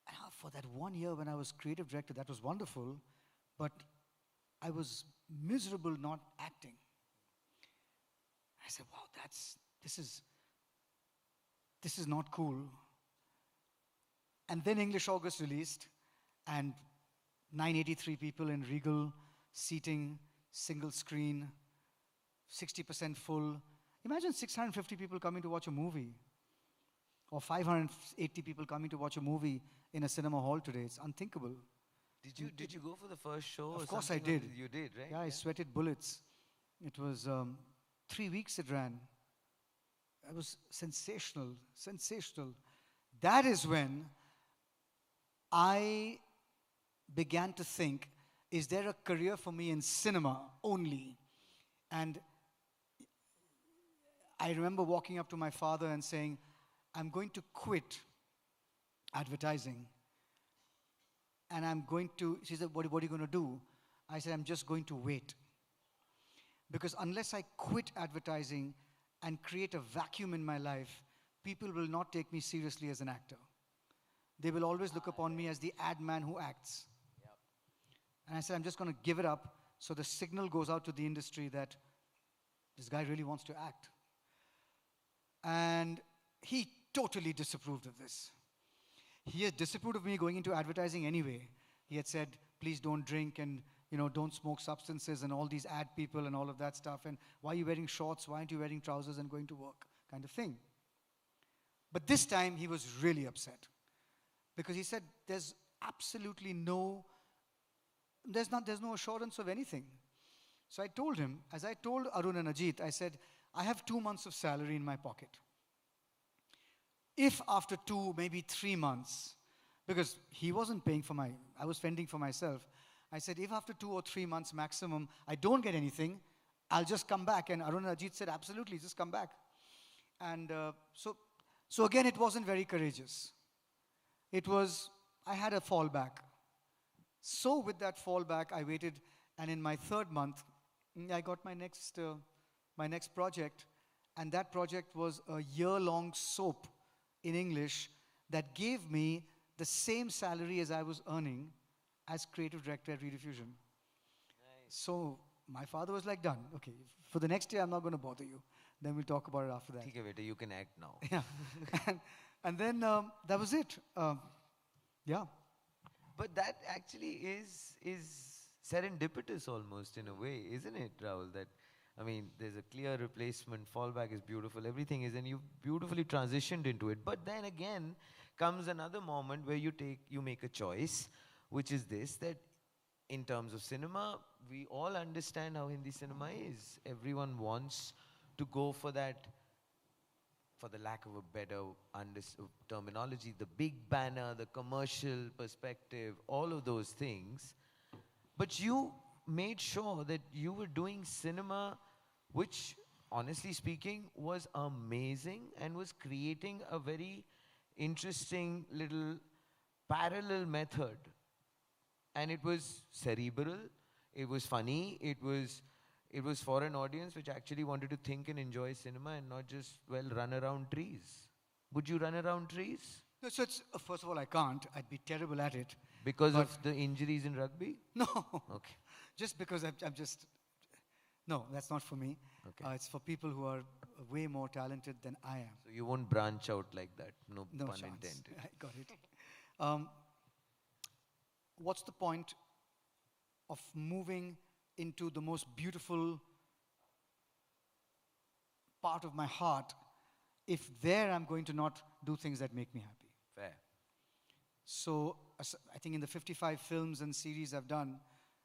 And for that 1 year when I was creative director, that was wonderful, but I was miserable not acting. I said, wow, this is not cool. And then English August released, and 983 people in Regal seating, single screen, 60% full. Imagine 650 people coming to watch a movie, or 580 people coming to watch a movie in a cinema hall today. It's unthinkable. Did you go for the first show? Of or course I something? did. You did, right? Yeah, I sweated bullets. It was 3 weeks it ran. It was sensational, sensational. That is when I began to think, is there a career for me in cinema only? And I remember walking up to my father and saying, I'm going to quit advertising. And I'm going to, she said, what are you going to do? I said, I'm just going to wait. Because unless I quit advertising and create a vacuum in my life, people will not take me seriously as an actor. They will always look upon me as the ad man who acts. Yep. And I said, I'm just going to give it up so the signal goes out to the industry that this guy really wants to act. And he totally disapproved of this. He had disapproved of me going into advertising anyway. He had said, please don't drink and don't smoke substances and all these ad people and all of that stuff. And why are you wearing shorts? Why aren't you wearing trousers and going to work? Kind of thing. But this time he was really upset. Because he said, there's absolutely there's no assurance of anything. So I told him, as I told Arun and Ajit, I said, I have 2 months of salary in my pocket. If after 2, maybe 3 months, because he wasn't paying for I was fending for myself. I said, if after 2 or 3 months maximum, I don't get anything, I'll just come back. And Arun and Ajit said, absolutely, just come back. And so again, it wasn't very courageous. It was, I had a fallback. So with that fallback, I waited, and in my 3rd month, I got my next project, and that project was a year-long soap in English that gave me the same salary as I was earning as creative director at Rediffusion. Nice. So my father was like, done. Okay, for the next year, I'm not going to bother you. Then we'll talk about it after that. Okay, beta, you can act now. Yeah. And then that was it. Yeah. But that actually is serendipitous almost in a way, isn't it, Rahul? That, I mean, there's a clear replacement, fallback is beautiful, everything is, and you beautifully transitioned into it. But then again comes another moment where you make a choice, which is this, that in terms of cinema, we all understand how Hindi cinema is. Everyone wants to go for that, for the lack of a better terminology, the big banner, the commercial perspective, all of those things. But you made sure that you were doing cinema which, honestly speaking, was amazing and was creating a very interesting little parallel method. And it was cerebral, it was funny, it was for an audience which actually wanted to think and enjoy cinema and not just, well, run around trees. Would you run around trees? No, so first of all, I can't. I'd be terrible at it. Because of the injuries in rugby? No. Okay. Just because I'm just... No, that's not for me. Okay. It's for people who are way more talented than I am. So you won't branch out like that, no pun chance. intended. I got it. What's the point of moving into the most beautiful part of my heart if there I'm going to not do things that make me happy? Fair. So I think in the 55 films and series I've done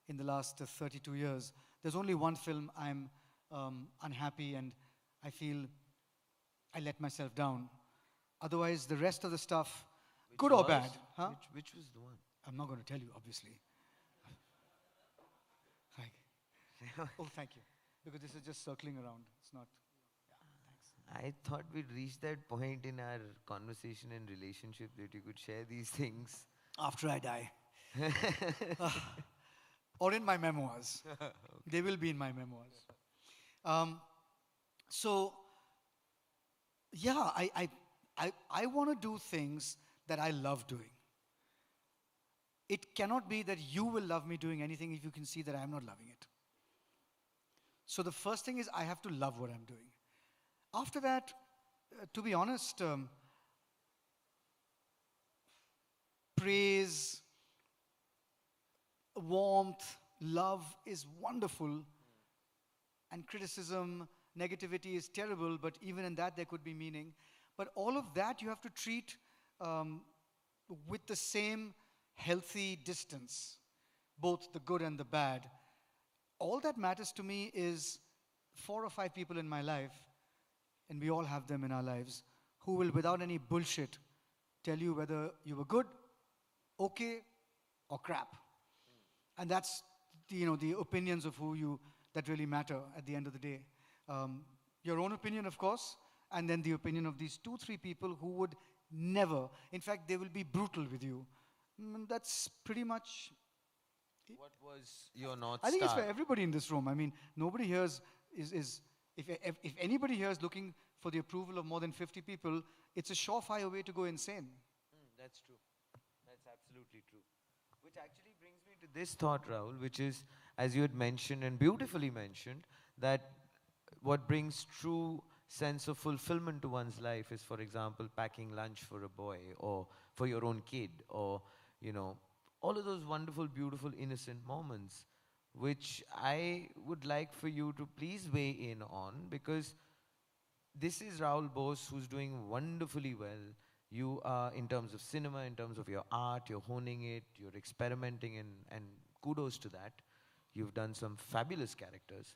in the last 32 years, there's only one film I'm unhappy and I feel I let myself down. Otherwise, the rest of the stuff, good or bad. Huh? Which was the one? I'm not going to tell you, obviously. Oh, thank you. Because this is just circling around. It's not... Yeah, thanks. I thought we'd reached that point in our conversation and relationship that you could share these things. After I die. or in my memoirs. They will be in my memoirs. So, yeah, I want to do things that I love doing. It cannot be that you will love me doing anything if you can see that I am not loving it. So the first thing is I have to love what I'm doing. After that, to be honest, praise, warmth, love is wonderful, and criticism, negativity is terrible, but even in that there could be meaning. But all of that you have to treat with the same healthy distance, both the good and the bad. All that matters to me is 4 or 5 people in my life, and we all have them in our lives, who will, without any bullshit, tell you whether you were good, okay, or crap. And that's the opinions of that really matter at the end of the day. Your own opinion, of course, and then the opinion of these 2, 3 people who would never, in fact, they will be brutal with you. That's pretty much. What was your North I think it's Star? for everybody in this room. I mean, nobody here if anybody here is looking for the approval of more than 50 people, it's a surefire way to go insane. That's true. That's absolutely true. Which actually brings me to this thought, Rahul, which is, as you had mentioned and beautifully mentioned, that what brings true sense of fulfillment to one's life is, for example, packing lunch for a boy or for your own kid, or, all of those wonderful, beautiful, innocent moments, which I would like for you to please weigh in on, because this is Rahul Bose, who's doing wonderfully well. You are, in terms of cinema, in terms of your art, you're honing it, you're experimenting, and kudos to that. You've done some fabulous characters.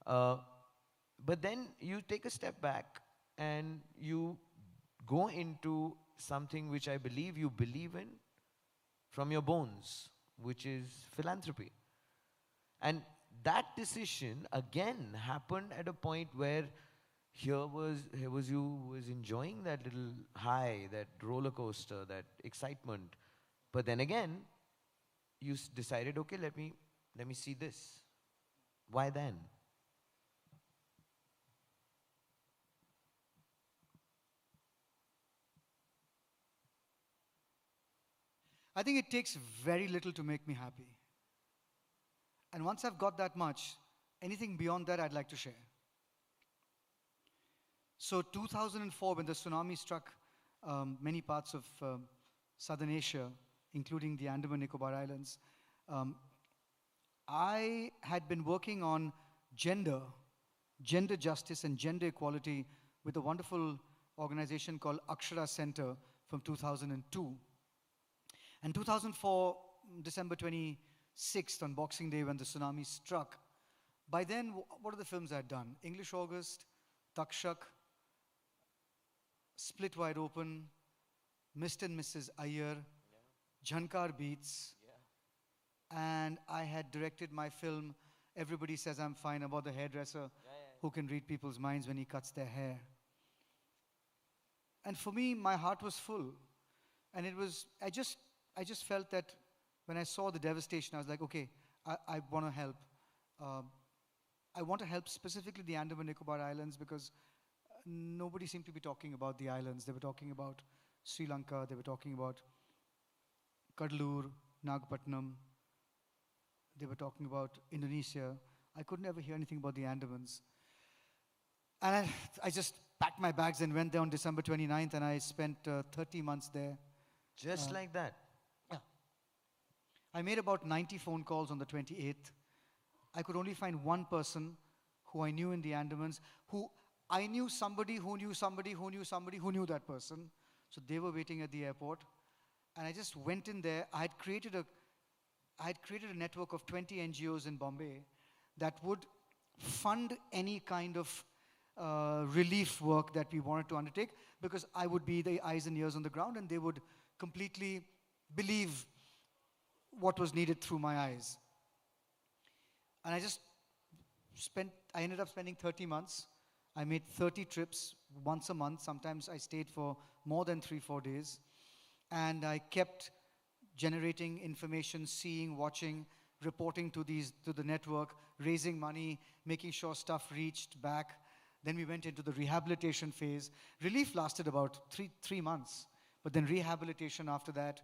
But then you take a step back and you go into something which I believe you believe in from your bones, which is philanthropy. And that decision, again, happened at a point where here was you who was enjoying that little high, that roller coaster, that excitement. But then again, you decided, okay, let me see this. Why then? I think it takes very little to make me happy. And once I've got that much, anything beyond that I'd like to share. So 2004, when the tsunami struck many parts of Southern Asia, including the Andaman Nicobar Islands, I had been working on gender justice and gender equality with a wonderful organization called Akshara Center from 2002. And 2004, December 26th, on Boxing Day, when the tsunami struck, by then, what are the films I had done? English August, Takshak, Split Wide Open, Mr. and Mrs. Iyer, Jhankar Beats, and I had directed my film, Everybody Says I'm Fine, about the hairdresser who can read people's minds when he cuts their hair. And for me, my heart was full. And it was, I just felt that when I saw the devastation, I was like, okay, I want to help. I want to help specifically the Andaman Nicobar Islands, because nobody seemed to be talking about the islands. They were talking about Sri Lanka, they were talking about Kadalur, Nagapattinam, they were talking about Indonesia. I could never hear anything about the Andamans. And I just packed my bags and went there on December 29th, and I spent 30 months there. Just like that? Yeah. I made about 90 phone calls on the 28th. I could only find one person who I knew in the Andamans, who I knew somebody who knew somebody who knew somebody who knew that person. So they were waiting at the airport. And I just went in there. I had created a network of 20 NGOs in Bombay that would fund any kind of relief work that we wanted to undertake, because I would be the eyes and ears on the ground, and they would completely believe what was needed through my eyes. And I ended up spending 30 months. I made 30 trips once a month. Sometimes I stayed for more than 3-4 days. And I kept generating information, seeing, watching, reporting to the network, raising money, making sure stuff reached back. Then we went into the rehabilitation phase. Relief lasted about three months, but then rehabilitation after that.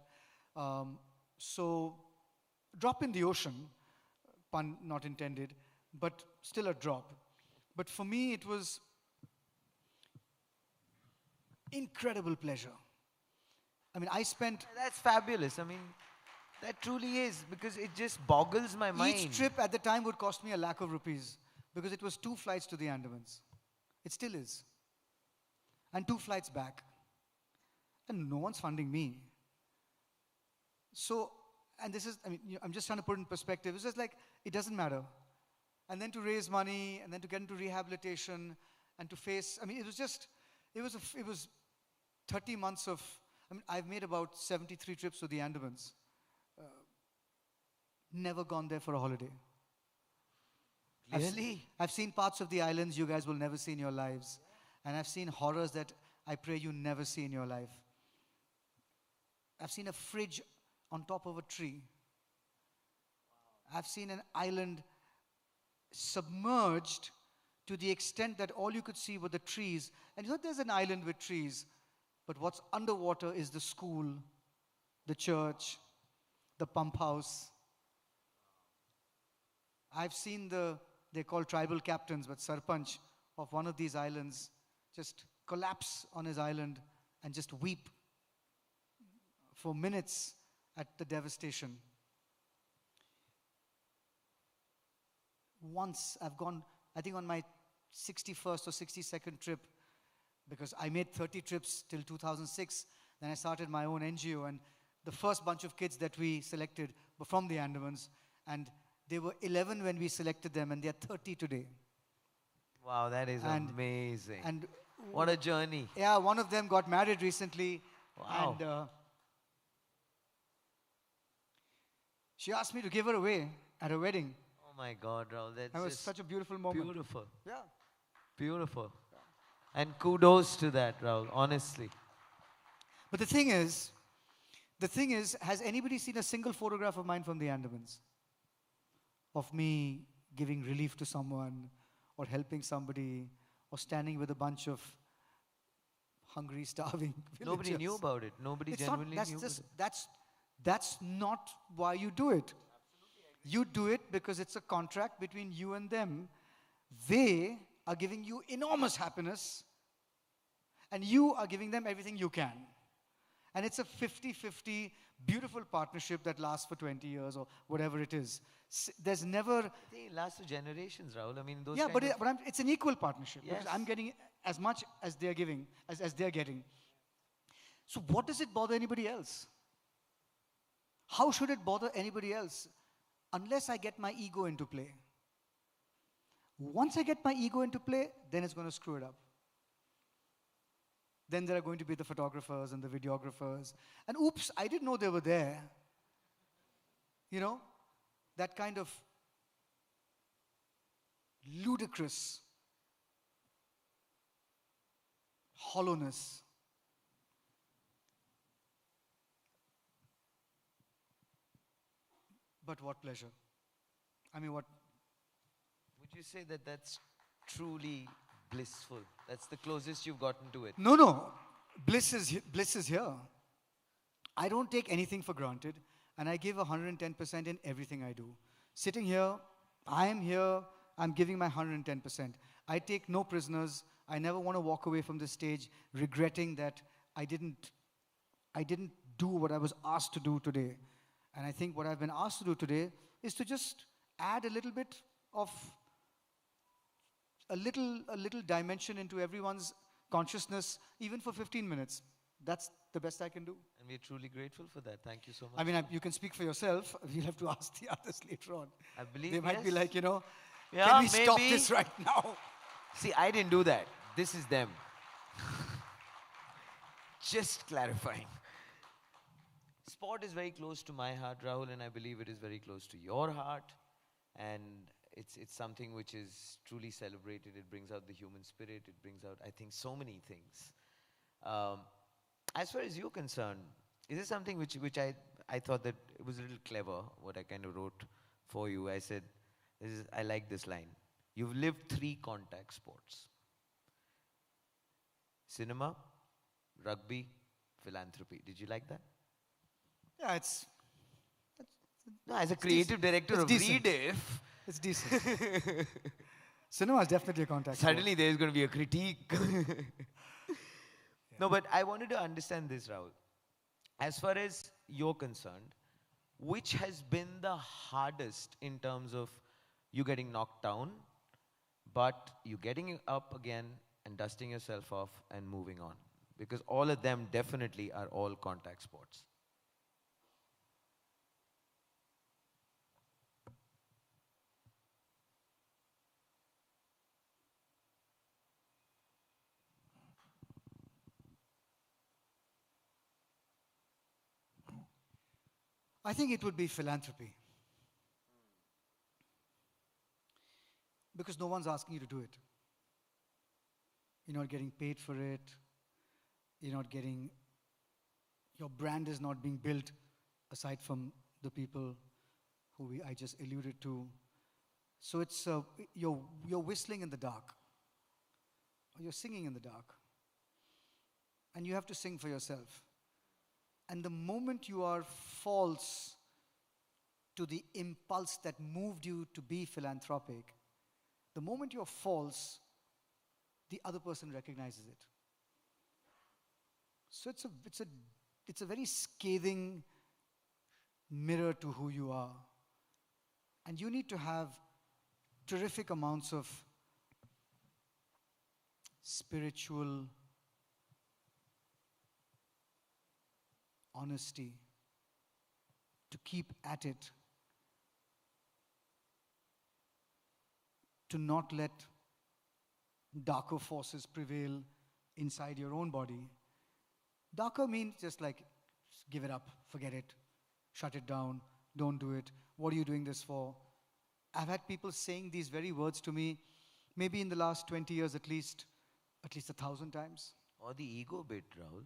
So drop in the ocean, pun not intended, but still a drop. But for me, it was incredible pleasure. I mean, I spent... That's fabulous. I mean, that truly is, because it just boggles my mind. Each trip at the time would cost me ₹100,000 because it was 2 flights to the Andamans. It still is. And 2 flights back. And no one's funding me. So, and this is, I mean, I'm just trying to put it in perspective. It's just like, it doesn't matter. And then to raise money, and then to get into rehabilitation, and to face, I mean, it was just, it was 30 months of, I mean, I've made about 73 trips to the Andamans. Never gone there for a holiday. Really? I've seen parts of the islands you guys will never see in your lives. And I've seen horrors that I pray you never see in your life. I've seen a fridge on top of a tree. I've seen an island submerged to the extent that all you could see were the trees. And you know, there's an island with trees, but what's underwater is the school, the church, the pump house. I've seen they're called tribal captains, but Sarpanch of one of these islands just collapse on his island and just weep for minutes at the devastation. Once I've gone, I think on my 61st or 62nd trip, because I made 30 trips till 2006, then I started my own NGO, and the first bunch of kids that we selected were from the Andamans, and they were 11 when we selected them, and they're 30 today. Wow, that is amazing. And what a journey. Yeah, one of them got married recently. Wow. And she asked me to give her away at her wedding. Oh my God, Rahul, That was such a beautiful moment. Beautiful. Yeah. Beautiful. And kudos to that, Rahul, honestly. But the thing is, has anybody seen a single photograph of mine from the Andamans? Of me giving relief to someone, or helping somebody, or standing with a bunch of hungry, starving villagers. Nobody knew about it. Nobody genuinely knew about it. That's not why you do it. You do it because it's a contract between you and them. They are giving you enormous happiness, and you are giving them everything you can. And it's a 50-50 beautiful partnership that lasts for 20 years or whatever it is. There's never... I think it lasts for generations, Rahul. I mean, those Yeah, but it's an equal partnership. Yes. Because I'm getting as much as they're giving, as they're getting. So what does it bother anybody else? How should it bother anybody else? Unless I get my ego into play. Once I get my ego into play, then it's going to screw it up. Then there are going to be the photographers and the videographers. And oops, I didn't know they were there. You know, that kind of ludicrous hollowness. But what pleasure. I mean, what... Would you say that that's truly blissful? That's the closest you've gotten to it? No. Bliss is here. I don't take anything for granted, and I give 110% in everything I do. Sitting here, I am here, I'm giving my 110%. I take no prisoners. I never want to walk away from the stage regretting that I didn't do what I was asked to do today. And I think what I've been asked to do today is to just add a little bit of a little dimension into everyone's consciousness, even for 15 minutes. That's the best I can do. And we're truly grateful for that. Thank you so much. I mean, you can speak for yourself. We'll have to ask the others later on. I believe, they might be yes. like, you know, Yeah, can we stop maybe. this right now? See, I didn't do that. This is them. Just clarifying. Sport is very close to my heart, Rahul, and I believe it is very close to your heart. And it's something which is truly celebrated. It brings out the human spirit. It brings out, I think, so many things. As far as you're concerned, is this something which I thought that it was a little clever, what I kind of wrote for you. I said, I like this line. You've lived 3 contact sports. Cinema, rugby, philanthropy. Did you like that? Yeah, no, as a creative director of Rediff. It's decent. Cinema is definitely a contact Suddenly there's going to be a critique. No, but I wanted to understand this, Rahul. As far as you're concerned, which has been the hardest in terms of you getting knocked down, but you getting up again and dusting yourself off and moving on? Because all of them definitely are all contact sports. I think it would be philanthropy. Because no one's asking you to do it. You're not getting paid for it. You're not getting, your brand is not being built aside from the people who I just alluded to. So it's, you're whistling in the dark. Or you're singing in the dark. And you have to sing for yourself. And the moment you are false to the impulse that moved you to be philanthropic, the moment you're false, the other person recognizes it. So it's a very scathing mirror to who you are. And you need to have terrific amounts of spiritual honesty to keep at it, to not let darker forces prevail inside your own body. Darker means just like, give it up, forget it, shut it down, don't do it. What are you doing this for? I've had people saying these very words to me, maybe in the last 20 years at least 1,000 times. Or the ego bit, Rahul.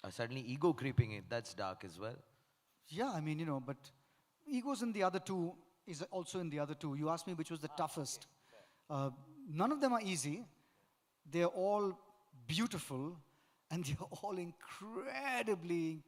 Suddenly ego creeping in, that's dark as well. Yeah, I mean, but ego's in the other two, is also in the other two. You asked me which was the toughest. None of them are easy. They're all beautiful, and they're all incredibly